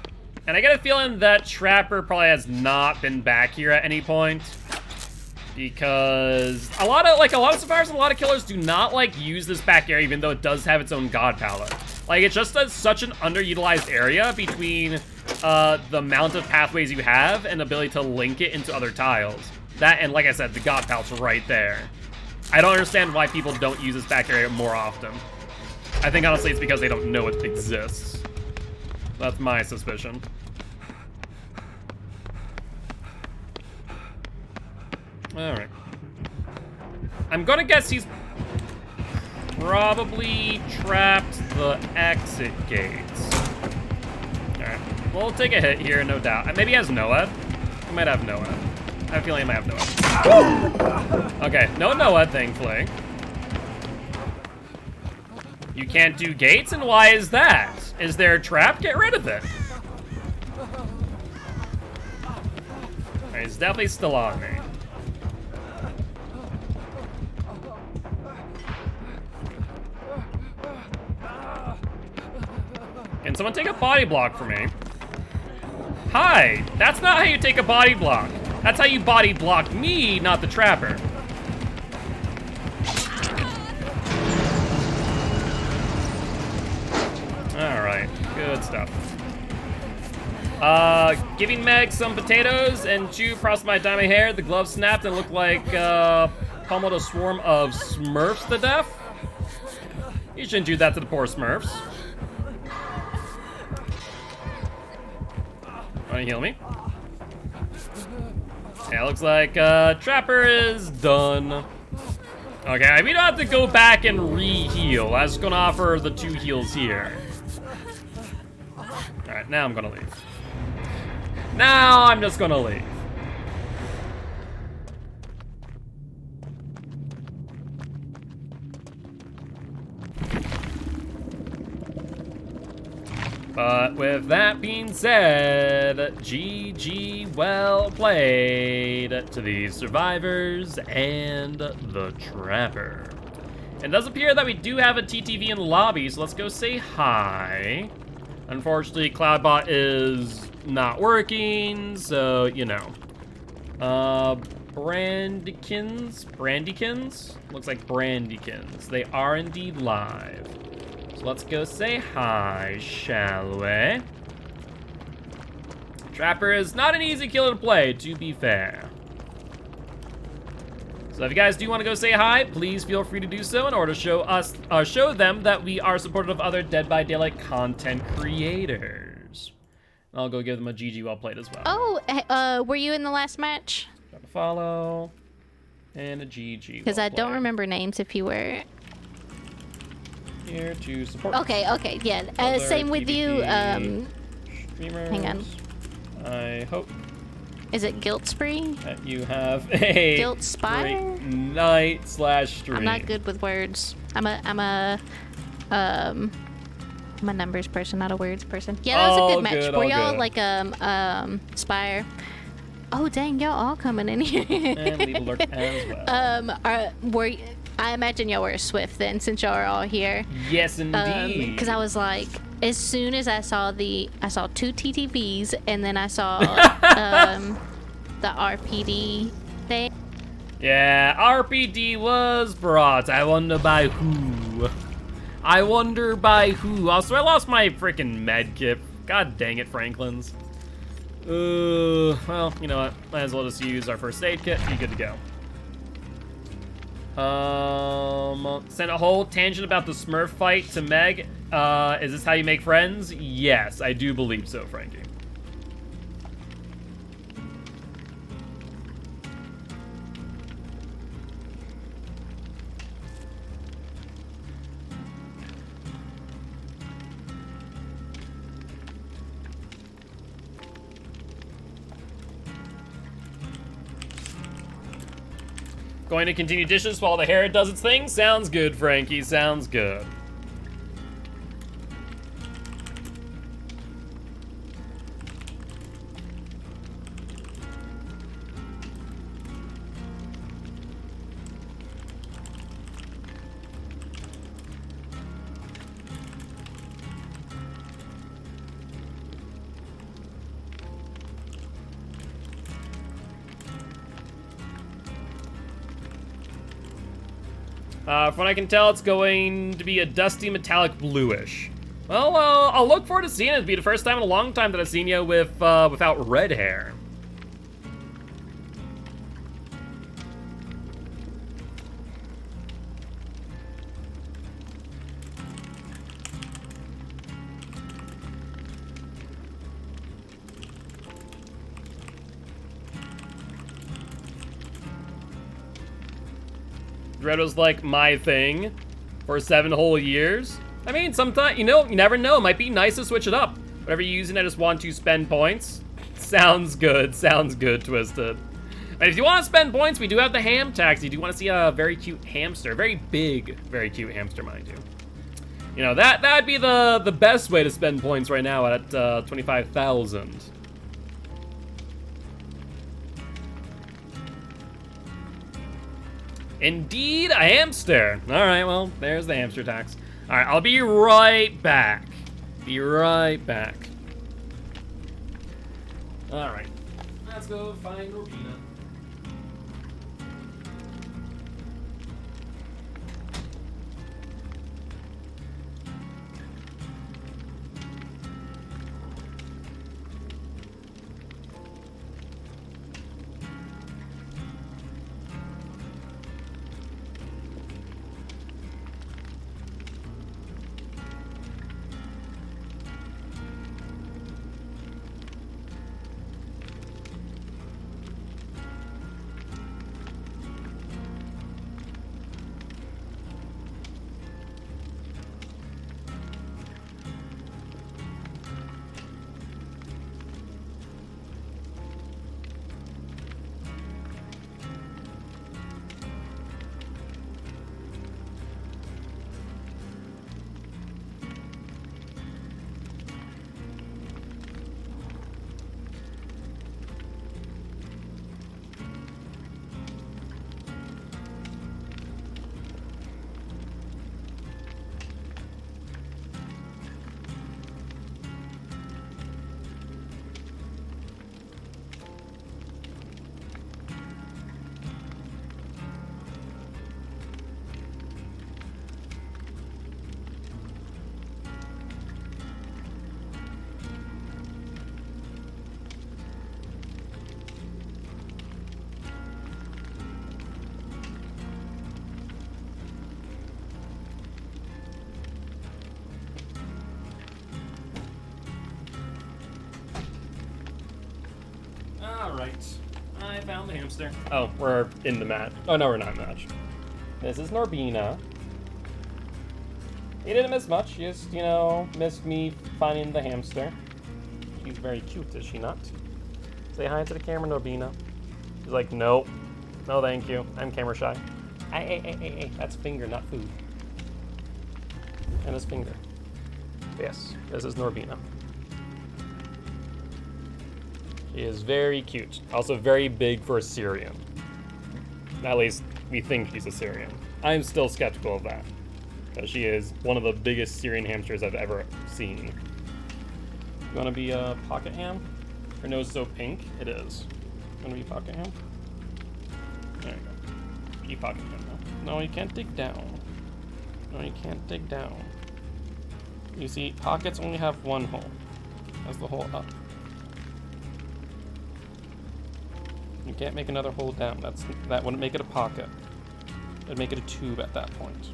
And I get a feeling that Trapper probably has not been back here at any point. Because a lot of survivors and a lot of killers do not use this back area, even though it does have its own God palette. It's just such an underutilized area between the amount of pathways you have and the ability to link it into other tiles. That, and like I said, the God palette's right there. I don't understand why people don't use this back area more often. I think honestly it's because they don't know it exists. That's my suspicion. Alright. I'm gonna guess he's probably trapped the exit gates. Alright. We'll take a hit here, no doubt. Maybe he has Noed. He might have Noed. I have a feeling he might have Noed. Okay, no Noed, thankfully. You can't do gates, and why is that? Is there a trap? Get rid of it. Alright, he's definitely still on me. Can someone take a body block for me? Hi! That's not how you take a body block. That's how you body block me, not the Trapper. Alright, good stuff. Giving Meg some potatoes and Chew across my diamond hair. The glove snapped and looked like pummeled a swarm of Smurfs to death. You shouldn't do that to the poor Smurfs. Wanna heal me? Yeah, looks like Trapper is done. Okay, we don't have to go back and re-heal. I was gonna offer the 2 heals here. Alright, now I'm gonna leave. Now I'm just gonna leave. But with that being said, GG, well played to the survivors and the Trapper. It does appear that we do have a TTV in the lobby, so let's go say hi. Unfortunately, Cloudbot is not working, so, you know. Brandykins? Looks like Brandykins. They are indeed live. So let's go say hi, shall we? Trapper is not an easy killer to play, to be fair. So if you guys do want to go say hi, please feel free to do so in order to show them that we are supportive of other Dead by Daylight content creators. I'll go give them a GG well played as well. Oh, were you in the last match? Got a follow and a GG. Because I don't remember names if you were. Here to support. Okay, yeah. Same with you. Streamers. Hang on. I hope Is it Guilt Spree? that you have a Guilt Spire? great night/stream. I'm not good with words. I'm a numbers person, not a words person. Yeah, that was a All good match. good, Were all y'all good. like Spire? Oh dang, y'all all coming in here. And leave alert as well. I imagine y'all were Swift then, since y'all are all here. Yes, indeed. Because I was like, as soon as I saw 2 TTVs, and then I saw the RPD thing. Yeah, RPD was brought. I wonder by who. Also, I lost my freaking med kit. God dang it, Franklin's. Well, you know what? Might as well just use our first aid kit. Be good to go. Sent a whole tangent about the Smurf fight to Meg. Is this how you make friends? Yes, I do believe so, Frankie. Going to continue dishes while the hair does its thing? Sounds good, Frankie. Sounds good. From what I can tell, it's going to be a dusty metallic bluish. Well, I'll look forward to seeing it. It'll be the first time in a long time that I've seen you with without red hair. Red was like my thing for 7 whole years. I mean, sometimes, you know, you never know. It might be nice to switch it up. Whatever you're using, I just want to spend points. Sounds good, Twisted. And if you want to spend points, we do have the ham taxi. Do you want to see a very cute hamster? Very big, very cute hamster, mind you. You know, that'd be the best way to spend points right now at 25,000. Indeed, a hamster. All right, well, there's the hamster tax. All right, I'll be right back. Be right back. All right, let's go find Robina. Alright. I found the hamster. Oh, we're in the match. Oh, no, we're not in the match. This is Norbina. He didn't miss much. He just, you know, missed me finding the hamster. She's very cute, is she not? Say hi to the camera, Norbina. She's like, nope. No, thank you. I'm camera shy. Hey, that's finger, not food. And his finger. Yes, this is Norbina. She is very cute. Also very big for a Syrian. At least we think she's a Syrian. I'm still skeptical of that. Because she is one of the biggest Syrian hamsters I've ever seen. You wanna be a pocket ham? Her nose is so pink. It is. You wanna be pocket ham? There you go. Be pocket ham now. No, you can't dig down. No, you can't dig down. You see, pockets only have one hole. That's the hole up. You can't make another hole down. That wouldn't make it a pocket. It'd make it a tube at that point.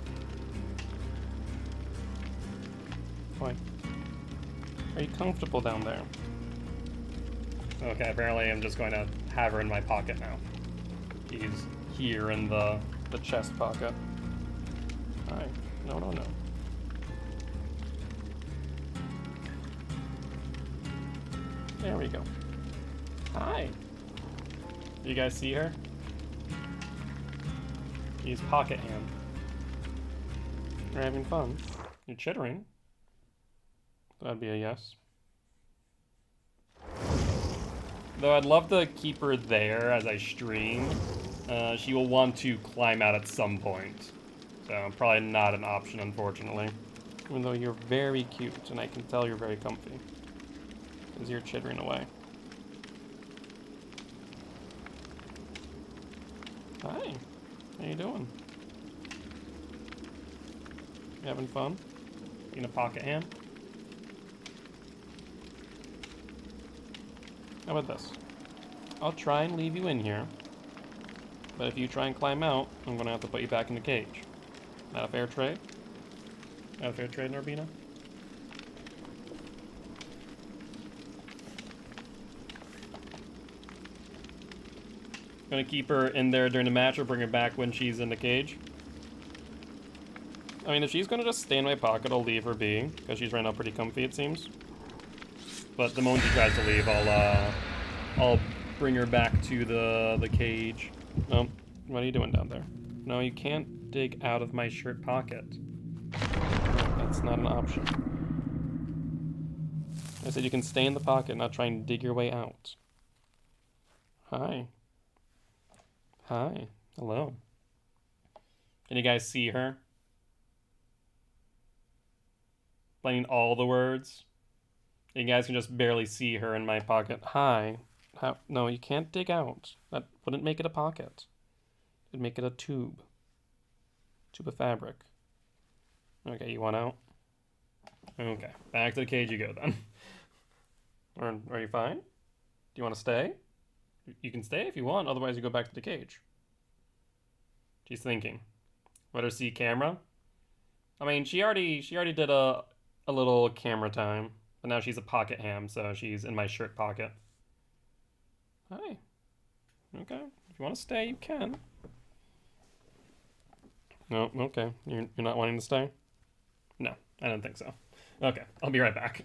Why? Are you comfortable down there? Okay, apparently I'm just going to have her in my pocket now. She's here in the chest pocket. Hi. No. There we go. Hi. You guys see her? She's pocket ham. You're having fun. You're chittering. That'd be a yes. Though I'd love to keep her there as I stream. She will want to climb out at some point. So probably not an option, unfortunately. Even though you're very cute, and I can tell you're very comfy. Because you're chittering away. Hi. How you doing? You having fun? Being a pocket ham? How about this? I'll try and leave you in here. But if you try and climb out, I'm gonna have to put you back in the cage. Not a fair trade? Not a fair trade, Norbina? Gonna keep her in there during the match or bring her back when she's in the cage? I mean, if she's gonna just stay in my pocket, I'll leave her be, because she's right now pretty comfy, it seems. But the moment she tries to leave, I'll bring her back to the cage. No, what are you doing down there? No, you can't dig out of my shirt pocket. That's not an option. I said you can stay in the pocket, not try and dig your way out. Hi. Hi. Hello. Can you guys see her? Playing all the words. You guys can just barely see her in my pocket. Hi. How? No, you can't dig out. That wouldn't make it a pocket. It'd make it a tube. Tube of fabric. Okay, you want out? Okay, back to the cage you go then. Are you fine? Do you want to stay? You can stay if you want, otherwise you go back to the cage. She's thinking. Let her see camera. I mean, she already did a little camera time, but now she's a pocket ham, so she's in my shirt pocket. Hi. Okay, if you want to stay, you can. No, okay. You're not wanting to stay? No, I don't think so. Okay, I'll be right back.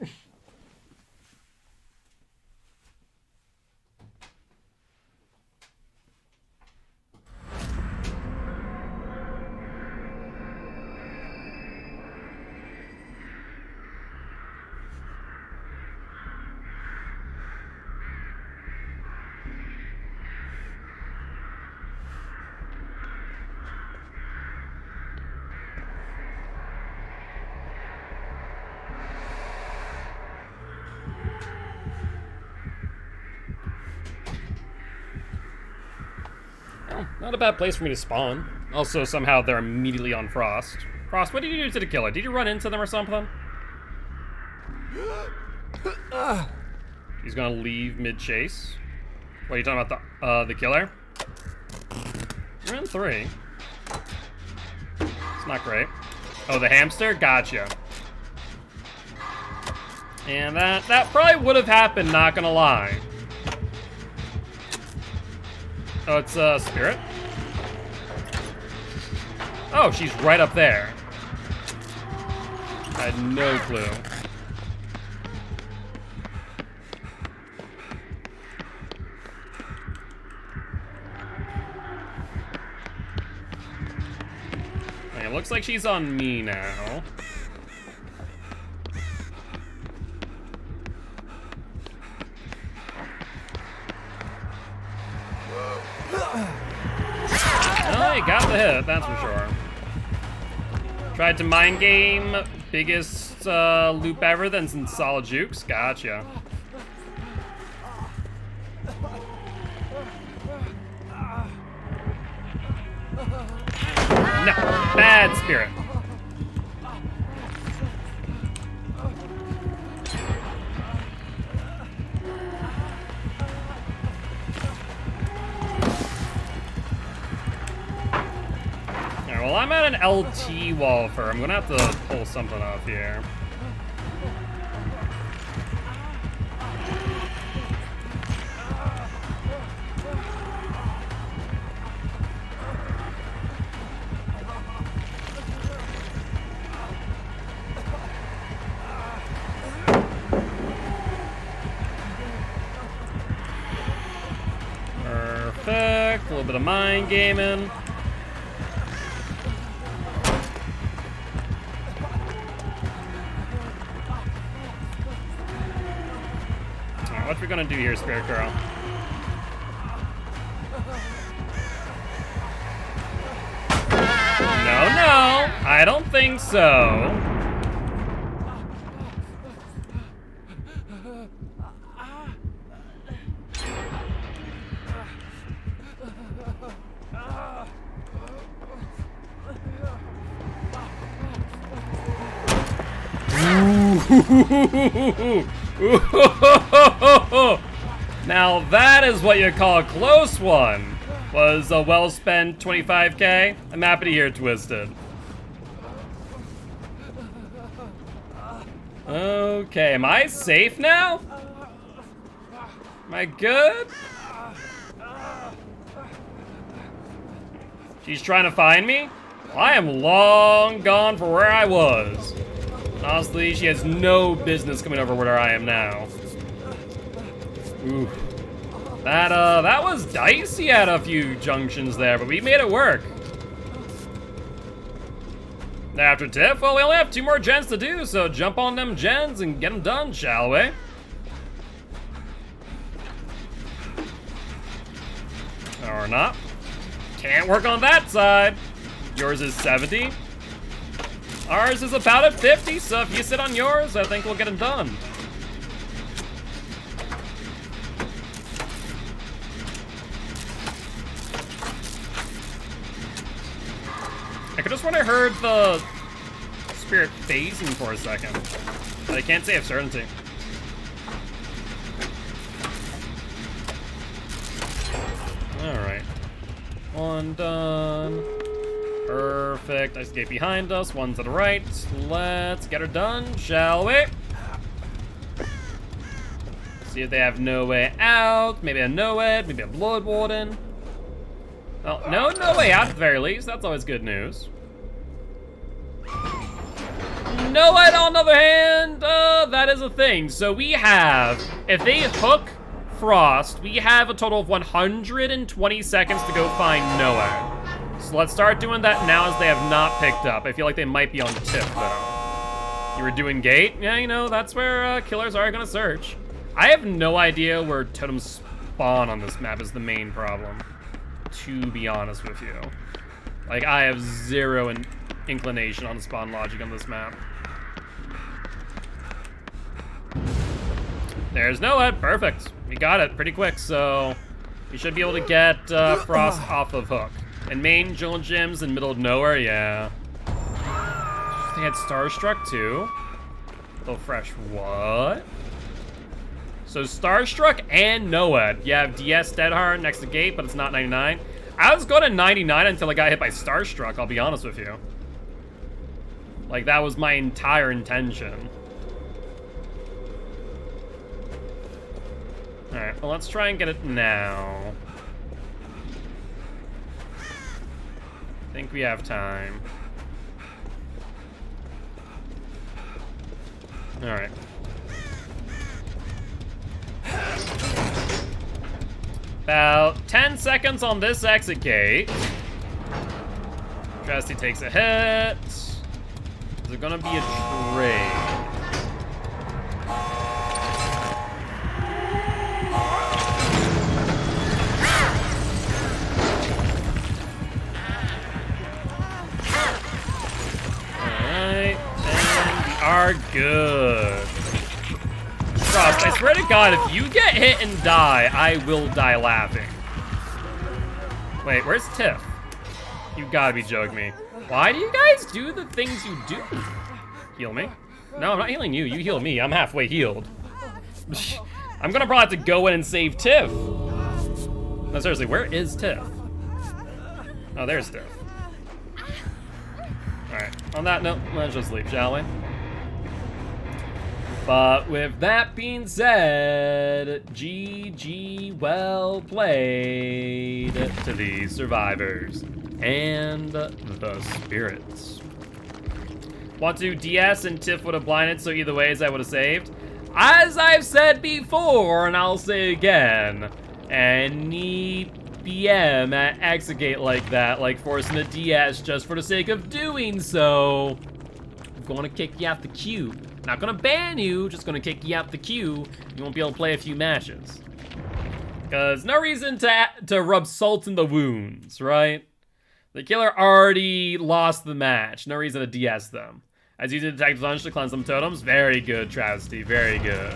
Not a bad place for me to spawn. Also, somehow they're immediately on Frost. Frost, what did you do to the killer? Did you run into them or something? He's gonna leave mid-chase. What are you talking about, the killer? You're in 3. It's not great. Oh, the hamster? Gotcha. And that probably would have happened, not gonna lie. Oh, it's Spirit? Oh, she's right up there. I had no clue. Okay, it looks like she's on me now. Oh, he got the hit, that's for sure. Tried to mind game, biggest loop ever, then some solid jukes. Gotcha. No, bad Spirit. Well, I'm at an LT wall for. I'm gonna have to pull something off here. Perfect. A little bit of mind gaming. What we gonna do here, Spirit Girl? No, I don't think so. Now that is what you call a close one. Was a well-spent 25K. I'm happy to hear Twisted. Okay, am I safe now? Am I good? She's trying to find me? Well, I am long gone from where I was. Honestly, she has no business coming over where I am now. Ooh. That was dicey at a few junctions there, but we made it work. After Tiff, well, we only have 2 more gens to do, so jump on them gens and get them done, shall we? Or not. Can't work on that side. Yours is 70. Ours is about at 50, so if you sit on yours, I think we'll get it done. I could have sworn I heard the Spirit phasing for a second, but I can't say with certainty. Alright. One done. Perfect. Ice gate behind us, one to the right. Let's get her done, shall we? See if they have no way out. Maybe a Noed, maybe a Blood Warden. Well, no way out at the very least. That's always good news. Noed, on the other hand, that is a thing. So we have, if they hook Frost, we have a total of 120 seconds to go find Noed. So let's start doing that now as they have not picked up. I feel like they might be on the tip, though. You were doing gate? Yeah, you know, that's where killers are gonna search. I have no idea where totems spawn on this map is the main problem, to be honest with you. Like, I have zero inclination on the spawn logic on this map. There's Noed, perfect. We got it pretty quick, so we should be able to get Frost off of Hook. And main jungle gyms in middle of nowhere, yeah. They had Starstruck too. Little fresh, what? So Starstruck and Noed. You have DS Deadheart next to gate, but it's not 99. I was going to 99 until I got hit by Starstruck, I'll be honest with you. Like, that was my entire intention. Alright, well, let's try and get it now. think we have time. All right. About 10 seconds on this exit gate. Travesty takes a hit. Is there gonna be a trade? Alright, and we are good. Frost, I swear to God, if you get hit and die, I will die laughing. Wait, where's Tiff? You gotta be joking me. Why do you guys do the things you do? Heal me? No, I'm not healing you. You heal me. I'm halfway healed. I'm gonna probably have to go in and save Tiff. No, seriously, where is Tiff? Oh, there's Tiff. Alright, on that note, let's just leave, shall we? But with that being said, GG, well played to these survivors and the spirits. Want to DS and Tiff would have blinded, so either ways I would have saved. As I've said before, and I'll say again, any BM at Exegate like that, like forcing a DS just for the sake of doing so, I'm gonna kick you out the queue. Not gonna ban you, just gonna kick you out the queue. You won't be able to play a few matches. Because no reason to rub salt in the wounds, right? The killer already lost the match. No reason to DS them. As you did Detective Lunch to cleanse some totems. Very good, Travesty. Very good.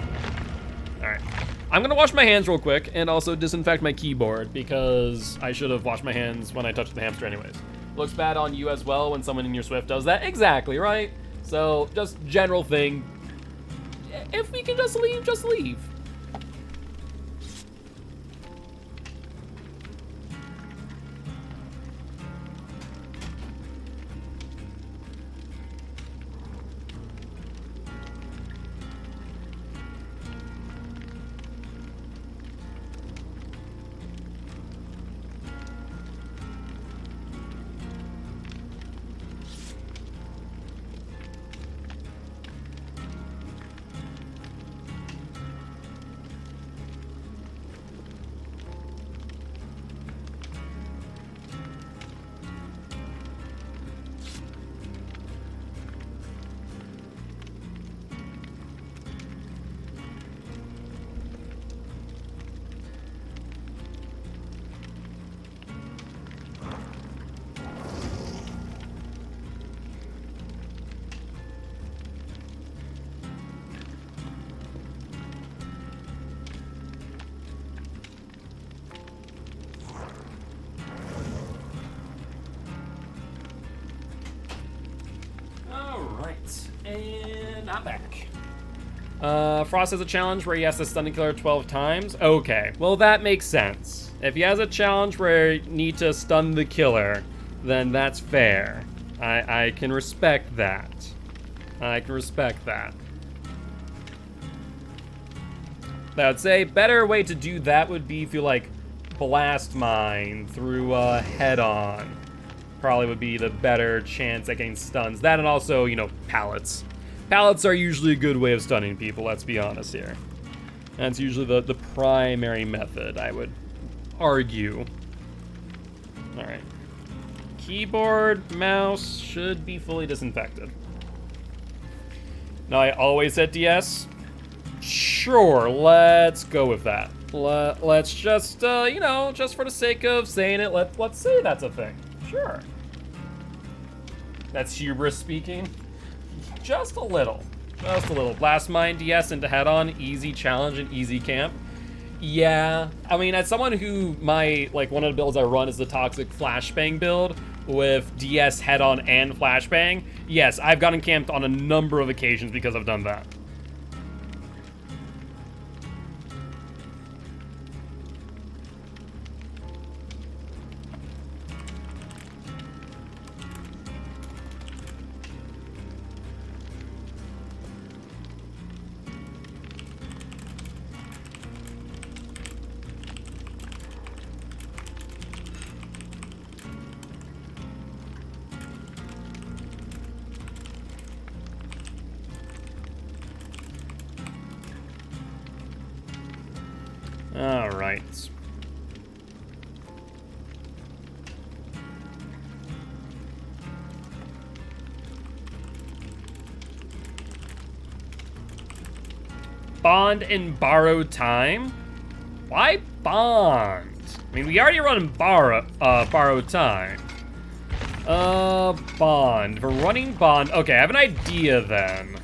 Alright. I'm gonna wash my hands real quick and also disinfect my keyboard because I should have washed my hands when I touched the hamster anyways. Looks bad on you as well when someone in your Swift does that. Exactly, right? So, just general thing. If we can just leave, just leave. And I'm back. Frost has a challenge where he has to stun the killer 12 times. Okay, well that makes sense. If he has a challenge where you need to stun the killer, then that's fair. I can respect that. I can respect that. I would say better way to do that would be if you like blast mine through head on. Probably would be the better chance at getting stuns. That and also, you know, pallets. Pallets are usually a good way of stunning people, let's be honest here. That's usually the primary method, I would argue. Alright. Keyboard, mouse should be fully disinfected. Now, I always said DS. Sure, let's go with that. Let's just, you know, just for the sake of saying it, let's say that's a thing. Sure. That's hubris speaking. Just a little. Just a little. Blast Mine DS into head-on, easy challenge and easy camp. Yeah. I mean, as someone who one of the builds I run is the Toxic Flashbang build with DS head-on and Flashbang, yes, I've gotten camped on a number of occasions because I've done that. All right. Bond and borrow time? Why bond? I mean, we already run borrow time. Bond. We're running bond. Okay, I have an idea then.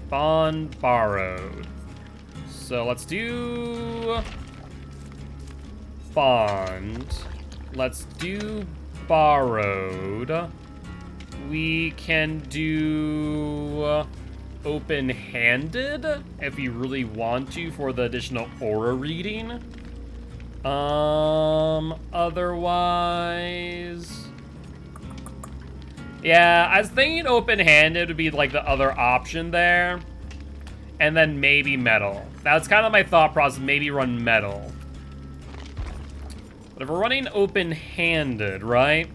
Bond borrowed. So let's do bond. Let's do borrowed. We can do open-handed if we really want to for the additional aura reading. Otherwise, yeah, I was thinking open-handed would be like the other option there. And then maybe metal. That's kind of my thought process, maybe run metal. But if we're running open-handed, right?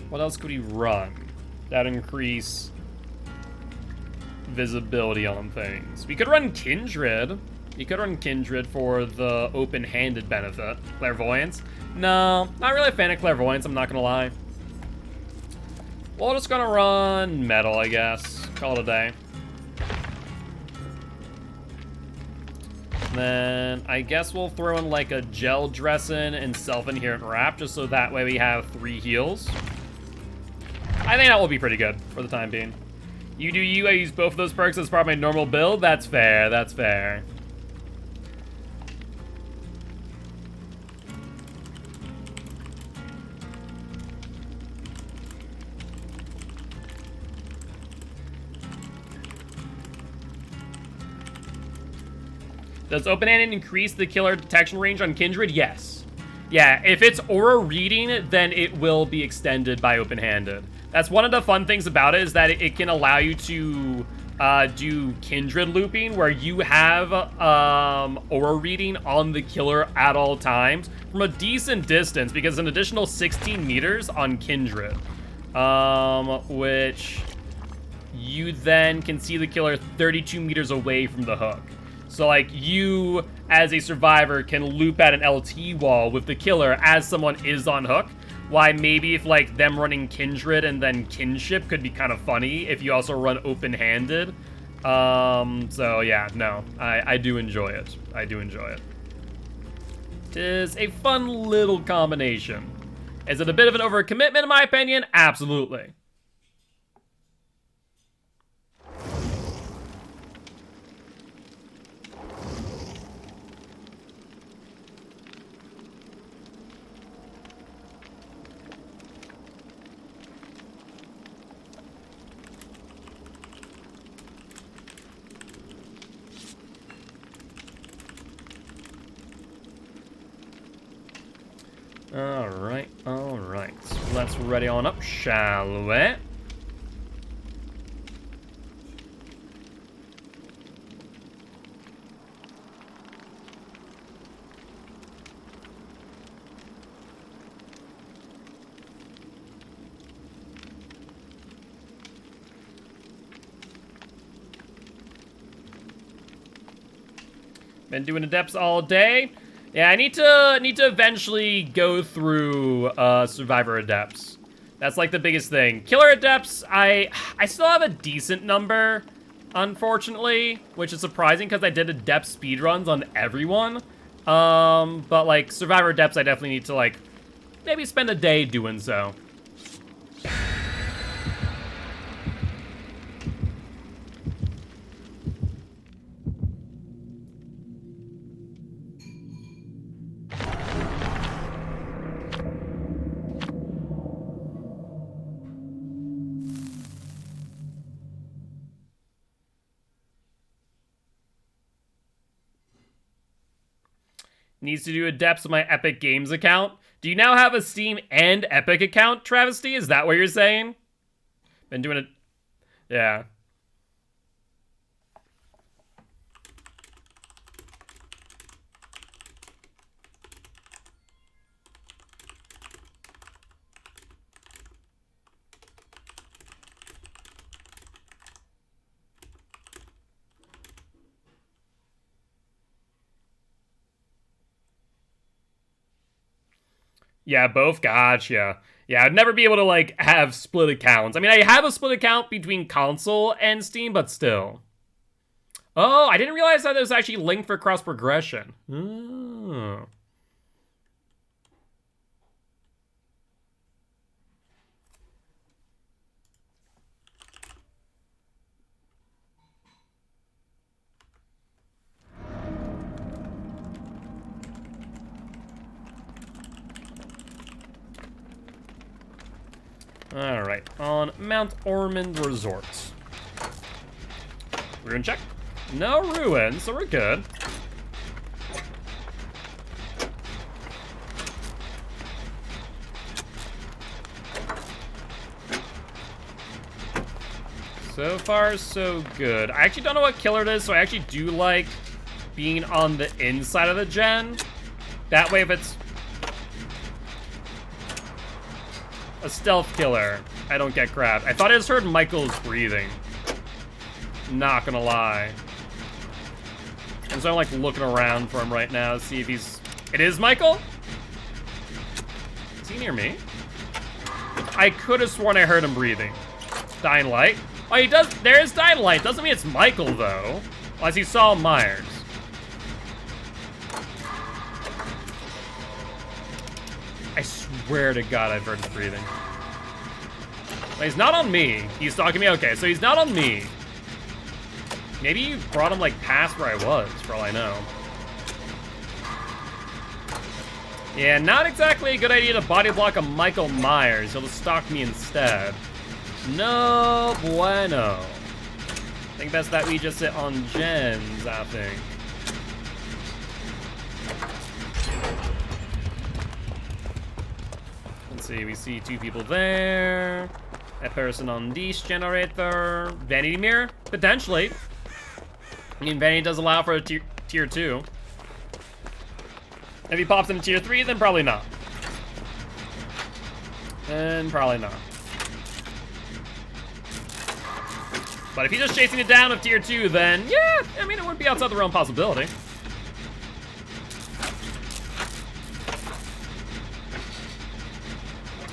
What else could we run that increase visibility on things? We could run Kindred. You could run Kindred for the open-handed benefit. Clairvoyance? No, not really a fan of Clairvoyance, I'm not gonna lie. We're just gonna run metal, I guess. Call it a day. Then I guess we'll throw in like a gel dressing and self-inherent wrap, just so that way we have 3 heals. I think that will be pretty good for the time being. You do you, I use both of those perks as part of my normal build. That's fair, that's fair. Does open-handed increase the killer detection range on Kindred? Yes. Yeah, if it's aura reading, then it will be extended by open-handed. That's one of the fun things about it, is that it can allow you to do Kindred looping, where you have aura reading on the killer at all times from a decent distance, because an additional 16 meters on Kindred, which you then can see the killer 32 meters away from the hook. So, like, you, as a survivor, can loop at an LT wall with the killer as someone is on hook. Why maybe if, like, them running Kindred and then Kinship could be kind of funny if you also run open-handed. So, yeah, no. I do enjoy it. I do enjoy it. It is a fun little combination. Is it a bit of an overcommitment, in my opinion? Absolutely. Alright. Let's ready on up, shall we? Been doing adepts all day. Yeah, I need to eventually go through Survivor Adepts. That's like the biggest thing. Killer Adepts, I still have a decent number, unfortunately, which is surprising because I did Adept speedruns on everyone. But like Survivor Adepts, I definitely need to like maybe spend a day doing so. Needs to do Adepts with my Epic Games account. Do you now have a Steam and Epic account, Travesty? Is that what you're saying? Been doing it. Yeah. Yeah, both. Gotcha. Yeah, I'd never be able to, like, have split accounts. I mean, I have a split account between console and Steam, but still. Oh, I didn't realize that it was actually linked for cross progression. Oh. Alright, on Mount Ormond Resort. Ruin check. No ruins, so we're good. So far, so good. I actually don't know what killer it is, so I actually do like being on the inside of the gen. That way, if it's a stealth killer, I don't get grabbed. I thought I just heard Michael's breathing. Not gonna lie. And so I'm like looking around for him right now to see if he's... It is Michael? Is he near me? I could have sworn I heard him breathing. Dying light? Oh, he does. There is dying light. Doesn't mean it's Michael, though. Unless he saw Myers. I swear to God I've heard his breathing. But he's not on me. He's talking to me. Okay, so he's not on me. Maybe you brought him, like, past where I was, for all I know. Yeah, not exactly a good idea to body block a Michael Myers. He'll just stalk me instead. No bueno. I think best that we just sit on gens, I think. Let's see, we see two people there. A person on this generator. Vanity mirror? Potentially. I mean, Vanity does allow for a tier 2. If he pops into tier 3, then probably not. Then probably not. But if he's just chasing it down with tier 2, then yeah, I mean, it wouldn't be outside the realm possibility.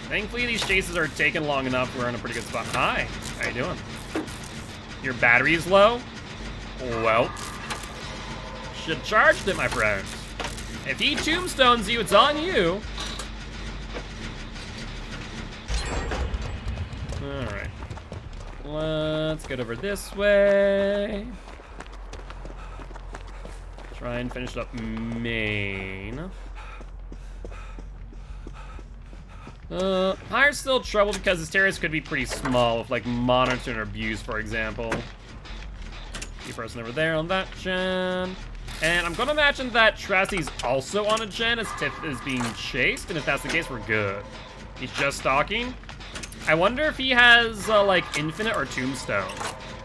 Thankfully, these chases are taking long enough. We're in a pretty good spot. Hi, how you doing? Your battery's low? Well, should charged it, my friend. If he tombstones you, it's on you. All right. Let's get over this way. Try and finish up main. Hire's still trouble because his terrace could be pretty small with like monitor and abuse, for example. Key person over there on that gen. And I'm gonna imagine that Trasty's also on a gen as Tiff is being chased, and if that's the case, we're good. He's just stalking. I wonder if he has, like, Infinite or Tombstone.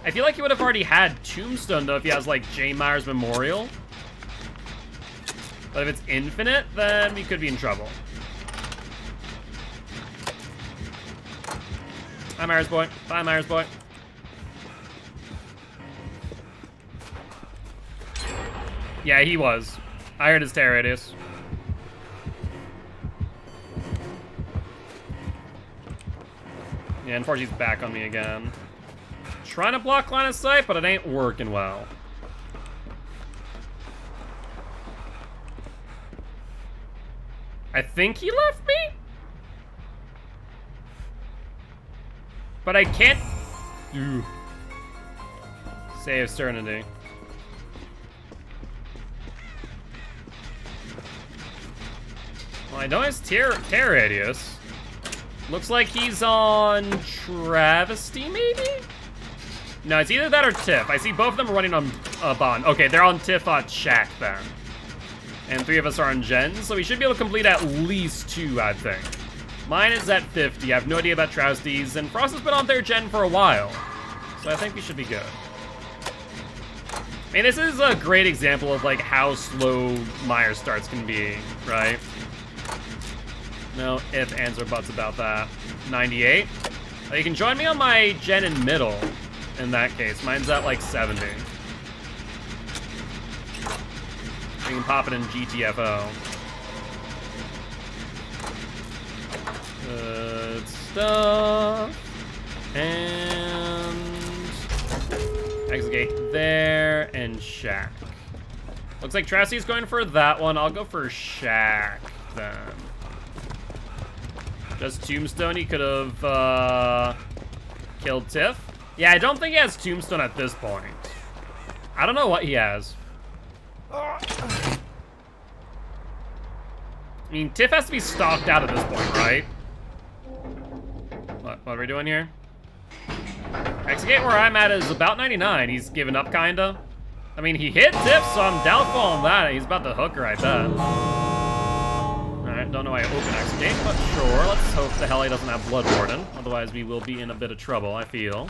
I feel like he would have already had Tombstone, though, if he has, like, J. Myers Memorial. But if it's Infinite, then we could be in trouble. Hi, Myers boy. Bye, Myers boy. Yeah, he was. I heard his terror radius. Yeah, unfortunately he's back on me again. Trying to block line of sight, but it ain't working well. I think he left me? But I can't... Ooh. Save Serenity. Well, I know his terror radius. Looks like he's on Travesty, maybe? No, it's either that or Tiff. I see both of them running on Bond. Okay, they're on Tiff Shack then. And 3 of us are on gens, so we should be able to complete at least 2, I think. Mine is at 50. I have no idea about Travesties, and Frost has been on their gen for a while. So I think we should be good. I mean, this is a great example of, like, how slow Myers starts can be, right? No if, ands, or buts about that. 98. You can join me on my gen in middle, in that case. Mine's at, like, 70. You can pop it in GTFO. Good stuff. And exit gate there and shack. Looks like Tracy's going for that one. I'll go for shack then. Just tombstone. He could have killed Tiff. Yeah, I don't think he has tombstone at this point. I don't know what he has. I mean, Tiff has to be stalked out at this point, right? What are we doing here? Exit gate where I'm at is about 99. He's given up, kinda. I mean, he hit Tiff, so I'm doubtful on that. He's about to hook her, I bet. Alright, don't know why I open exit gate, but sure. Let's hope the hell he doesn't have Blood Warden. Otherwise, we will be in a bit of trouble, I feel.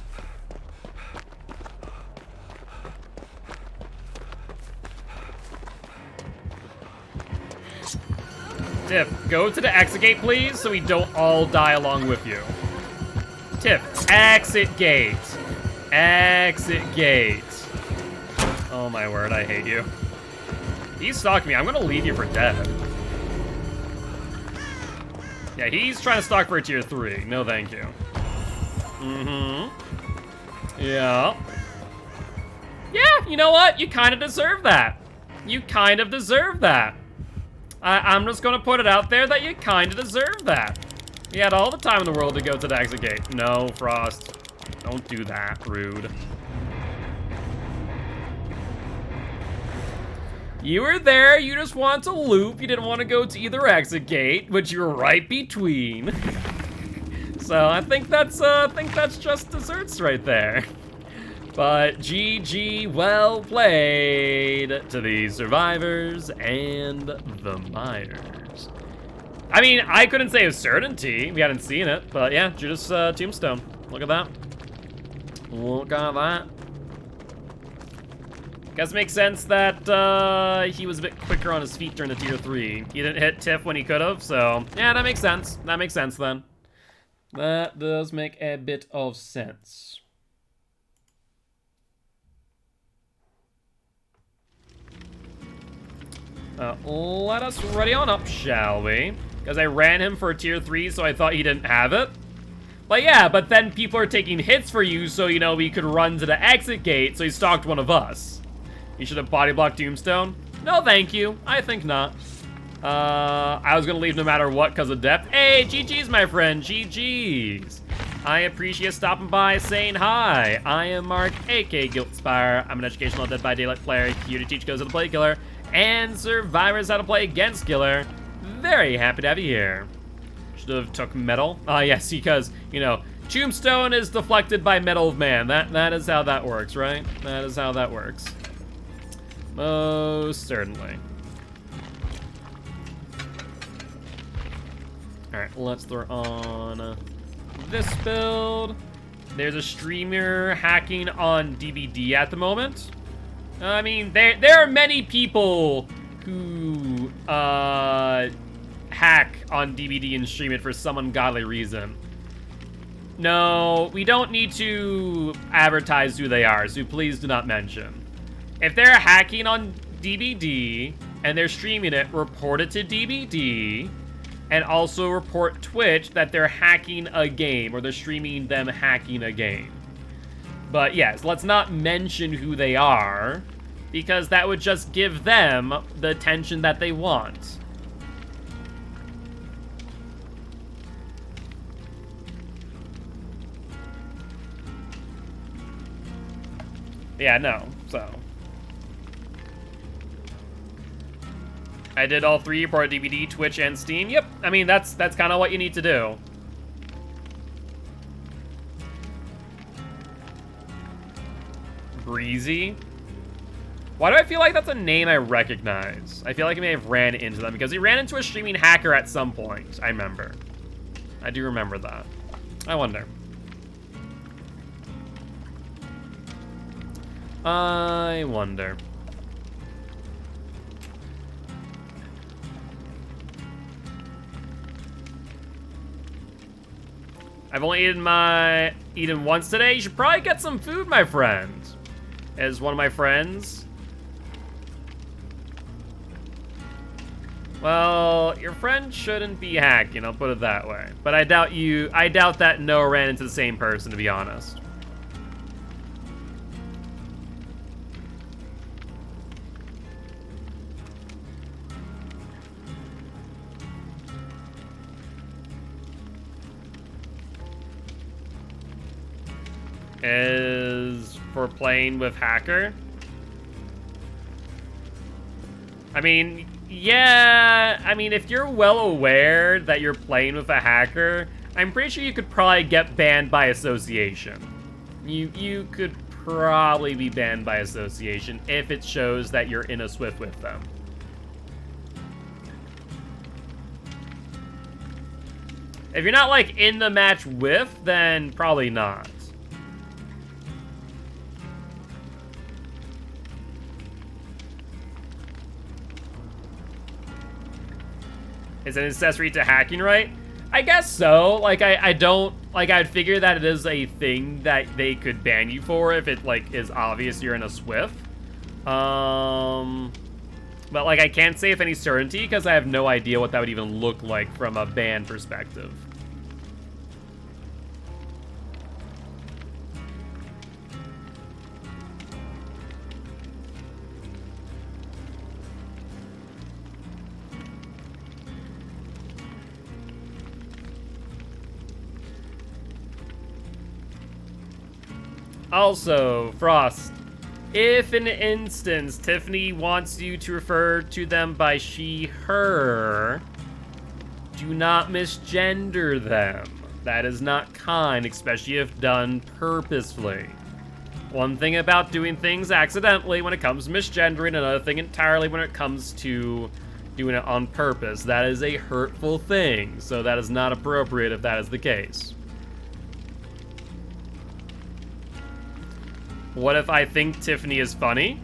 Tiff, go to the exit gate, please, so we don't all die along with you. Tiff, exit gate. Exit gate. Oh my word, I hate you. He stalked me. I'm gonna leave you for dead. Yeah, he's trying to stalk for a tier 3. No thank you. Yeah. Yeah, you know what? You kind of deserve that. You kind of deserve that. I'm just gonna put it out there that you kind of deserve that. You had all the time in the world to go to the exit gate. No, Frost. Don't do that. Rude. You were there, you just wanted to loop. You didn't want to go to either exit gate, but you were right between. So I think that's just desserts right there. But GG, well played to the survivors and the Myers. I mean, I couldn't say with certainty. We hadn't seen it, but yeah, Judas Tombstone. Look at that. Look at that. Guess it makes sense that he was a bit quicker on his feet during the tier 3. He didn't hit Tiff when he could have, so yeah, that makes sense. That makes sense then. That does make a bit of sense. Let us ready on up, shall we? Because I ran him for a tier 3, so I thought he didn't have it. But yeah, but then people are taking hits for you, so, you know, we could run to the exit gate, so he stalked one of us. You should have body blocked Tombstone. No, thank you. I think not. I was gonna leave no matter what because of depth. Hey, GG's, my friend. GG's. I appreciate stopping by, saying hi. I am Mark, aka Guiltspire. I'm an educational Dead by Daylight player here to teach Ghosts how to play Killer and survivors how to play against Killer. Very happy to have you here. Should have took metal. Yes, because, you know, Tombstone is deflected by Metal of Man. That is how that works, right? That is how that works. Most certainly. Alright, let's throw on this build. There's a streamer hacking on DBD at the moment. I mean, there are many people who hack on DBD and stream it for some ungodly reason. No, we don't need to advertise who they are, so please do not mention. If they're hacking on DBD and they're streaming it, report it to DBD. And also report Twitch that they're hacking a game, or they're streaming them hacking a game. But yes, let's not mention who they are, because that would just give them the attention that they want. Yeah, no, so. I did all 3, report DVD, Twitch, and Steam. Yep, I mean, that's kind of what you need to do. Breezy? Why do I feel like that's a name I recognize? I feel like I may have ran into them, because he ran into a streaming hacker at some point, I remember. I do remember that. I wonder. I wonder. I've only eaten once today. You should probably get some food, my friend. As one of my friends. Well, your friend shouldn't be hacking, I'll put it that way. But I doubt that Noah ran into the same person, to be honest. Is for playing with hacker. I mean, yeah, I mean, if you're well aware that you're playing with a hacker, I'm pretty sure you could probably get banned by association. You could probably be banned by association if it shows that you're in a Swift with them. If you're not, like, in the match with, then probably not. Is an accessory to hacking, right? I guess so. Like, I don't, like, I'd figure that it is a thing that they could ban you for if it, like, is obvious you're in a Swift. But, like, I can't say with any certainty because I have no idea what that would even look like from a ban perspective. Also, Frost, if in an instance Tiffany wants you to refer to them by she, her, do not misgender them. That is not kind, especially if done purposefully. One thing about doing things accidentally when it comes to misgendering, another thing entirely when it comes to doing it on purpose. That is a hurtful thing, so that is not appropriate if that is the case. What if I think Tiffany is funny?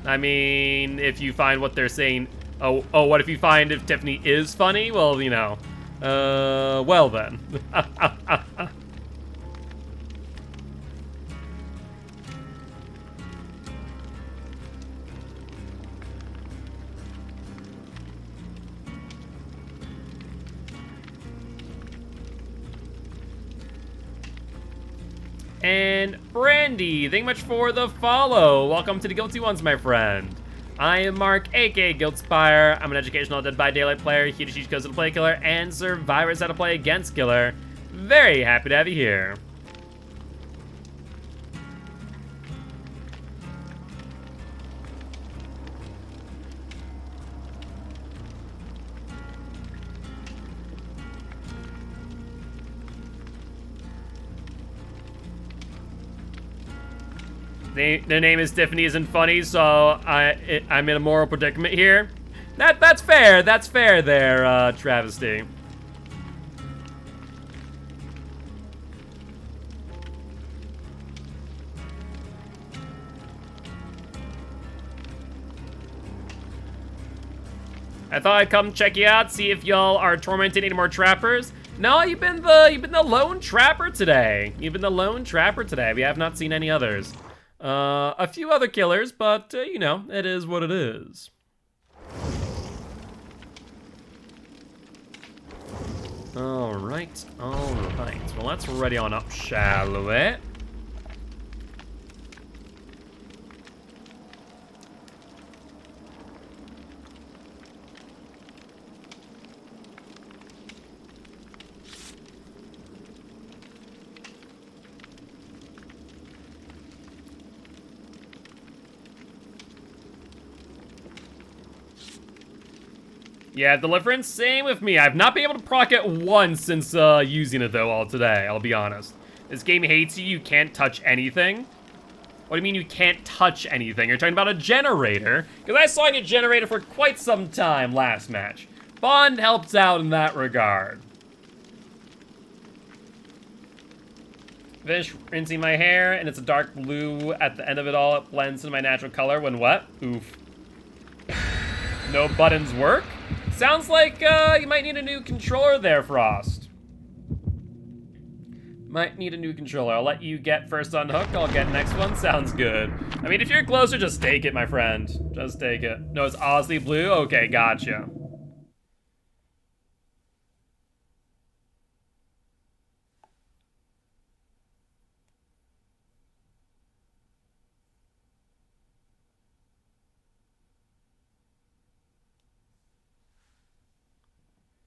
I mean, if you find what they're saying... Oh, what if you find if Tiffany is funny? Well, you know. Well then. And Brandy, thank you much for the follow. Welcome to the Guilty Ones, my friend. I am Mark, aka Guiltspire. I'm an educational Dead by Daylight player, here to teach you how to play Killer and survivors how to play against Killer. Very happy to have you here. The name is Tiffany isn't funny, so I'm in a moral predicament here. That's fair. That's fair there, Travesty. I thought I'd come check you out, see if y'all are tormenting any more trappers. No, you've been the lone trapper today. You've been the lone trapper today. We have not seen any others. A few other killers, but, you know, it is what it is. Alright. Well, let's ready on up, shall we? Yeah, Deliverance, same with me. I've not been able to proc it once since using it, though, all today, I'll be honest. This game hates you, you can't touch anything. What do you mean you can't touch anything? You're talking about a generator? Because I saw a generator for quite some time last match. Bond helps out in that regard. Finish rinsing my hair, and it's a dark blue at the end of it all. It blends into my natural color when wet. Oof. No buttons work? Sounds like you might need a new controller there, Frost. Might need a new controller. I'll let you get first on hook. I'll get next one. Sounds good. I mean, if you're closer, just take it, my friend. Just take it. No, it's Ozzy Blue? Okay, gotcha.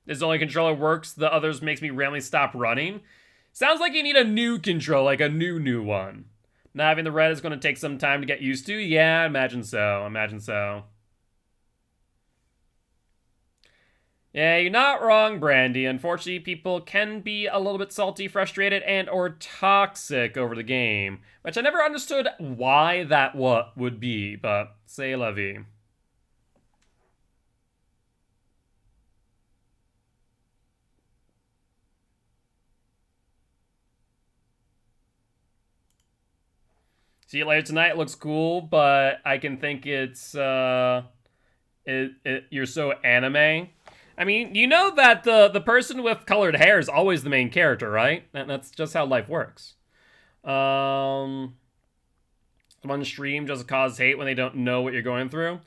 This only controller works, the others makes me randomly stop running. Sounds like you need a new control, like a new one. Not having the red is going to take some time to get used to. Yeah, I imagine so. Imagine so. Yeah, you're not wrong, Brandy. Unfortunately, people can be a little bit salty, frustrated, and or toxic over the game, which I never understood why that would be, but c'est la vie. See you later tonight. It looks cool, but I can think it's you're so anime. I mean, you know that the person with colored hair is always the main character, right? That's just how life works. One stream just cause hate when they don't know what you're going through.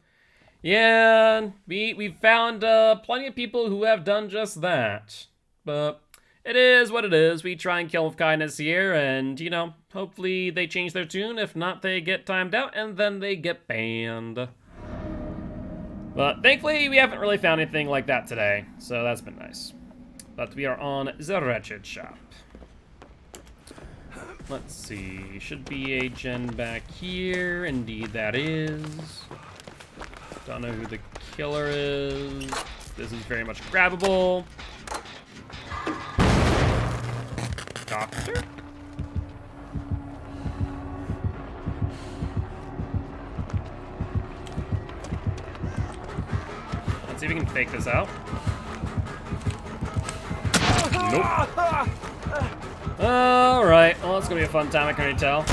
Yeah, we've found plenty of people who have done just that. But it is what it is. We try and kill with kindness here, and, you know, hopefully they change their tune. If not, they get timed out, and then they get banned. But thankfully, we haven't really found anything like that today, so that's been nice. But we are on the Wretched Shop. Let's see, should be a gen back here. Indeed, that is. Don't know who the killer is. This is very much grabbable. Doctor? Let's see if we can fake this out. Nope. Alright, well, it's gonna be a fun time, I can already tell.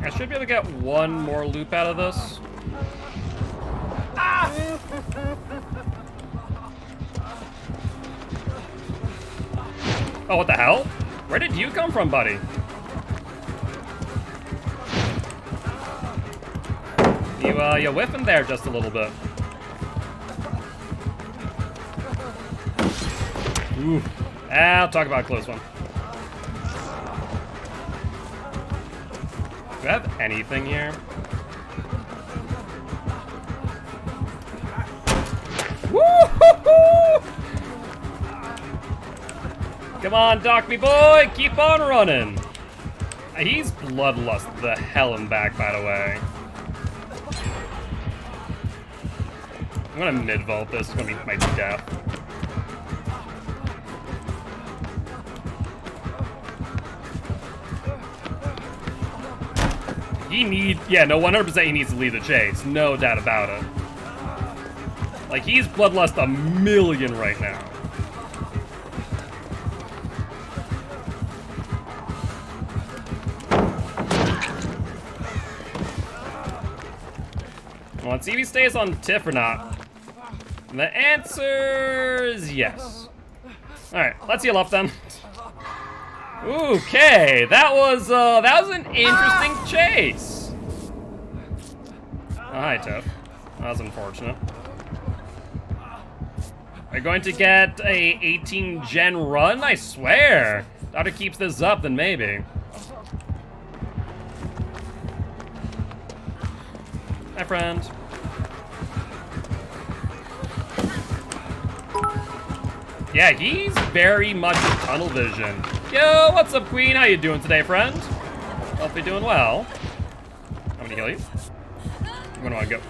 I should be able to get one more loop out of this. Oh, what the hell? Where did you come from, buddy? You whiffing there just a little bit. Ooh. I'll talk about a close one. Do I have anything here? Woo-hoo-hoo! Come on, Doc me boy, keep on running. He's bloodlust the hell and back, by the way. I'm gonna mid-vault this, it's gonna be my death. Yeah, no, 100% he needs to lead the chase. No doubt about it. Like, he's bloodlust a million right now. Well, let's see if he stays on Tiff or not. And the answer is yes. Alright, let's heal up then. Okay, that was an interesting chase. Oh, hi, Tiff. That was unfortunate. Are you going to get a 18 gen run? I swear. Doctor keeps this up, then maybe. Hi, friend. Yeah, he's very much tunnel vision. Yo, what's up, Queen? How you doing today, friend? Hope you're doing well. I'm gonna heal you. Where do I go?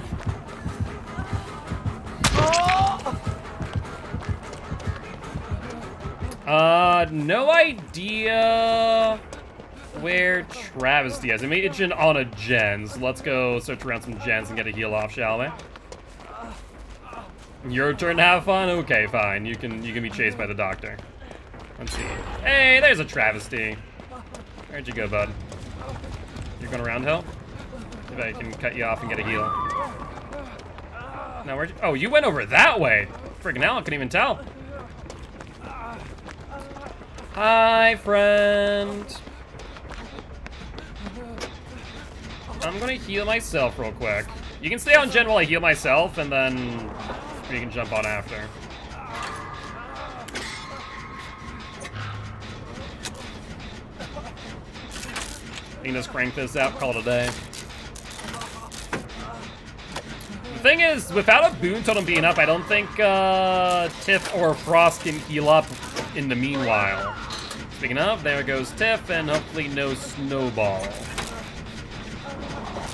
No idea where Travesty is. I made a gen on a gen, so let's go search around some gens and get a heal off, shall we? Your turn to have fun? Okay, fine. You can be chased by the doctor. Let's see. Hey, there's a Travesty. Where'd you go, bud? You're going around hill? If I can cut you off and get a heal. Now where'd you? Oh, you went over that way. Friggin' hell, I couldn't even tell. Hi, friend. I'm gonna heal myself real quick. You can stay on Jen while I heal myself, and then you can jump on after. You can just crank this out, call it a day. The thing is, without a boon totem being up, I don't think Tiff or Frost can heal up in the meanwhile. Speaking of, there goes Tiff, and hopefully no snowball.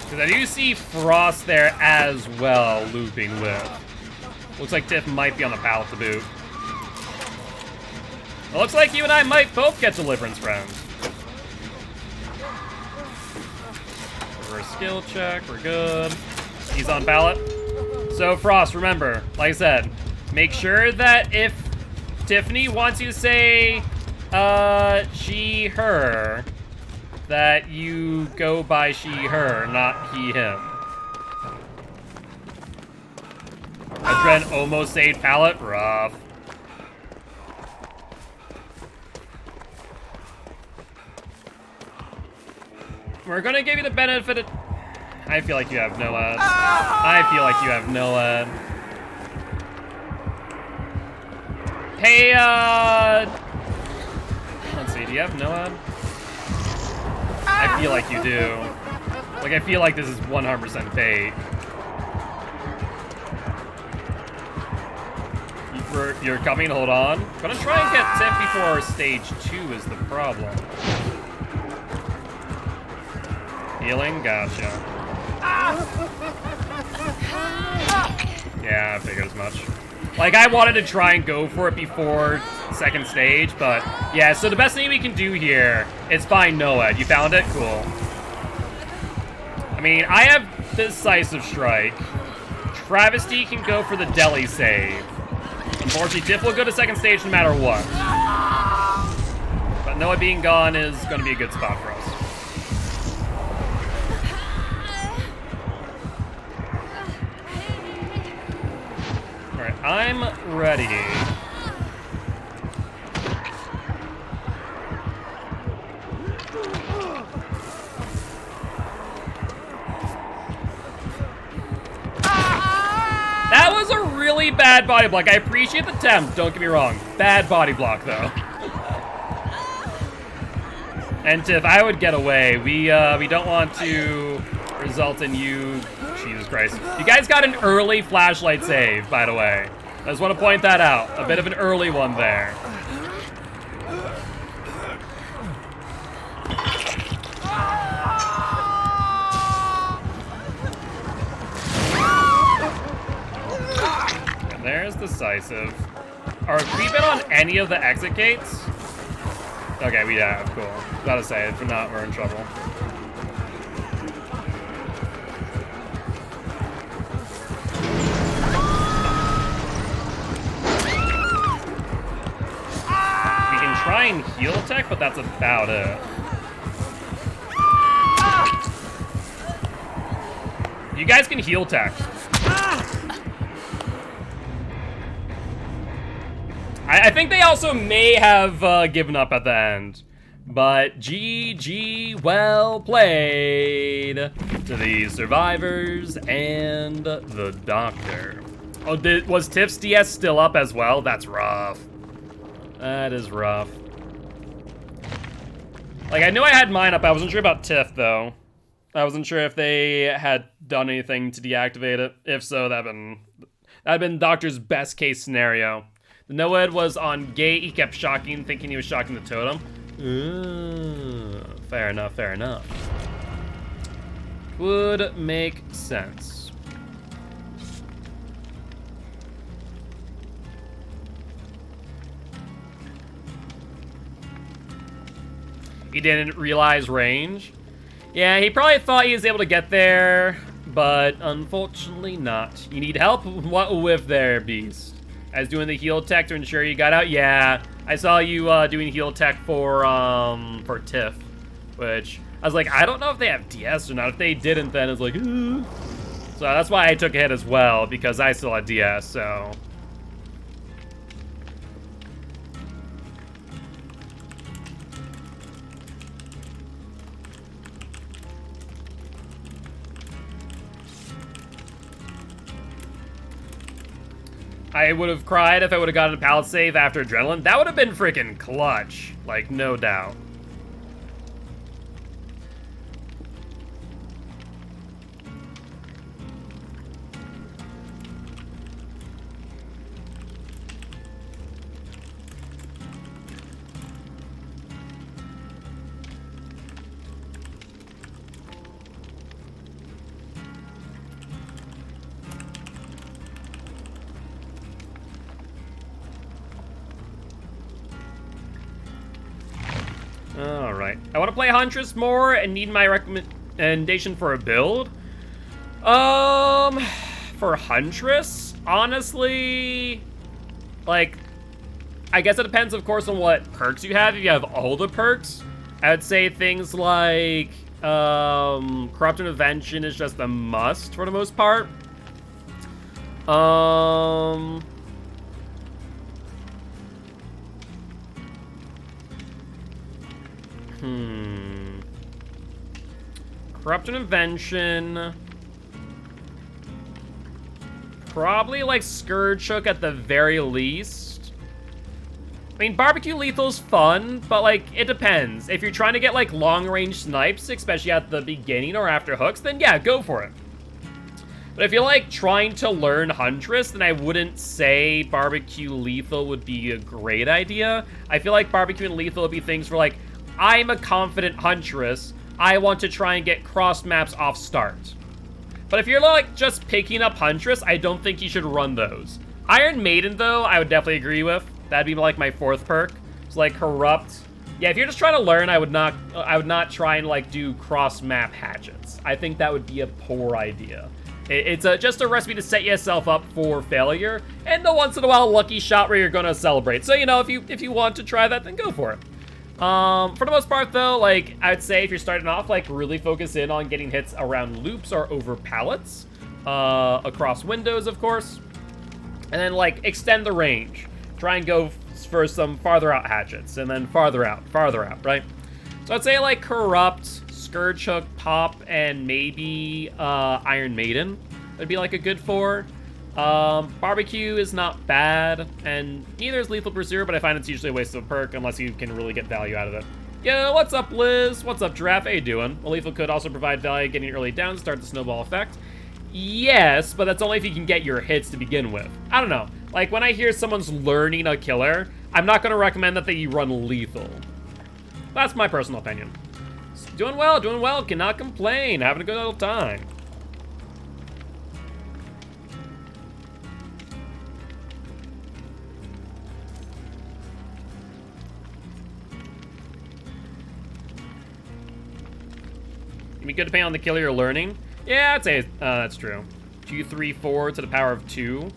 Because I do see Frost there as well, looping with. Looks like Tiff might be on the pallet to boot. It looks like you and I might both get Deliverance, friends. We're a skill check, we're good. He's on pallet. So Frost, remember, like I said, make sure that if Tiffany wants you to say she, her, that you go by she, her, not he, him. Adren almost saved pallet, rough. We're gonna give you the benefit of... I feel like you have no ad. I feel like you have no ad. Hey, let's see, do you have no ad? I feel like you do. Like, I feel like this is 100% bait. You're coming, hold on. Gonna try and get Tiff before stage 2 is the problem. Healing, gotcha. Yeah, I figured as much. Like, I wanted to try and go for it before second stage, but yeah, so the best thing we can do here is find Noah. You found it? Cool. I mean, I have Decisive Strike. Travesty can go for the deli save. Unfortunately, Tiff will go to second stage no matter what. But Noah being gone is going to be a good spot for us. Alright, I'm ready. That was a really bad body block. I appreciate the attempt, don't get me wrong. Bad body block, though. And Tiff, I would get away. We don't want to result in you... Jesus Christ. You guys got an early flashlight save, by the way. I just want to point that out. A bit of an early one there. And there's Decisive. Are we been on any of the exit gates? Okay, we have. Cool. Gotta say, if we're not, we're in trouble. Try and heal tech, but that's about it. You guys can heal tech. I think they also may have given up at the end. But GG, well played to the survivors and the doctor. Oh, was Tiff's DS still up as well? That's rough. That is rough. Like, I knew I had mine up. I wasn't sure about Tiff, though. I wasn't sure if they had done anything to deactivate it. If so, that'd been Doctor's best case scenario. The NOED was on gate. He kept shocking, thinking he was shocking the totem. Ooh, fair enough, fair enough. Would make sense. He didn't realize range. Yeah, he probably thought he was able to get there, but unfortunately not. You need help? What with there, Beast? As doing the heal tech to ensure you got out? Yeah, I saw you doing heal tech for Tiff, which I was like, I don't know if they have DS or not. If they didn't, then it's like, ooh. So that's why I took a hit as well, because I still had DS, so. I would have cried if I would have gotten a pallet save after adrenaline. That would have been freaking clutch. Like, no doubt. Alright. I want to play Huntress more and need my recommendation for a build. For Huntress, honestly, like, I guess it depends, of course, on what perks you have. If you have all the perks, I would say things like, Corrupt Intervention is just a must for the most part. Corrupt Intervention. Probably like Scourge Hook at the very least. I mean, Barbecue Lethal's fun, but like, it depends. If you're trying to get like long-range snipes, especially at the beginning or after hooks, then yeah, go for it. But if you're like trying to learn Huntress, then I wouldn't say Barbecue Lethal would be a great idea. I feel like Barbecue and Lethal would be things for like, I'm a confident Huntress, I want to try and get cross maps off start. But if you're like just picking up Huntress, I don't think you should run those. Iron Maiden though, I would definitely agree with. That'd be like my 4th perk. It's like Corrupt. Yeah, if you're just trying to learn, I would not try and like do cross map hatchets. I think that would be a poor idea. It's just a recipe to set yourself up for failure, and the once in a while lucky shot where you're gonna celebrate. So, you know, if you want to try that, then go for it. For the most part though, like, I'd say if you're starting off, like, really focus in on getting hits around loops or over pallets, across windows, of course, and then, like, extend the range. Try and go for some farther out hatchets, and then farther out, right? So I'd say, like, Corrupt, Scourge Hook, Pop, and maybe, Iron Maiden would be, like, a good 4. Barbecue is not bad, and neither is Lethal Pursuer, but I find it's usually a waste of a perk unless you can really get value out of it. Yo, what's up, Liz? What's up, Giraffe? How you doing? Well, Lethal could also provide value getting early down to start the snowball effect. Yes, but that's only if you can get your hits to begin with. I don't know. Like, when I hear someone's learning a killer, I'm not going to recommend that they run Lethal. That's my personal opinion. Doing well, cannot complain. Having a good old time. Be good depending on the killer you're learning. Yeah, I'd say that's true. 2, 3, 4 to the power of 2.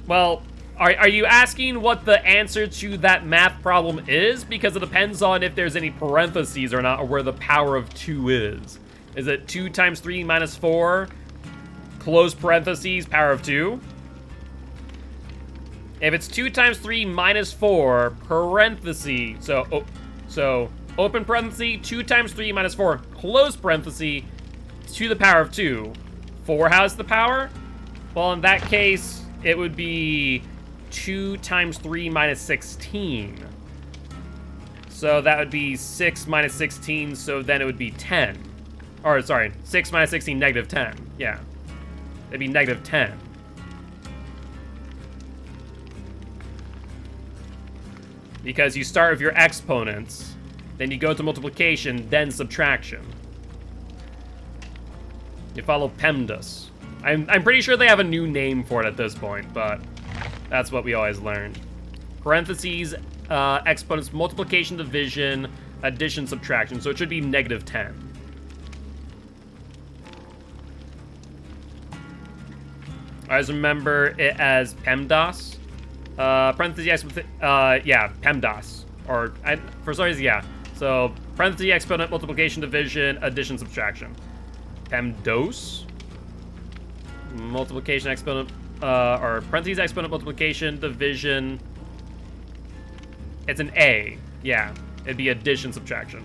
Well, are you asking what the answer to that math problem is? Because it depends on if there's any parentheses or not, or where the power of 2 is. Is it 2 times 3 minus 4, close parentheses, power of 2? If it's 2 times 3 minus 4, parenthesis, so open parenthesis, 2 times 3 minus 4, close parenthesis, to the power of 2. 4 has the power? Well, in that case, it would be 2 times 3 minus 16. So that would be 6 minus 16, so then it would be 10. Or, sorry, 6 minus 16, negative 10. Yeah. It'd be negative 10. Because you start with your exponents, then you go to multiplication, then subtraction. You follow PEMDAS. I'm pretty sure they have a new name for it at this point, but that's what we always learned. Parentheses, exponents, multiplication, division, addition, subtraction. So it should be negative 10. I always remember it as PEMDAS. Parentheses, yeah, PEMDAS. Or, for some reason, yeah. So, parentheses, exponent, multiplication, division, addition, subtraction. PEMDOS. Multiplication, exponent, or parentheses, exponent, multiplication, division. It's an A. Yeah, it'd be addition, subtraction.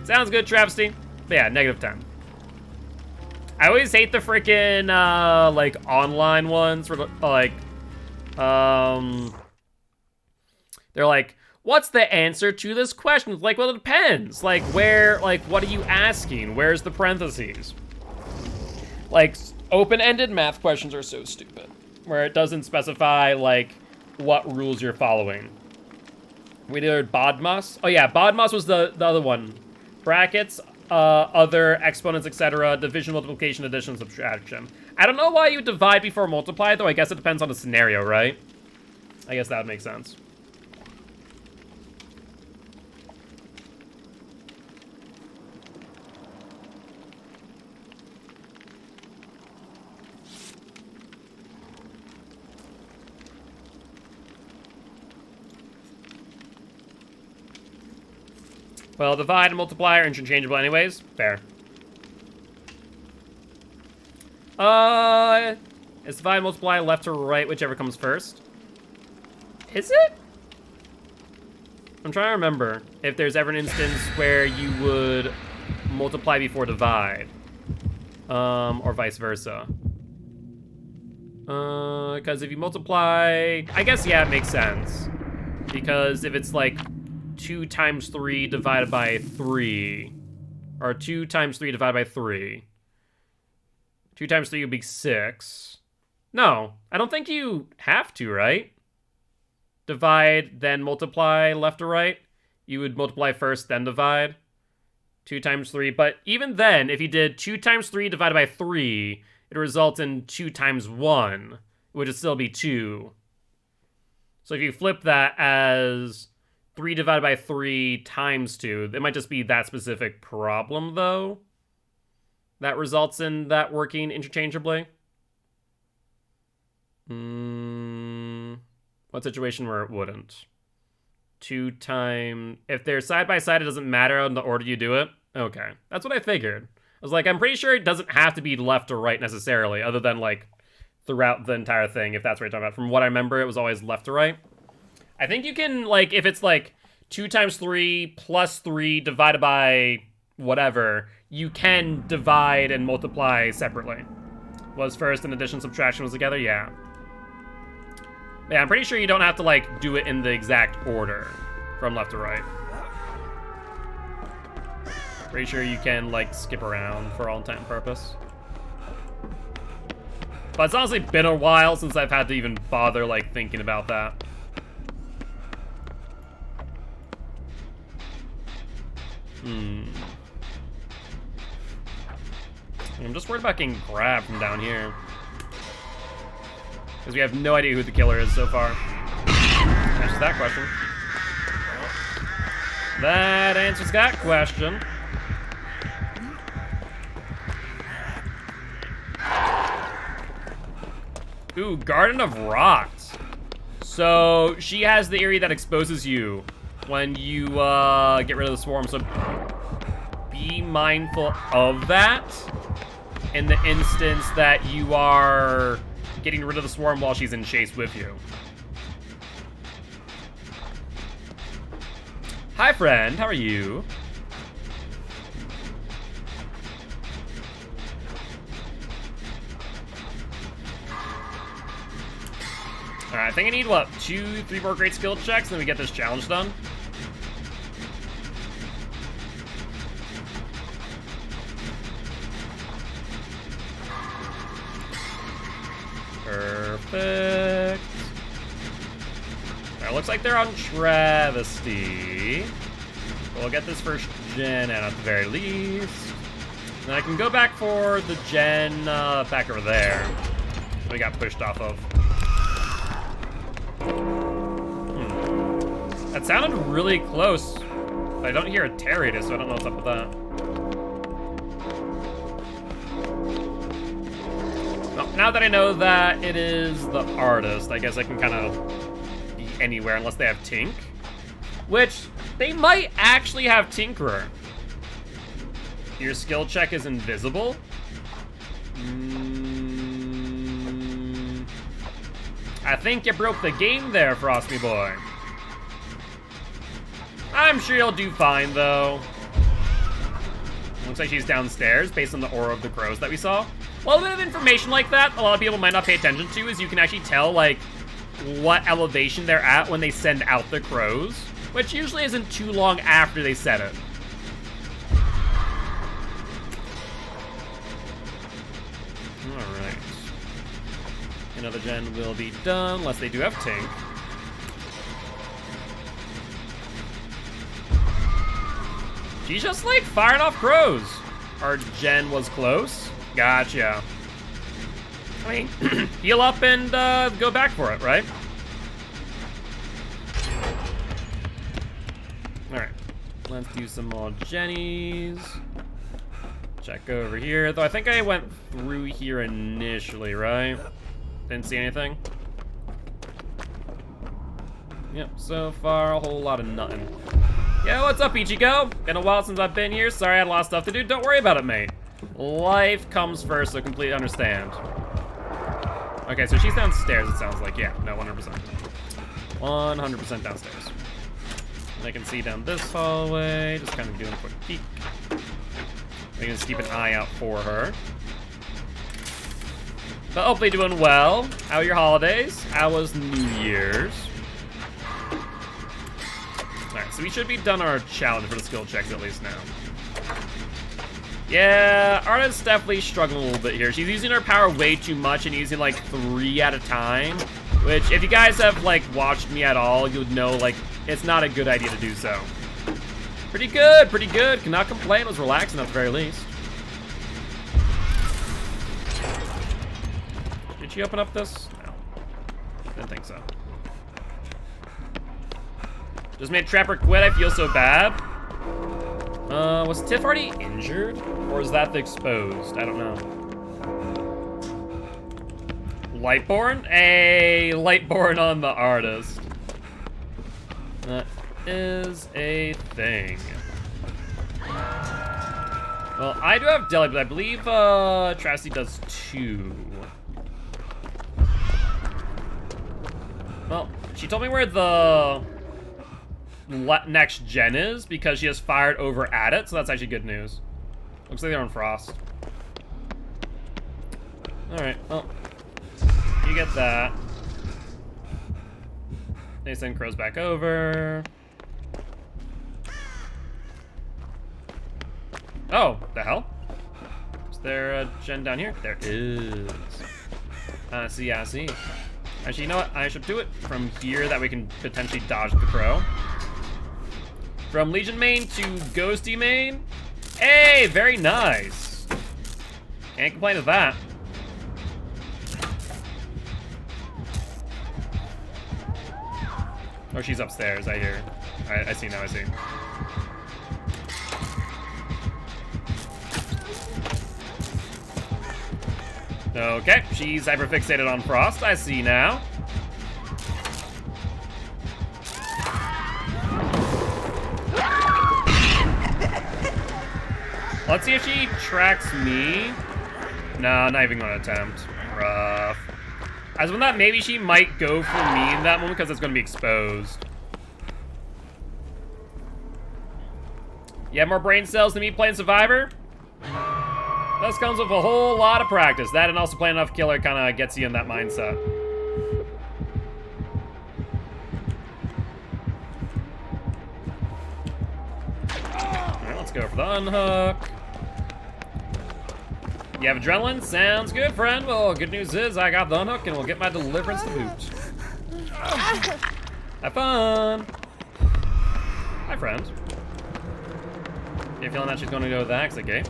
Sounds good, Travesty. But yeah, negative 10. I always hate the freaking, like, online ones where, like, they're like, what's the answer to this question? It's like, well, it depends. Like, where, like, what are you asking? Where's the parentheses? Like, open-ended math questions are so stupid, where it doesn't specify, like, what rules you're following. We did BODMAS. Oh, yeah, BODMAS was the other one. Brackets, other, exponents, etc., division, multiplication, addition, subtraction. I don't know why you divide before multiply, though I guess it depends on the scenario, right? I guess that would make sense. Well, divide and multiply are interchangeable anyways. Fair. Is divide and multiply left or right, whichever comes first? Is it? I'm trying to remember if there's ever an instance where you would multiply before divide. Or vice versa. Because if you multiply... I guess, yeah, it makes sense. Because if it's like 2 times 3 divided by 3, or 2 times 3 divided by 3. 2 times 3 would be 6. No, I don't think you have to, right? Divide, then multiply left to right. You would multiply first, then divide. 2 times 3, but even then, if you did 2 times 3 divided by 3, it results in 2 times 1, which would still be 2. So if you flip that as 3 divided by 3 times 2. It might just be that specific problem, though, that results in that working interchangeably. What situation where it wouldn't? 2 times... If they're side by side, it doesn't matter in the order you do it? Okay. That's what I figured. I was like, I'm pretty sure it doesn't have to be left or right necessarily, other than, like, throughout the entire thing, if that's what you're talking about. From what I remember, it was always left to right. I think you can, like, if it's, like, 2 times 3 plus 3 divided by whatever, you can divide and multiply separately. Was first and addition, subtraction was together? Yeah. Yeah, I'm pretty sure you don't have to, like, do it in the exact order from left to right. Pretty sure you can, like, skip around for all intent and purpose. But it's honestly been a while since I've had to even bother, like, thinking about that. I'm just worried about getting grabbed from down here. Because we have no idea who the killer is so far. Answers that question. That answers that question. Ooh, Garden of Rot. So, she has the area that exposes you when you get rid of the swarm, so be mindful of that in the instance that you are getting rid of the swarm while she's in chase with you. Hi, friend. How are you? Alright, I think I need, what, 3 more great skill checks, and then we get this challenge done? Perfect. Alright, looks like they're on Travesty. We'll get this first gen at the very least. And I can go back for the gen back over there. We got pushed off of. That sounded really close. I don't hear a Territus, so I don't know what's up with that. Well, now that I know that it is the artist, I guess I can kind of be anywhere unless they have Tink. Which, they might actually have Tinkerer. Your skill check is invisible? I think you broke the game there, Frosty Boy. I'm sure you'll do fine, though. Looks like she's downstairs based on the aura of the crows that we saw. A little bit of information like that a lot of people might not pay attention to is you can actually tell, like, what elevation they're at when they send out the crows, which usually isn't too long after they set it. Alright. Another gen will be done, unless they do have Tink. She's just, like, firing off crows. Our gen was close. Gotcha. I mean, heal up and go back for it, right? Alright. Let's do some more Jennies. Check over here. Though I think I went through here initially, right? Didn't see anything. Yep, so far a whole lot of nothing. Yeah, what's up, Ichigo? Been a while since I've been here. Sorry I had a lot of stuff to do. Don't worry about it, mate. Life comes first, so completely understand. Okay, so she's downstairs, it sounds like. Yeah, no, 100%. 100% downstairs. And I can see down this hallway, just kind of doing a quick peek. We can just keep an eye out for her. But hopefully doing well. How are your holidays? How was New Year's? Alright, so we should be done our challenge for the skill checks at least now. Yeah, Arta's definitely struggling a little bit here. She's using her power way too much and using like 3 at a time. Which, if you guys have like watched me at all, you would know like it's not a good idea to do so. Pretty good, pretty good. Cannot complain. It was relaxing at the very least. Did she open up this? No. Didn't think so. Just made Trapper quit. I feel so bad. Was Tiff already injured? Or is that the exposed? I don't know. Lightborn? Hey, Lightborn on the artist. That is a thing. Well, I do have Deli, but I believe Trasty does too. Well, she told me where the next gen is because she has fired over at it, so that's actually good news. Looks like they're on Frost. Alright, well, you get that. They send crows back over. Oh, the hell? Is there a gen down here? There is. I see. Actually, you know what? I should do it from here, that we can potentially dodge the crow. From Legion main to Ghosty main. Hey, very nice. Can't complain with that. Oh, she's upstairs, I hear. I see now, I see. Okay, she's hyperfixated on Frost, I see now. Let's see if she tracks me. No, not even gonna attempt. Rough. As when that maybe she might go for me in that moment because it's gonna be exposed. You have more brain cells than me playing Survivor? This comes with a whole lot of practice. That and also playing enough killer kind of gets you in that mindset. Alright, let's go for the unhook. You have adrenaline? Sounds good, friend. Well, good news is I got the unhook and we'll get my deliverance to boot. Have fun. Hi, friend. You feeling that she's going to go to the exit gate?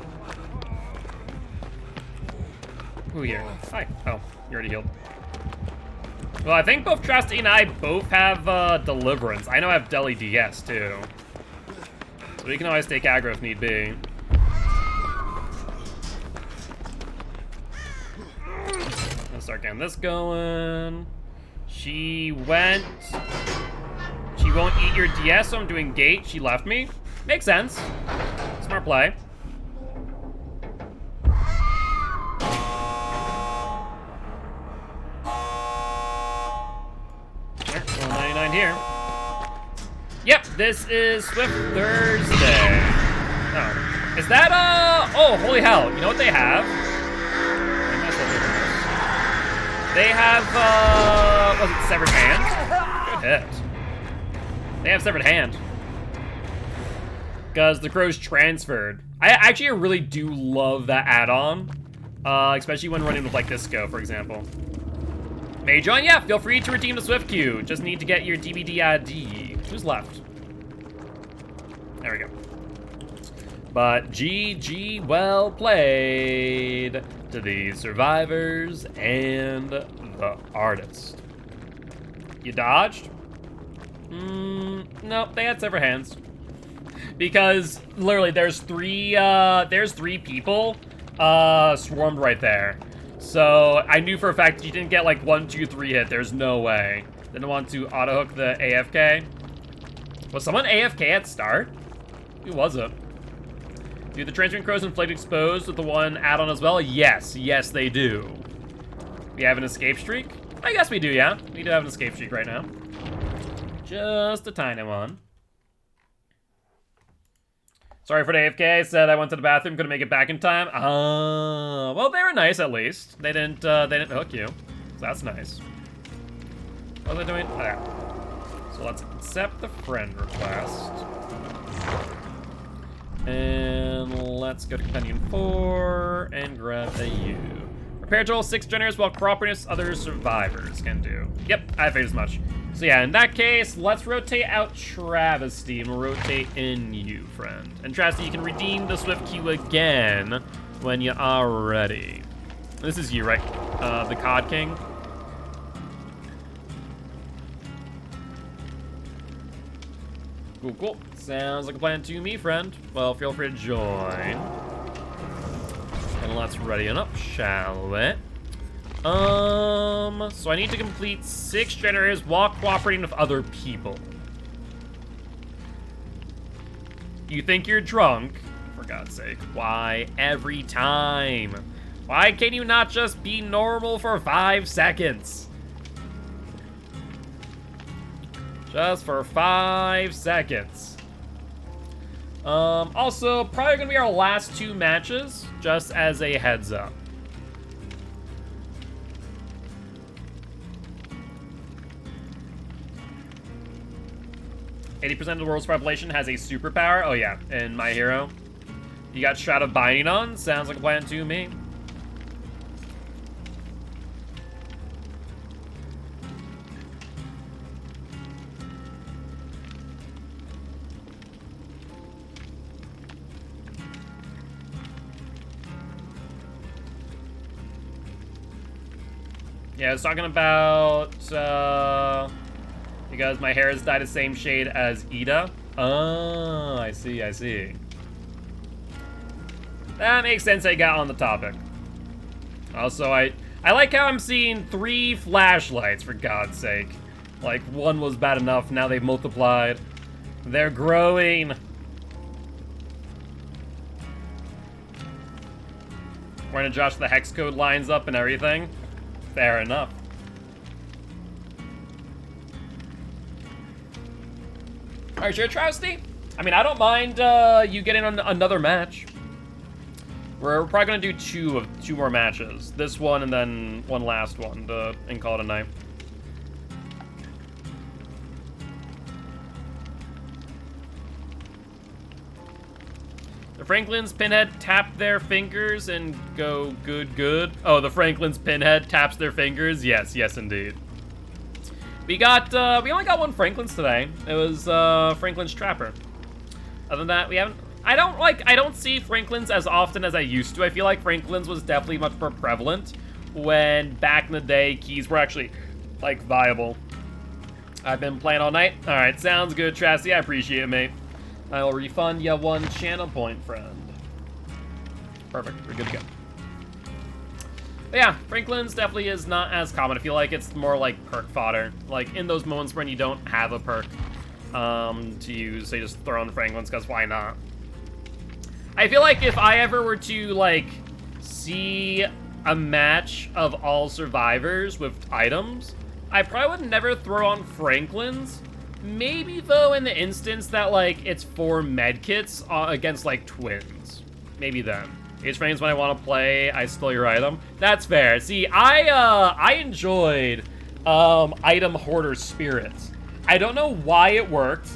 Who here? Hi. Oh, you already healed. Well, I think both Trusty and I both have deliverance. I know I have Deli DS too. So we can always take aggro if need be. Let's start getting this going. She went. She won't eat your DS, so I'm doing gate. She left me. Makes sense. Smart play. There, 199 here. Yep, this is Swift Thursday. Oh. Is that, oh, holy hell. You know what they have? They have, was it Severed Hand? Good hit. They have Severed Hand. Because the crow's transferred. I actually really do love that add-on. Especially when running with, like, Disco, for example. May you join? Yeah, feel free to redeem the Swift queue. Just need to get your DVD ID. Who's left? There we go. But GG, well played to the survivors and the artist. You dodged? Nope, they had severed hands. Because literally there's three people swarmed right there. So I knew for a fact you didn't get like 1, 2, 3 hit. There's no way. Didn't want to auto hook the AFK. Was someone AFK at start? Who was it? Do the transferring crows inflict exposed with the one add-on as well? Yes, yes they do. We have an escape streak? I guess we do, yeah. We do have an escape streak right now. Just a tiny one. Sorry for the AFK, said I went to the bathroom, couldn't make it back in time. Well, they were nice at least. They didn't hook you. So that's nice. What was I doing? Oh, yeah. So let's accept the friend request. And let's go to Companion 4 and grab a U. Prepare to roll 6 generators while cooperating with other survivors can do. Yep, I figured as much. So yeah, in that case, let's rotate out Travesty and we'll rotate in you, friend. And Travesty, you can redeem the Swift queue again when you are ready. This is you, right? The COD King. Cool, cool. Sounds like a plan to me, friend. Well, feel free to join. And let's ready it up, shall we? So I need to complete 6 generators while cooperating with other people. You think you're drunk? For God's sake, why every time? Why can you not just be normal for 5 seconds? Just for 5 seconds. Also, probably gonna be our last 2 matches, just as a heads up. %80 of the world's population has a superpower. Oh yeah, in My Hero. You got Shroud of Binding on? Sounds like a plan to me. Yeah, I was talking about, because my hair has dyed the same shade as Ida. Oh, I see, I see. That makes sense I got on the topic. Also, I like how I'm seeing 3 flashlights, for God's sake. Like, 1 was bad enough, now they've multiplied. They're growing. When Josh the hex code lines up and everything. Fair enough. Alright, sure, Travesty? I mean, I don't mind you getting on another match. We're probably gonna do 2 more matches. This one and then one last one and call it a night. The Franklin's Pinhead tap their fingers and go good, good. Oh, the Franklin's Pinhead taps their fingers? Yes, yes, indeed. We only got 1 Franklin's today. It was, Franklin's Trapper. Other than that, we haven't, I don't see Franklin's as often as I used to. I feel like Franklin's was definitely much more prevalent when back in the day, keys were actually, like, viable. I've been playing all night. All right, sounds good, Trasty. I appreciate it, mate. I'll refund you 1 channel point, friend. Perfect, we're good to go. But yeah, Franklin's definitely is not as common. I feel like it's more like perk fodder. Like in those moments when you don't have a perk to use, they just throw in Franklin's because why not? I feel like if I ever were to like see a match of all survivors with items, I probably would never throw on Franklin's. Maybe though in the instance that like it's 4 medkits against like twins. maybe then. Ace frames when I want to play, I stole your item. That's fair. See, I enjoyed item hoarder spirit. I don't know why it worked,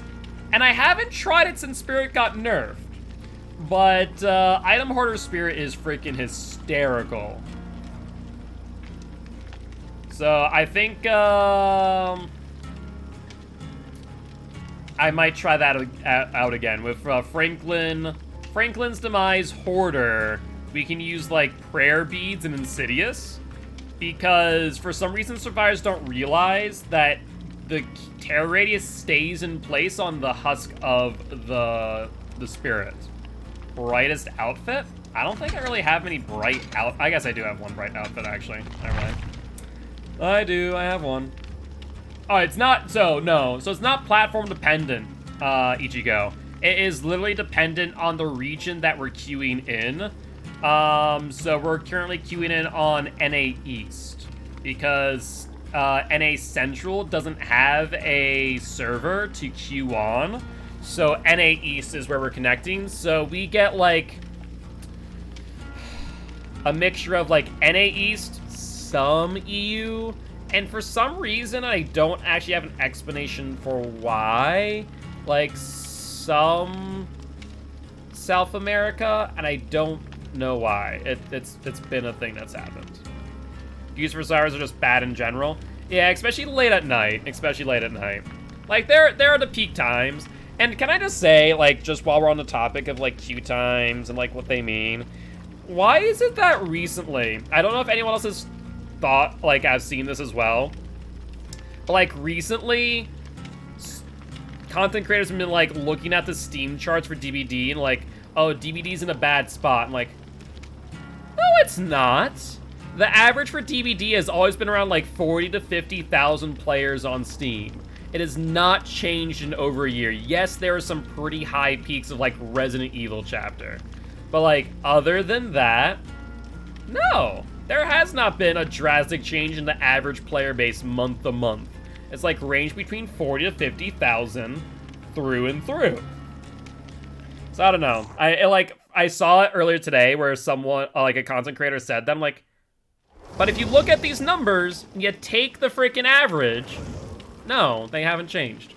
and I haven't tried it since spirit got nerfed. But item hoarder spirit is freaking hysterical. So I think I might try that out again with Franklin's Demise Hoarder. We can use like prayer beads and Insidious, because for some reason survivors don't realize that the terror radius stays in place on the husk of the spirit. Brightest outfit? I don't think I really have many bright I guess I do have one bright outfit actually. Never mind. I have one. Oh, it's not, so it's not platform dependent, Ichigo. It is literally dependent on the region that we're queuing in. So we're currently queuing in on NA East, because NA Central doesn't have a server to queue on. So NA East is where we're connecting. So we get like a mixture of like NA East, some EU, and for some reason I don't actually have an explanation for why, like some South America, and I don't know why. It's been a thing that's happened. Queues for servers are just bad in general. Yeah, especially late at night. Like there are the peak times. And can I just say, like, just while we're on the topic of like queue times and like what they mean, why is it that recently, I don't know if anyone else has thought, like, I've seen this as well, but like recently content creators have been like looking at the Steam charts for DBD and like, oh, DBD's in a bad spot. I'm like, no, it's not. The average for DBD has always been around like 40 to 50,000 players on Steam. It has not changed in over a year. Yes, there are some pretty high peaks of like Resident Evil chapter, but like other than that, no, there has not been a drastic change in the average player base month to month. It's like ranged between 40 to 50,000 through and through. So I don't know. I saw it earlier today where someone, like a content creator said that. I'm like, but if you look at these numbers, you take the freaking average. No, they haven't changed.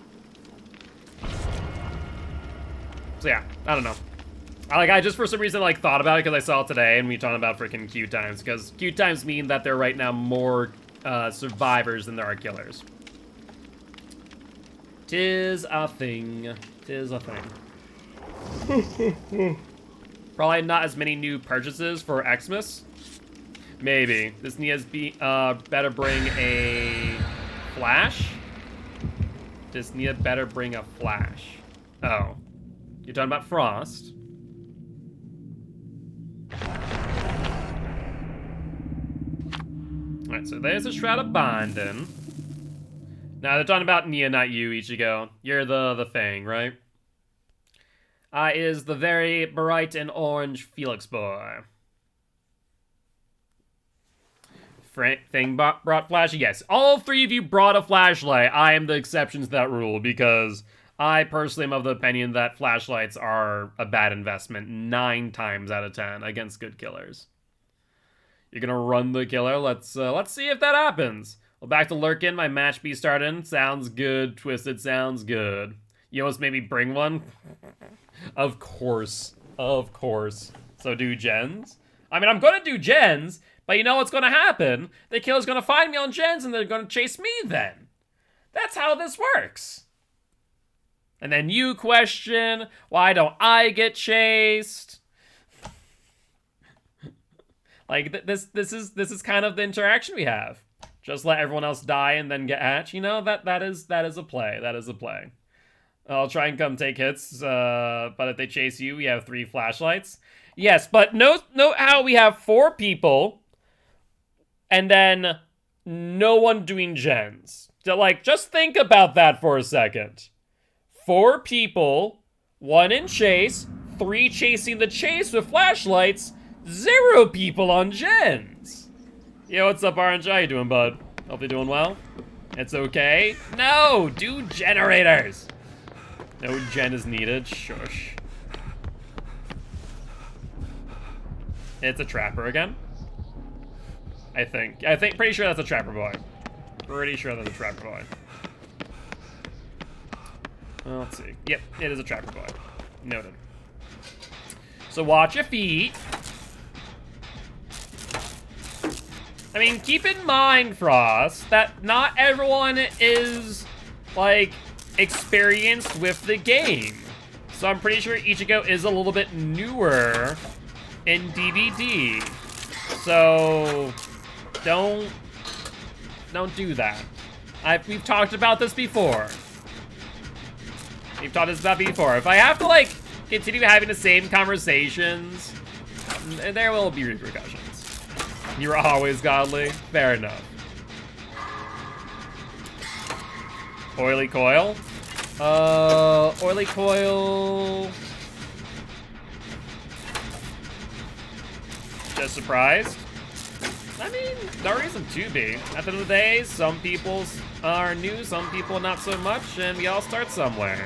So yeah, I don't know. I just for some reason like thought about it because I saw it today and we talked about freaking queue times, because queue times mean that there are right now more survivors than there are killers. Tis a thing. Probably not as many new purchases for Xmas. Maybe. This needs better bring a flash. This need better bring a flash. Oh. You're talking about Frost? Alright, so there's a Shroud of Binding. Now, they're talking about Nia, not you, Ichigo. You're the thing, right? Is the very bright and orange Felix boy. Thing brought flash? Yes, all three of you brought a flashlight. I am the exception to that rule, because I personally am of the opinion that flashlights are a bad investment 9 times out of 10 against good killers. You're gonna run the killer? Let's see if that happens. Well, back to Lurkin, my match be starting. Sounds good, Twisted, sounds good. You almost made me bring one? Of course. So do gens? I mean, I'm gonna do gens, but you know what's gonna happen? The killer's gonna find me on gens and they're gonna chase me then. That's how this works. And then you question, why don't I get chased? Like, this is kind of the interaction we have. Just let everyone else die and then get hatched. You know, that is a play. That is a play. I'll try and come take hits, but if they chase you, we have 3 flashlights. Yes, but note how we have 4 people, and then no one doing gens. So, like, just think about that for a second. 4 people, 1 in chase, 3 chasing the chase with flashlights, 0 people on gens. Yo, what's up, Orange? How you doing, bud? Hope you're doing well. It's okay. No, do generators. No gen is needed. Shush. It's a trapper again. I think, pretty sure that's a trapper boy. Pretty sure that's a trapper boy. Well, let's see. Yep, it is a trapper boy. Noted. So watch your feet. I mean, keep in mind, Frost, that not everyone is, like, experienced with the game. So I'm pretty sure Ichigo is a little bit newer in DVD. So don't do that. We've talked about this before. We've talked about this before. If I have to, like, continue having the same conversations, there will be repercussions. You're always godly. Fair enough. Oily coil? Oily coil... Just surprised? I mean, no reason to be. At the end of the day, some people are new, some people not so much, and we all start somewhere.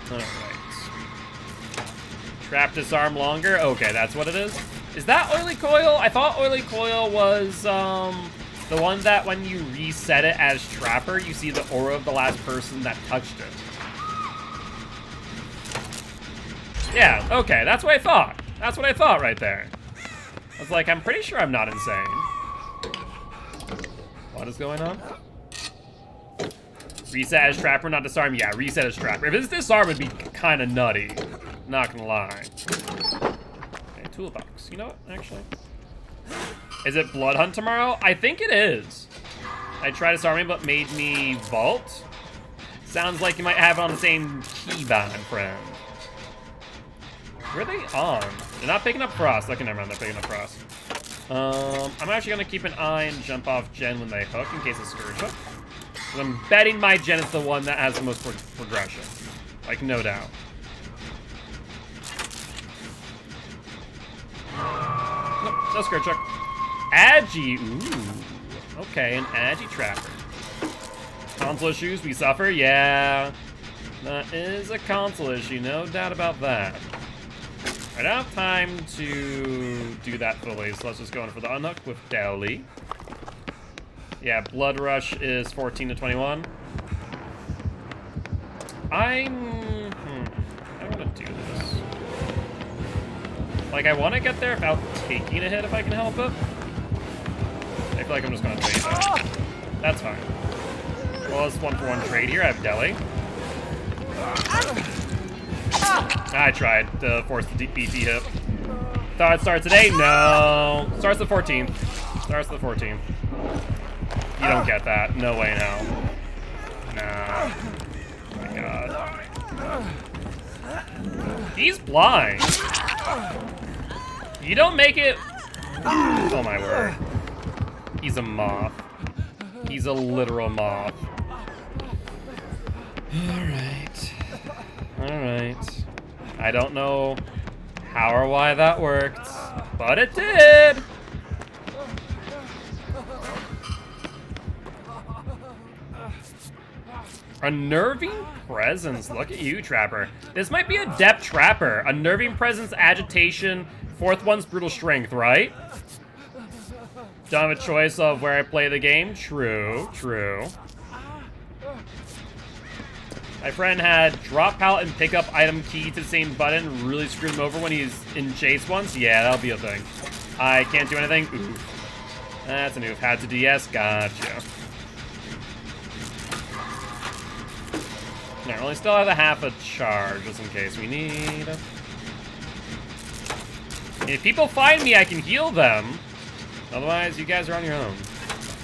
Alright. Trap disarm longer? Okay, that's what it is. Is that oily coil? I thought oily coil was, the one that when you reset it as trapper, you see the aura of the last person that touched it. Yeah, okay, that's what I thought. That's what I thought right there. I was like, I'm pretty sure I'm not insane. What is going on? Reset as trapper, not disarm. Yeah, reset as trapper. If it's disarm, it'd be kind of nutty. Not gonna lie. Okay, toolbox. You know what, actually? Is it Blood Hunt tomorrow? I think it is. I tried disarming, but made me vault. Sounds like you might have it on the same keybind, friend. Where are they on? They're not picking up Frost. Okay, never mind. They're picking up Frost. I'm actually going to keep an eye and jump off Gen when they hook in case of Scourge Hook. I'm betting my Gen is the one that has the most progression. Like, no doubt. Nope, no Scourge Hook. Agi. Ooh. Okay, an Agi Trapper. Console issues we suffer? Yeah. That is a console issue, no doubt about that. I don't have time to do that fully, so let's just go in for the unhook with Dowley. Yeah, Blood Rush is 14 to 21. I want to do this. Like, I want to get there without taking a hit if I can help it. I feel like I'm just going to trade that. That's fine. Well, it's 1-for-1 trade here. I have Deli. I tried to force the BT hit. Thought it'd start today? No. Starts the 14th. Starts the 14th. You don't get that. No way now. Nah. Oh my god. He's blind. You don't make it... Oh my word. He's a moth. He's a literal moth. Alright. Alright. I don't know how or why that worked, but it did! Unnerving presence. Look at you, Trapper. This might be a depth Trapper. Unnerving presence, agitation. Fourth one's brutal strength, right? Don't have a choice of where I play the game. True, true. My friend had drop pallet and pick up item key to the same button. Really screwed him over when he's in chase once. Yeah, that'll be a thing. I can't do anything. Ooh. That's a new. Had to DS. Gotcha. No, only still have a half a charge just in case we need. If people find me, I can heal them. Otherwise, you guys are on your own.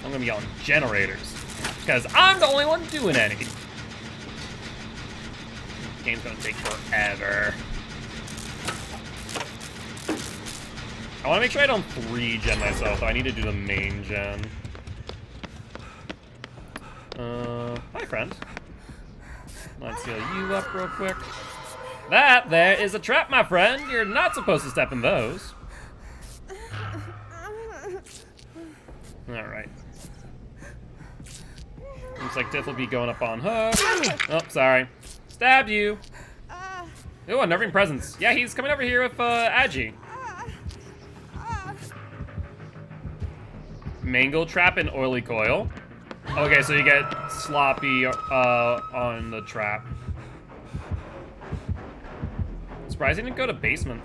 I'm gonna be on generators because I'm the only one doing any. Game's gonna take forever. I wanna make sure I don't 3-gen myself, though. I need to do the main gen. Hi, friend. Let's heal you up real quick. That there is a trap, my friend. You're not supposed to step in those. Alright. Looks like Tiff will be going up on hook. Oh, sorry. Stabbed you. Ooh, unnerving presence. Yeah, he's coming over here with Agi. Mangle trap and oily coil. Okay, so you get sloppy on the trap. Surprised he didn't go to basement.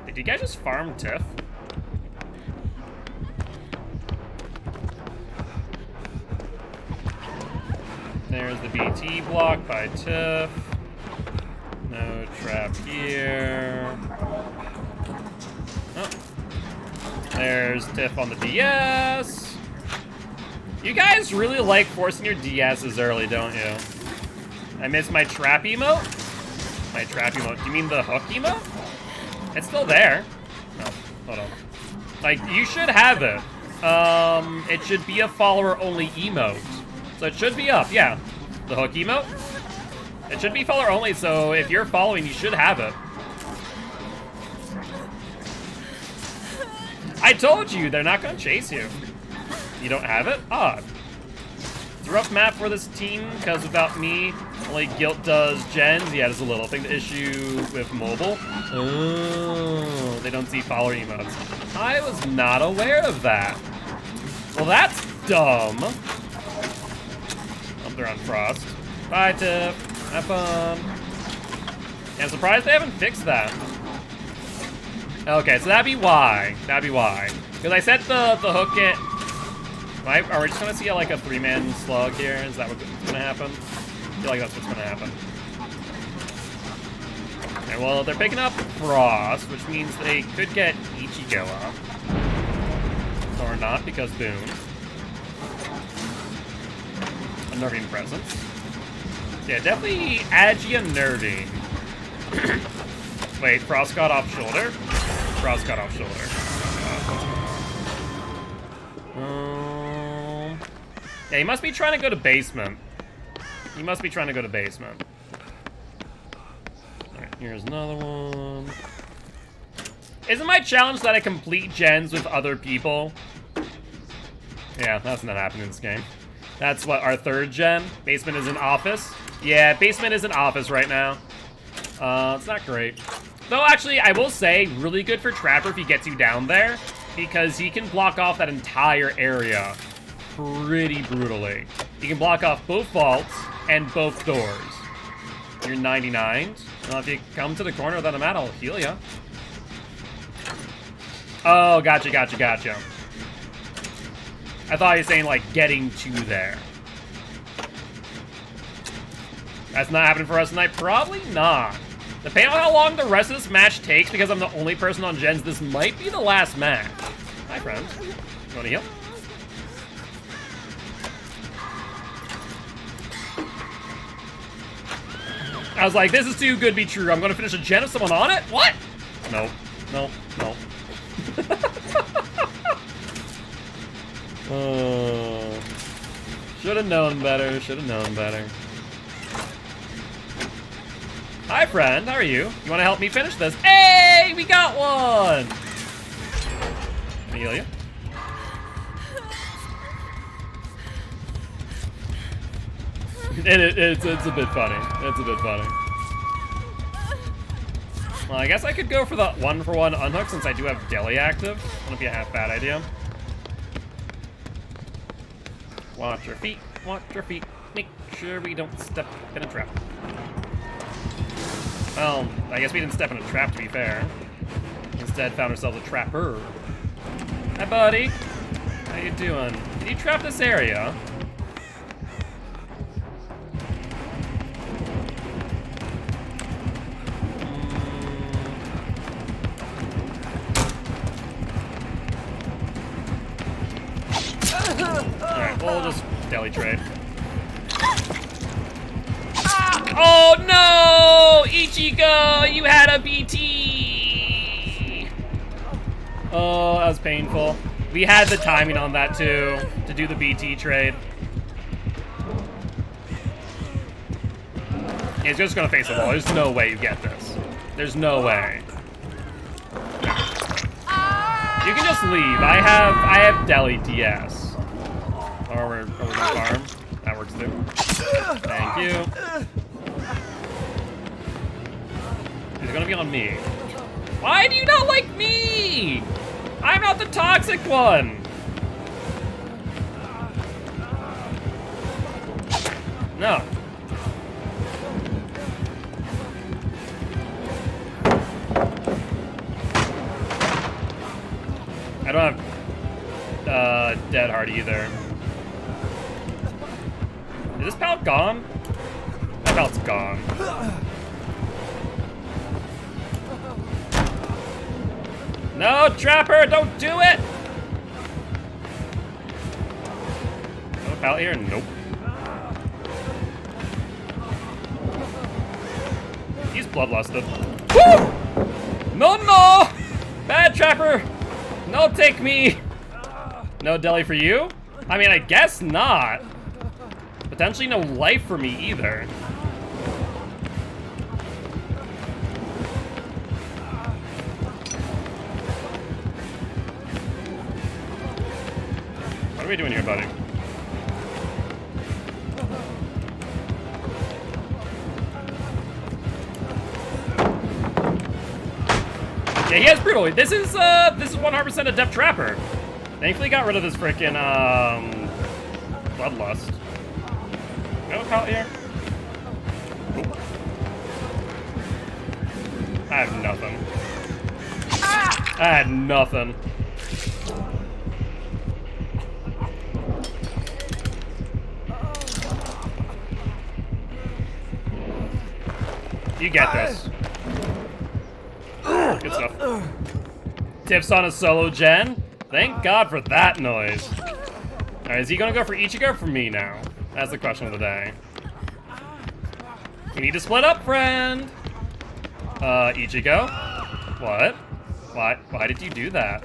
Did you guys just farm Tiff? There's the BT block by Tiff. No trap here. Oh. There's Tiff on the DS. You guys really like forcing your DSs early, don't you? I missed my trap emote? My trap emote. Do you mean the hook emote? It's still there. No, hold on. Like, you should have it. It should be a follower-only emote. So it should be up, yeah. The hook emote? It should be follower only, so if you're following, you should have it. I told you, they're not gonna chase you. You don't have it? Odd. It's a rough map for this team, because without me, only Gilt does gens. Yeah, there's a little thing, the issue with mobile. Oh, they don't see follower emotes. I was not aware of that. Well, that's dumb. Oh, they're on Frost. Bye, Tiff. Have fun. Yeah, I'm surprised they haven't fixed that. Okay, so that'd be why. That'd be why. Because I set the hook in. Are we just gonna see like a 3-man slug here? Is that what's gonna happen? I feel like that's what's gonna happen. Okay, well, they're picking up Frost, which means they could get Ichigo up. Or not, because boom. Unnerving presence. Yeah, definitely Agi unnerving. Wait, Frost got off shoulder? Frost got off shoulder. Yeah, he must be trying to go to basement. He must be trying to go to basement. Alright, here's another one. Isn't my challenge that I complete gens with other people? Yeah, that's not happening in this game. That's what, our 3rd gen? Basement is an office? Yeah, basement is an office right now. It's not great. Though, actually, I will say, really good for Trapper if he gets you down there, because he can block off that entire area pretty brutally. He can block off both vaults and both doors. You're 99. Well, if you come to the corner that I'm at, I'll heal you. Oh, gotcha, gotcha, gotcha. I thought you were saying, like, getting to there. That's not happening for us tonight. Probably not. Depending on how long the rest of this match takes, because I'm the only person on gens, this might be the last match. Hi, friend. You want to heal? I was like, this is too good to be true. I'm going to finish a gen of someone on it? What? Nope. Nope. Nope. Oh. Should have known better. Should have known better. Hi, friend. How are you? You want to help me finish this? Hey, we got one! Can I heal you? It's a bit funny. It's a bit funny. Well, I guess I could go for the 1-for-1 unhook since I do have Deli active. Wouldn't be a half bad idea. Watch your feet. Watch your feet. Make sure we don't step in a trap. Well, I guess we didn't step in a trap, to be fair. Instead, found ourselves a trapper. Hi, buddy. How you doing? Did you trap this area? Alright, we'll just deli trade. Oh no! Ichigo, you had a BT! Oh, that was painful. We had the timing on that too, to do the BT trade. He's just gonna face the wall. There's no way you get this. There's no way. You can just leave. I have Deli DS. Or we're gonna farm. That works too. Thank you. He's gonna be on me. Why do you not like me? I'm not the toxic one. No. I don't have dead heart either. Is this pallet gone? That pallet's gone. No, Trapper, don't do it! No pallet here? Nope. He's bloodlusted. Woo! No, no! Bad Trapper! No, take me! No deli for you? I mean, I guess not. Potentially no life for me either. What are we doing here, buddy? Yeah, he has brutal. This is 100% a depth trapper. Thankfully, got rid of this frickin' bloodlust. No pallet here. I have nothing. I had nothing. You get this. Good stuff. Tips on a solo gen. Thank God for that noise. Alright, is he gonna go for Ichigo or for me now? That's the question of the day. We need to split up, friend. Ichigo? What? Why did you do that?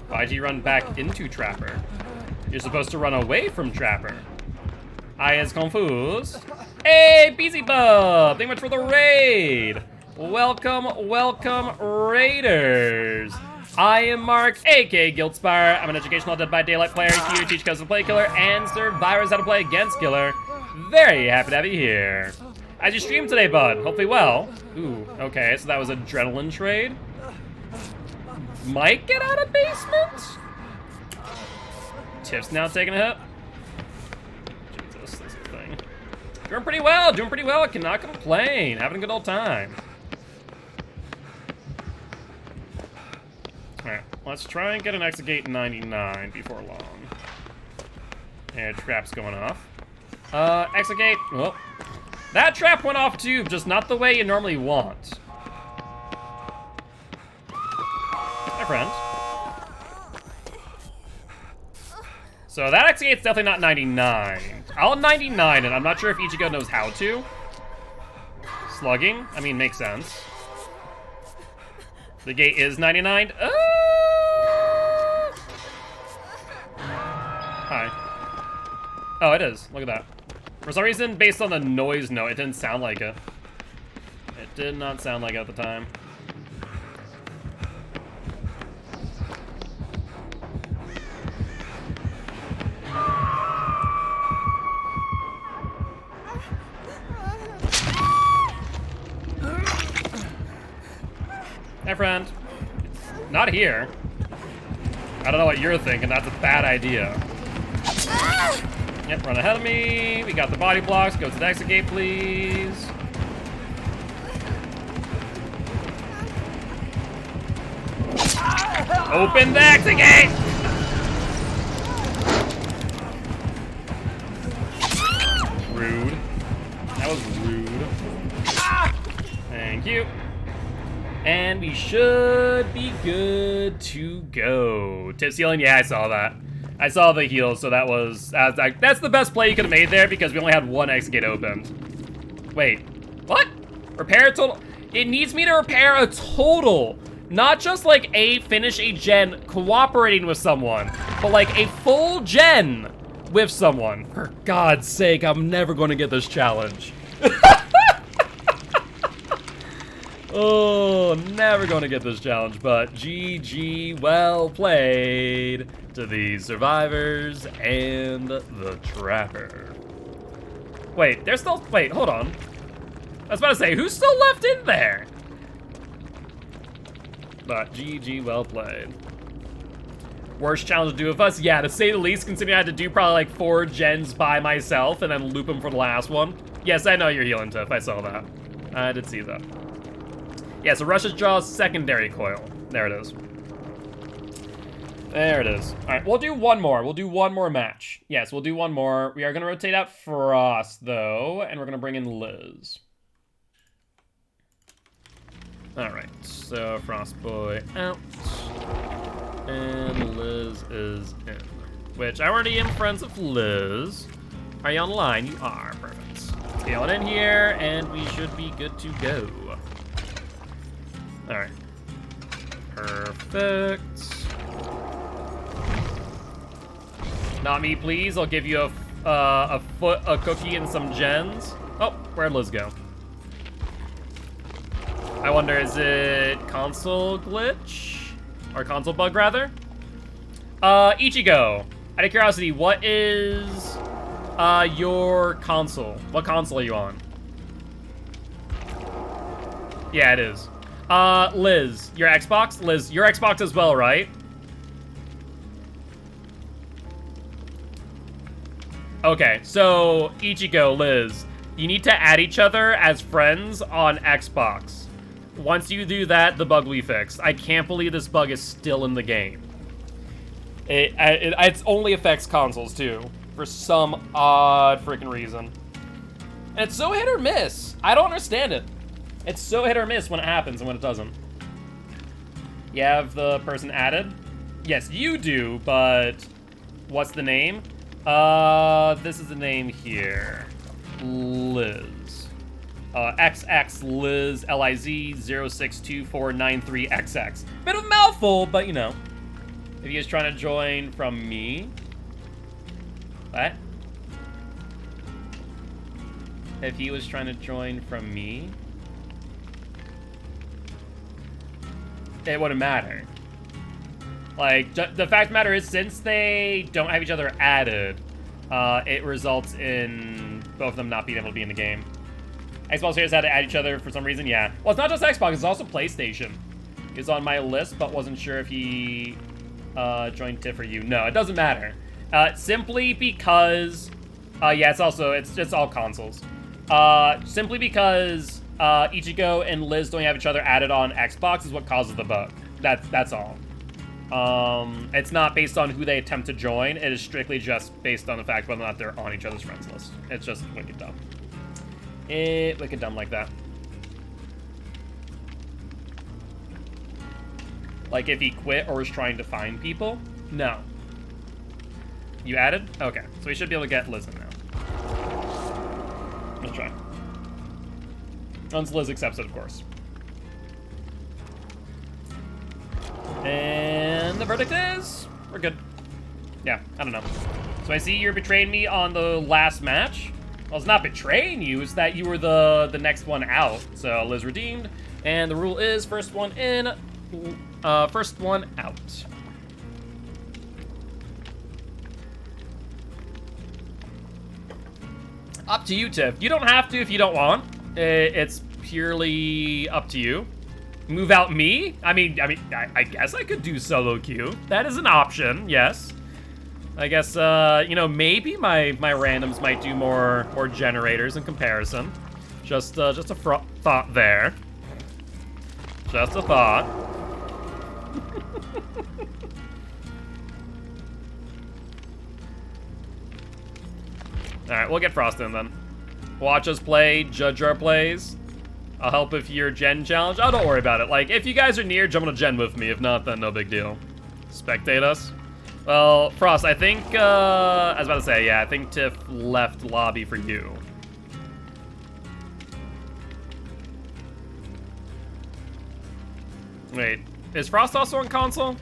Why'd you run back into Trapper? You're supposed to run away from Trapper. I is confused. Hey, BZ Bub! Thank you much for the raid! Welcome, welcome, Raiders! I am Mark, aka Guildspire. I'm an educational Dead by Daylight player here to teach cousins to play killer and survivors how to play against killer. Very happy to have you here. As you stream today, bud, hopefully well. Ooh, okay, so that was adrenaline trade. Might get out of basement? Tips now taking a hit. Jesus, this thing. Doing pretty well, I cannot complain. Having a good old time. Alright, let's try and get an Exegate 99 before long. And trap's going off. Exegate, well, that trap went off too, just not the way you normally want. Hi, friend. So that Exegate's definitely not 99. I'll 99 it, I'm not sure if Ichigo knows how to. Slugging, I mean, makes sense. The gate is 99. Hi. Oh, it is. Look at that. For some reason, based on the noise note, it didn't sound like it. It did not sound like it at the time. Hey, friend. Not here. I don't know what you're thinking. That's a bad idea. Yep, run ahead of me. We got the body blocks. Go to the exit gate, please. Open the exit gate! Rude. That was rude. Thank you. And we should be good to go. Tip ceiling, yeah, I saw that. I saw the heals, so that was, that's the best play you could have made there because we only had one exit gate opened. Wait, what? Repair a total? It needs me to repair a total. Not just like finish a gen cooperating with someone, but like a full gen with someone. For God's sake, I'm never gonna get this challenge. Oh, never gonna get this challenge, but GG, well played to the survivors and the trapper. Wait, there's still, wait, hold on. I was about to say, who's still left in there? But GG, well played. Worst challenge to do with us? Yeah, to say the least, considering I had to do probably like 4 gens by myself and then loop them for the last one. Yes, I know you're healing, Tiff. I saw that. I did see that. Yeah, so Russia's draws secondary coil. There it is. There it is. All right, we'll do one more. We'll do one more match. Yes, we'll do one more. We are going to rotate out Frost, though, and we're going to bring in Liz. All right, so Frost Boy out. And Liz is in. Which, I already am friends with Liz. Are you online? You are. Perfect. Let's get on in here, and we should be good to go. All right. Perfect. Not me, please. I'll give you a cookie, and some gens. Oh, where'd Liz go? I wonder, is it console glitch? Or console bug, rather? Ichigo, out of curiosity, what is your console? What console are you on? Yeah, it is. Liz, your Xbox? Liz, your Xbox as well, right? Okay, so Ichigo, Liz, you need to add each other as friends on Xbox. Once you do that, the bug will be fixed. I can't believe this bug is still in the game. It only affects consoles, too, for some odd freaking reason. And it's so hit or miss. I don't understand it. It's so hit or miss when it happens and when it doesn't. You have the person added? Yes, you do, but what's the name? This is the name here. Liz. XX Liz LIZ 062493XX. Bit of a mouthful, but you know. If he was trying to join from me. What? If he was trying to join from me, it wouldn't matter. Like, the fact of the matter is, since they don't have each other added, it results in both of them not being able to be in the game. Xbox players had to add each other for some reason, yeah. Well, it's not just Xbox, it's also PlayStation. He's on my list, but wasn't sure if he joined Tiff or you. No, it doesn't matter. Simply because, yeah, it's all consoles. Simply because Ichigo and Liz don't have each other added on Xbox is what causes the bug. That's all. It's not based on who they attempt to join. It is strictly just based on the fact whether or not they're on each other's friends list. It's just wicked dumb. Wicked dumb like that. Like if he quit or was trying to find people? No. You added? Okay, so we should be able to get Liz in now. Let's try. Once Liz accepts it, of course. And the verdict is, we're good. Yeah, I don't know. So I see you're betraying me on the last match. Well, it's not betraying you, it's that you were the next one out. So Liz redeemed, and the rule is first one in, first one out. Up to you, Tiff. You don't have to if you don't want. It's purely up to you. Move out me? I guess I could do solo queue. That is an option, yes. I guess, you know, maybe my randoms might do more generators in comparison. Just a thought there. Just a thought. Alright, we'll get Frost in then. Watch us play, judge our plays. I'll help if you're gen challenge. Oh, don't worry about it. Like, if you guys are near, jump on a gen with me. If not, then no big deal. Spectate us. Well, Frost, I think, I was about to say, yeah, I think Tiff left lobby for you. Wait, is Frost also on console?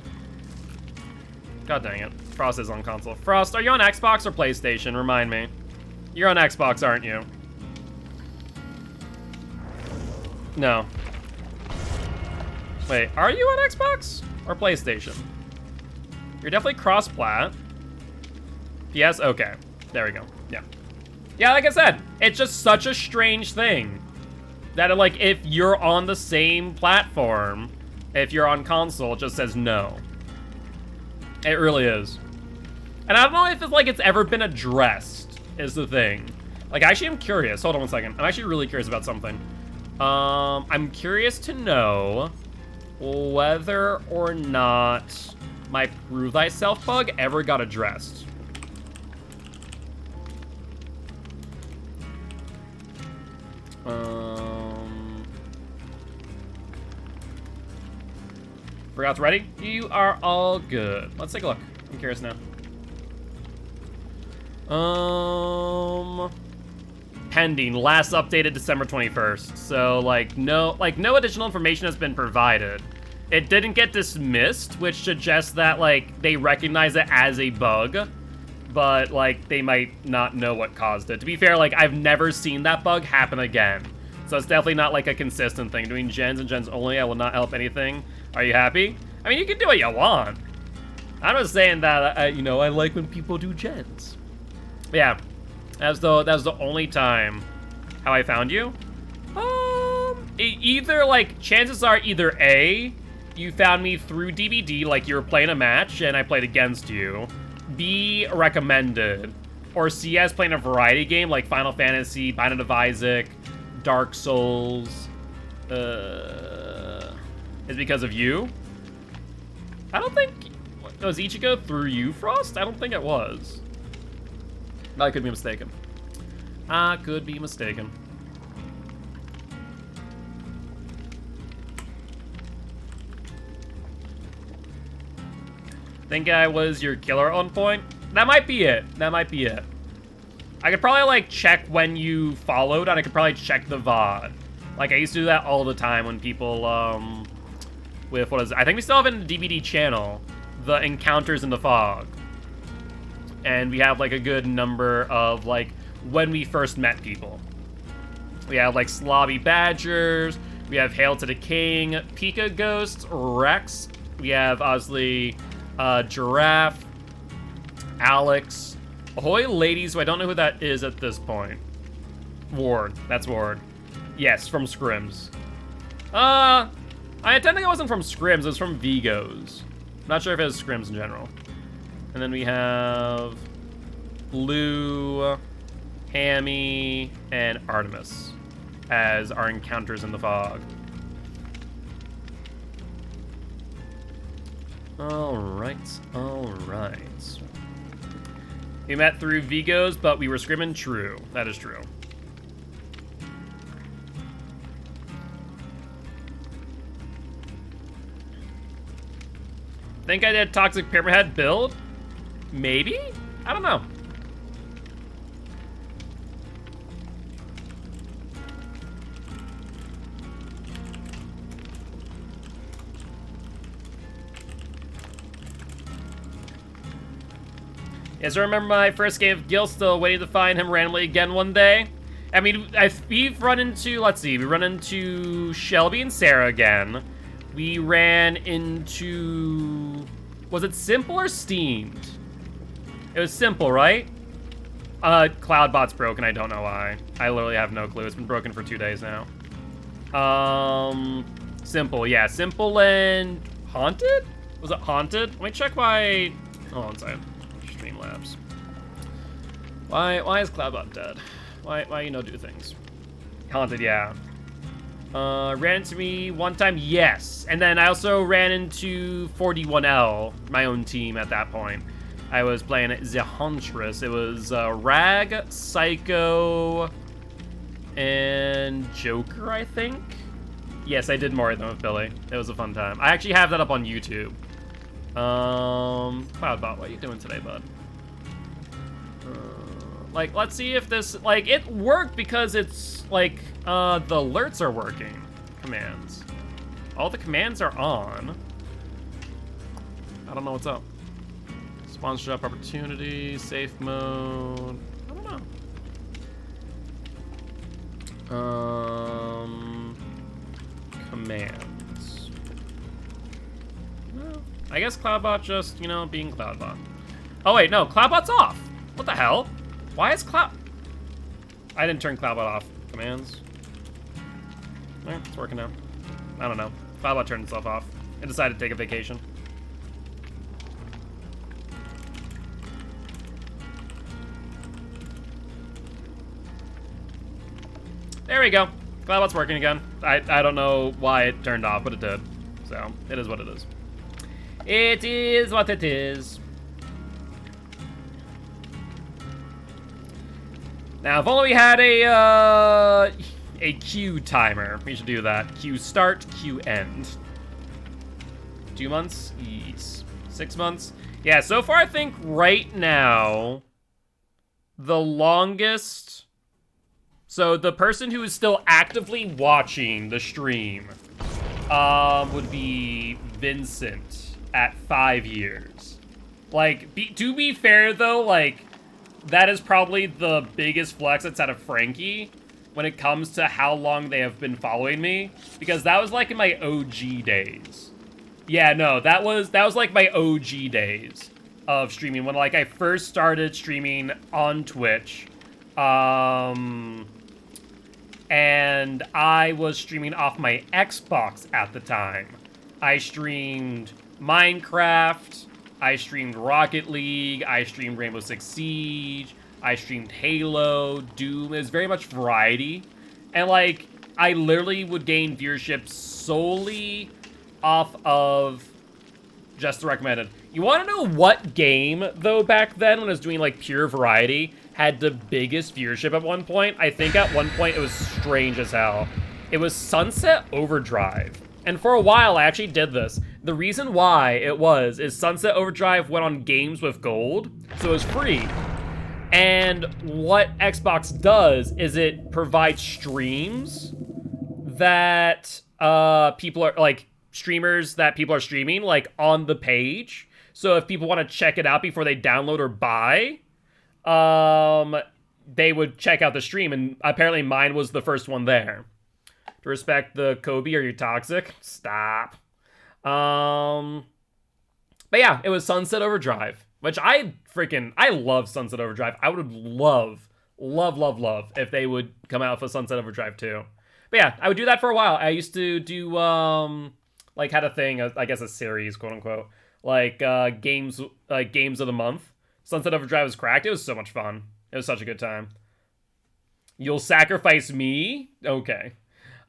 God dang it. Frost is on console. Frost, are you on Xbox or PlayStation? Remind me. You're on Xbox, aren't you? No. Wait, are you on Xbox or PlayStation? You're definitely cross-plat. Yes? Okay. There we go. Yeah. Yeah, like I said, it's just such a strange thing. That, like, if you're on the same platform, If you're on console, it just says no. It really is. And I don't know if it's like it's ever been addressed, is the thing. Like, actually, I'm curious. Hold on one second. I'm actually really curious about something. I'm curious to know whether or not my Prove Thyself bug ever got addressed. Forgot's ready? You are all good. Let's take a look. I'm curious now. Pending. Last updated December 21st. So, like, no additional information has been provided. It didn't get dismissed, which suggests that, like, they recognize it as a bug, but, like, they might not know what caused it. To be fair, like, I've never seen that bug happen again. So it's definitely not, like, a consistent thing. Doing gens and gens only, I will not help anything. Are you happy? I mean, you can do what you want. I'm just saying that, you know, I like when people do gens. But yeah, that was the only time how I found you. Either, like, chances are either A, you found me through DVD, like you were playing a match and I played against you. B, recommended. Or C, as playing a variety game like Final Fantasy, Binding of Isaac, Dark Souls. Is because of you? I don't think... Was Ichigo through you, Frost? I don't think it was. I could be mistaken. I could be mistaken. Think I was your killer on point? That might be it. That might be it. I could probably, like, check when you followed, and I could probably check the VOD. Like, I used to do that all the time when people, with, what is it? I think we still have in the DVD channel, the Encounters in the Fog. And we have, like, a good number of, like, when we first met people. We have, like, Slobby Badgers, we have Hail to the King, Pika Ghost, Rex, we have, obviously, Giraffe, Alex, Ahoy Ladies, who I don't know who that is at this point. Ward, that's Ward. Yes, from Scrims. I think it wasn't from Scrims, it was from Vigos. I'm not sure if it was Scrims in general. And then we have Blue, Hammy, and Artemis as our Encounters in the Fog. Alright. We met through Vigos, but we were scrimming. True. That is true. Think I did Toxic Pyramid Head build? Maybe? I don't know. Yes, I remember my first game of Gil, still waiting to find him randomly again one day. I mean, we've run into, let's see, we run into Shelby and Sarah again. We ran into, was it Simple or Steamed? It was Simple, right? Cloudbot's broken, I don't know why. I literally have no clue, it's been broken for 2 days now. Simple, yeah, Simple and Haunted? Was it Haunted? Let me check my, hold on a second. Streamlabs. Why is Cloudbot dead? Why you know do things? Haunted, yeah. Ran into me one time, yes. And then I also ran into 41L, my own team at that point. I was playing the Huntress. It was Rag, Psycho, and Joker, I think. Yes, I did more of them with Billy. It was a fun time. I actually have that up on YouTube. Cloudbot, what are you doing today, bud? Like, let's see if this, like, it worked because it's, like, the alerts are working. Commands. All the commands are on. I don't know what's up. Sponsorship opportunity, safe mode. I don't know. Commands. Well, I guess Cloudbot just, you know, being Cloudbot. Oh wait, no, Cloudbot's off. What the hell? Why is Cloud... I didn't turn Cloudbot off. Commands. It's working now. I don't know. Cloudbot turned itself off. I decided to take a vacation. There we go. Glad it's working again. I don't know why it turned off, but it did. So, it is what it is. It is what it is. Now, if only we had a queue timer. We should do that. Queue start, queue end. 2 months? Yes. 6 months? Yeah, so far I think right now, the longest... So the person who is still actively watching the stream would be Vincent at 5 years. Like, to be fair though, like, that is probably the biggest flex outside of Frankie when it comes to how long they have been following me, because that was like in my OG days. Yeah, no, that was like my OG days of streaming when like I first started streaming on Twitch. And I was streaming off my Xbox at the time. I streamed Minecraft, I streamed Rocket League, I streamed Rainbow Six Siege, I streamed Halo, Doom. It was very much variety. And like, I literally would gain viewership solely off of just the recommended. You want to know what game, though, back then when I was doing like pure variety, had the biggest viewership at one point? I think at one point it was strange as hell. It was Sunset Overdrive. And for a while, I actually did this. The reason why it was is Sunset Overdrive went on Games with Gold, so it was free. And what Xbox does is it provides streams that people are, like, streamers that people are streaming, like, on the page. So if people want to check it out before they download or buy, they would check out the stream, and apparently mine was the first one there. To respect the Kobe, are you toxic? Stop. But yeah, it was Sunset Overdrive, which I love Sunset Overdrive. I would love if they would come out with a Sunset Overdrive too. But yeah, I would do that for a while. I used to do, like, had a thing, I guess a series, quote unquote, like, games of the month. Sunset Overdrive was cracked. It was so much fun. It was such a good time. You'll sacrifice me? Okay.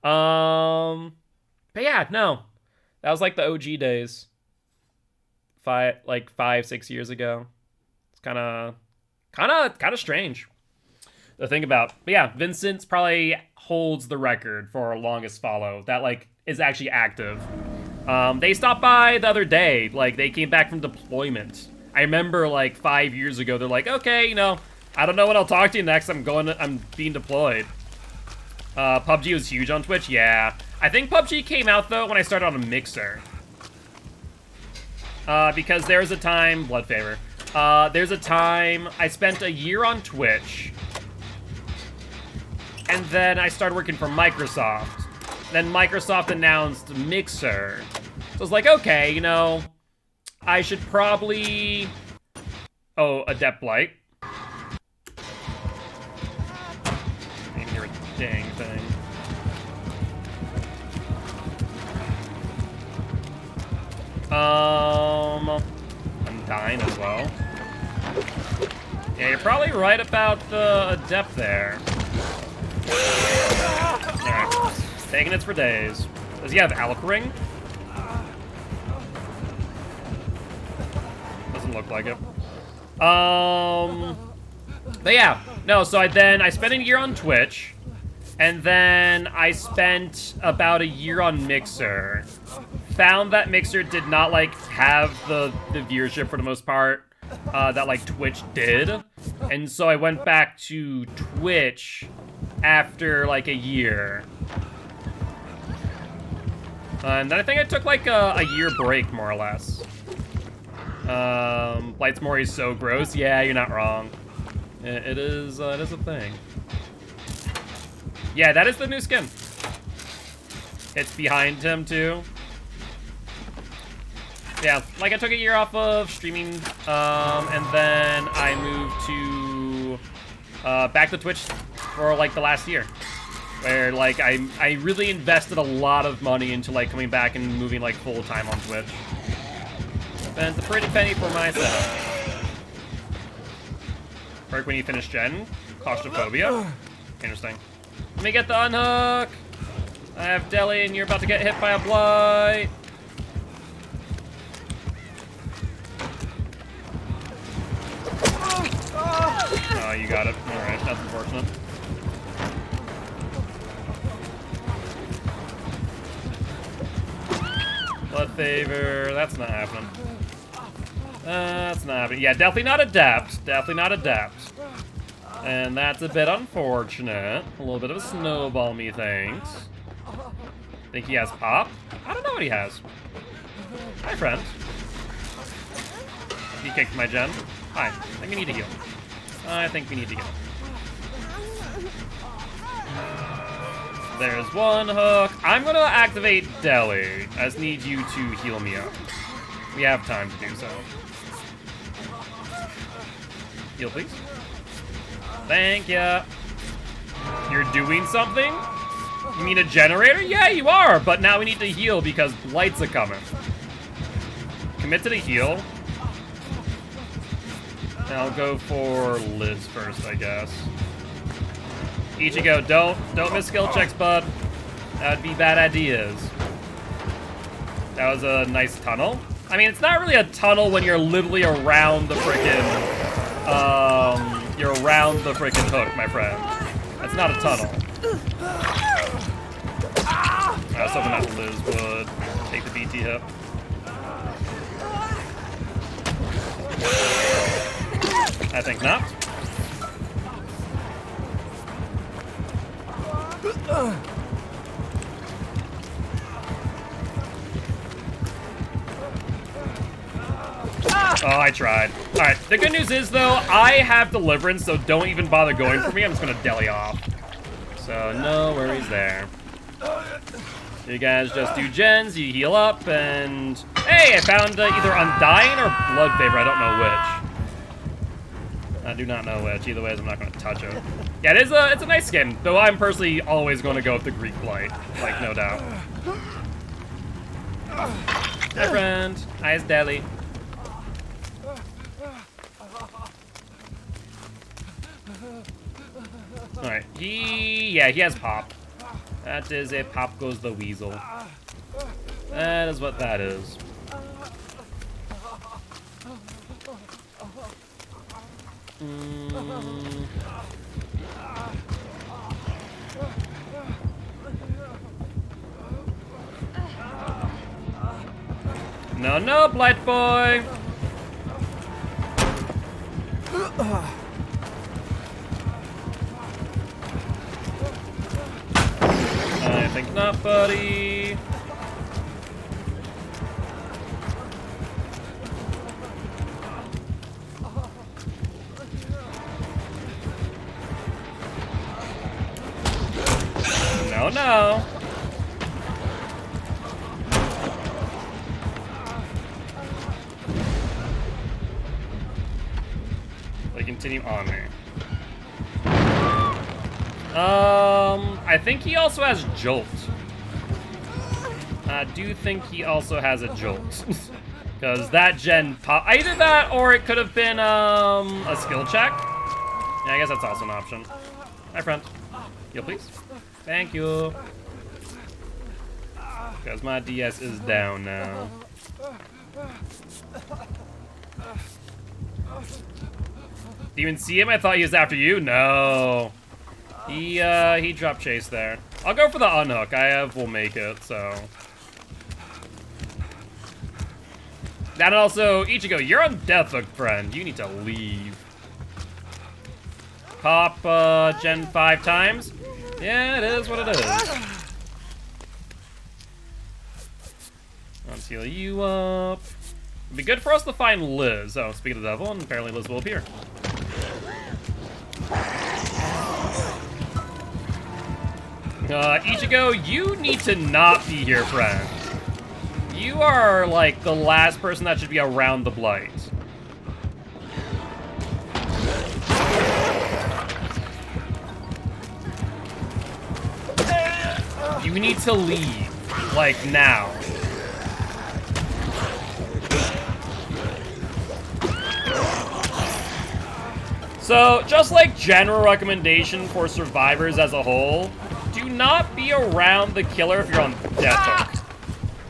But yeah, no. That was like the OG days. 5-6 years ago. It's kind of strange to think about. But yeah, Vincent's probably holds the record for longest follow that like is actually active. They stopped by the other day. Like, they came back from deployment. I remember like 5 years ago, they're like, okay, you know, I don't know when I'll talk to you next. I'm being deployed. PUBG was huge on Twitch. Yeah. I think PUBG came out though when I started on a Mixer. Because there was a time, Blood Favor. There's a time I spent a year on Twitch. And then I started working for Microsoft. Then Microsoft announced Mixer. So I was like, okay, you know, I should probably... Oh, Adept Blight. I didn't hear a dang thing. I'm dying as well. Yeah, you're probably right about the Adept there. Alright. Taking it for days. Does he have Alec Ring? Doesn't look like it. But yeah, no, so I spent a year on Twitch, and then I spent about a year on Mixer. Found that Mixer did not, like, have the viewership for the most part that, like, Twitch did. And so I went back to Twitch after, like, a year. And then I think I took, like, a year break, more or less. Blight's Mori is so gross. Yeah, you're not wrong. It is a thing. Yeah, that is the new skin. It's behind him, too. Yeah, like, I took a year off of streaming, and then I moved to, back to Twitch for, like, the last year. Where, like, I really invested a lot of money into, like, coming back and moving, like, full-time on Twitch. Spent a pretty penny for my setup. Perk when you finish Gen. Claustrophobia. Interesting. Let me get the unhook. I have Deli, and you're about to get hit by a blight. Oh, you got it. Alright, that's unfortunate. Blood favor. That's not happening. That's not happening. Yeah, definitely not adapt. Definitely not adapt. And that's a bit unfortunate. A little bit of a snowball, methinks. Think he has pop? I don't know what he has. Hi, friend. He kicked my gen. Hi. I think we need to heal. I think we need to heal. There's one hook. I'm gonna activate Deli. I just need you to heal me up. We have time to do so. Heal, please. Thank ya. You're doing something? You mean a generator? Yeah, you are, but now we need to heal because blights are coming. Commit to the heal. And I'll go for Liz first, I guess. Ichigo, don't miss skill checks, bud. That would be bad ideas. That was a nice tunnel. I mean, it's not really a tunnel when you're literally around the frickin', you're around the frickin' hook, my friend. That's not a tunnel. I was hoping that Liz would take the BT hit. I think not. Oh, I tried. Alright, the good news is, though, I have Deliverance, so don't even bother going for me. I'm just gonna deli off. So, no worries there. You guys just do gens, you heal up, and... Hey, I found either Undying or Blood Favor. I don't know which. I do not know which. Either way, I'm not going to touch it. Yeah, it's a nice skin, though I'm personally always going to go with the Greek Blight. Like, no doubt. Hi, friend. Hi, it's Deli. Alright, he has pop. That is a pop goes the weasel. That is what that is. No, no, Blight Boy! I think not, buddy. No, no. They continue on me. I think he also has Jolt. I do think he also has a Jolt. Because that gen pop... Either that, or it could have been, a skill check. Yeah, I guess that's also an option. Hi, friend. Heal, please. Thank you. Because my DS is down now. Do you even see him? I thought he was after you. No. He dropped chase there. I'll go for the unhook. I have will make it, so. And also, Ichigo, you're on death hook, friend. You need to leave. Pop, gen 5 times. Yeah, it is what it is. Let's heal you up. It'd be good for us to find Liz. Oh, speak of the devil, and apparently Liz will appear. Ichigo, you need to not be here, friend. You are, like, the last person that should be around the blight. You need to leave. Like, now. So, just like general recommendation for survivors as a whole, do not be around the killer if you're on death hook.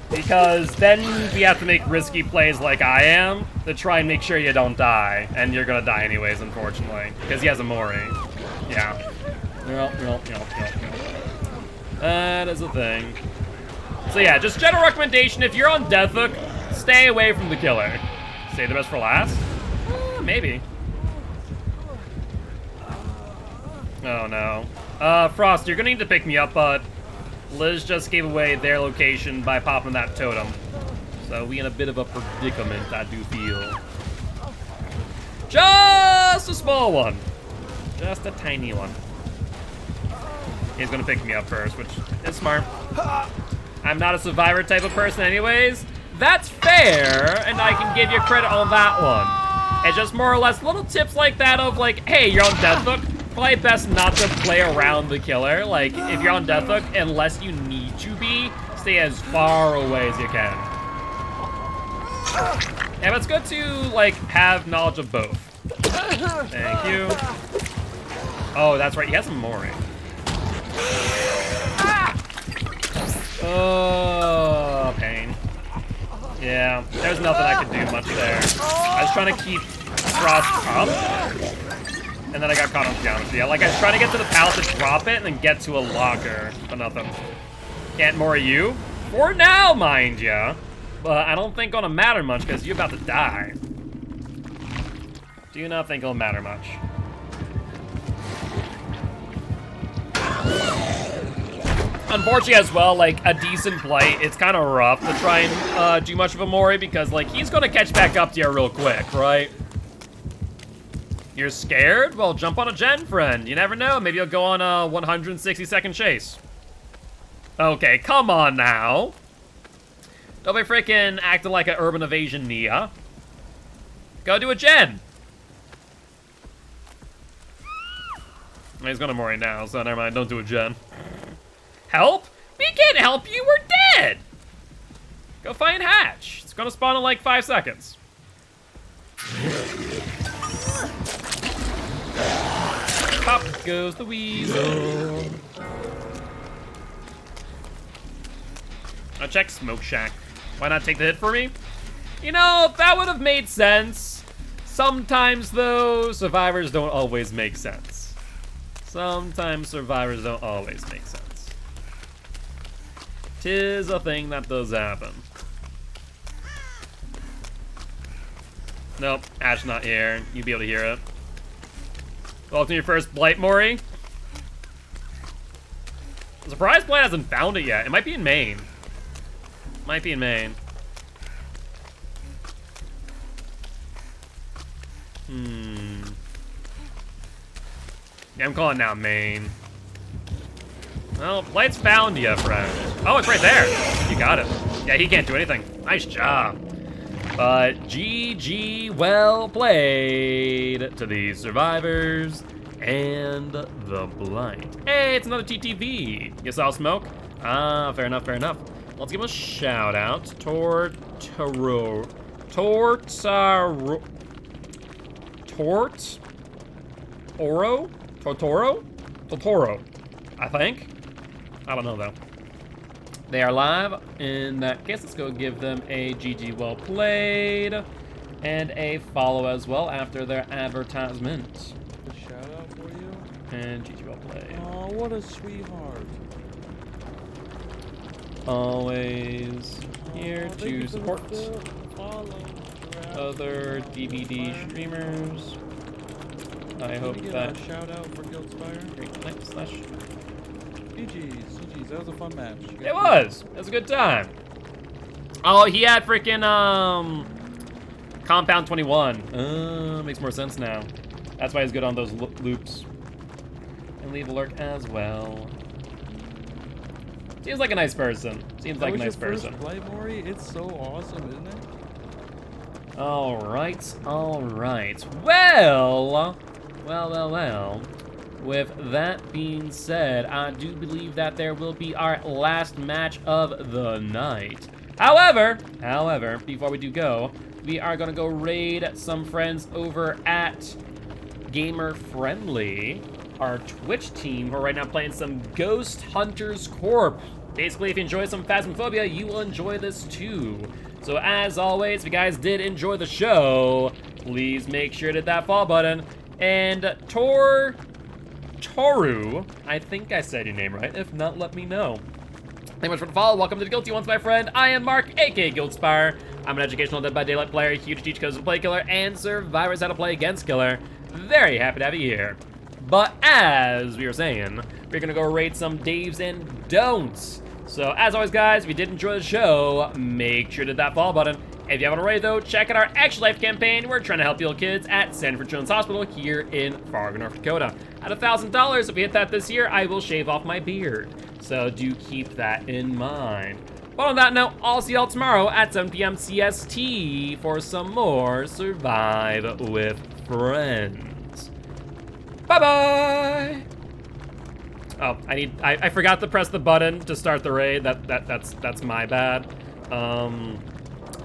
Because then we have to make risky plays like I am to try and make sure you don't die. And you're gonna die anyways, unfortunately. Because he has a Mori. Yeah. Yep. That is a thing. So yeah, just general recommendation, if you're on death hook, stay away from the killer. Save the best for last? Maybe. Oh no. Frost, you're gonna need to pick me up, bud. Liz just gave away their location by popping that totem. So we in a bit of a predicament, I do feel. Just a small one. Just a tiny one. He's gonna pick me up first, which is smart. I'm not a survivor type of person anyways. That's fair, and I can give you credit on that one. It's just more or less little tips like that of like, hey, you're on death hook. Probably best not to play around the killer. Like, if you're on death hook, unless you need to be, stay as far away as you can. Yeah, but it's good to, like, have knowledge of both. Thank you. Oh, that's right, he has some Mori. Oh, pain. Yeah, there's nothing I could do much there. I was trying to keep Frost up. And then I got caught on geometry. Yeah, like I was trying to get to the pallet to drop it and then get to a locker, but nothing. Can't Mori you? For now, mind ya. But I don't think gonna matter much because you're about to die. Do not think it'll matter much. Unfortunately as well, like a decent blight, it's kind of rough to try and do much of a Mori because like he's gonna catch back up to you real quick, right? You're scared? Well, jump on a gen, friend. You never know. Maybe you'll go on a 160-second chase. Okay, come on now. Don't be freaking acting like an urban evasion Nia. Go do a gen. He's gonna Mori now, so never mind. Don't do a gen. Help? We can't help you. We're dead. Go find Hatch. It's gonna spawn in like 5 seconds. Pop goes the weasel. I'll check Smoke Shack. Why not take the hit for me? You know, that would have made sense. Sometimes, though, survivors don't always make sense. Sometimes survivors don't always make sense. 'Tis a thing that does happen. Nope, Ash not here. You'd be able to hear it. Welcome to your first Blight, Mori. I'm surprised Blight hasn't found it yet. It might be in Maine. Might be in Maine. Yeah, I'm calling now Maine. Well, Blight's found you, friend. Oh, it's right there. You got it. Yeah, he can't do anything. Nice job. But GG, well played to the survivors and the blight. Hey, it's another TTV. You saw smoke? Ah, fair enough, fair enough. Let's give him a shout out. Totoro, I think. I don't know though. They are live. In that case, let's go give them a GG well played and a follow as well after their advertisement. A shout out for you? And GG well played. Oh, what a sweetheart. Always here to support other DVD streamers. I hope that. A shout out for Guildspire. Great night slash. GG's, that was a fun match. It was a good time. Oh, he had freaking Compound 21. Makes more sense now. That's why he's good on those loops. And leave a lurk as well. Seems like a nice person. Seems like a nice person. Play, Mori? It's so awesome, isn't it? All right, all right. Well. with that being said, I do believe that there will be our last match of the night. However, before we do go, we are gonna go raid some friends over at Gamer Friendly, our Twitch team, who are right now playing some Ghost Hunters Corp. Basically, if you enjoy some Phasmophobia, you will enjoy this too. So as always, if you guys did enjoy the show, please make sure to hit that follow button. And Toru, I think I said your name right. If not, let me know. Thank you much for the follow. Welcome to the Guilty Ones, my friend. I am Mark, aka Guildspire. I'm an educational Dead by Daylight player, here to teach codes to play killer and survivors how to play against killer. Very happy to have you here. But as we were saying, we're gonna go rate some Daves and Don'ts. So as always, guys, if you did enjoy the show, make sure to hit that follow button. If you haven't already, though, check out our Extra Life campaign. We're trying to help little kids at Sanford Children's Hospital here in Fargo, North Dakota. At $1,000, if we hit that this year, I will shave off my beard. So do keep that in mind. But on that note, I'll see y'all tomorrow at 7 p.m. CST for some more Survive with Friends. Bye-bye! Oh, I forgot to press the button to start the raid. That's my bad.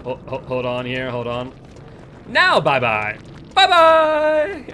Hold on here, hold on. Now, bye-bye. Bye-bye!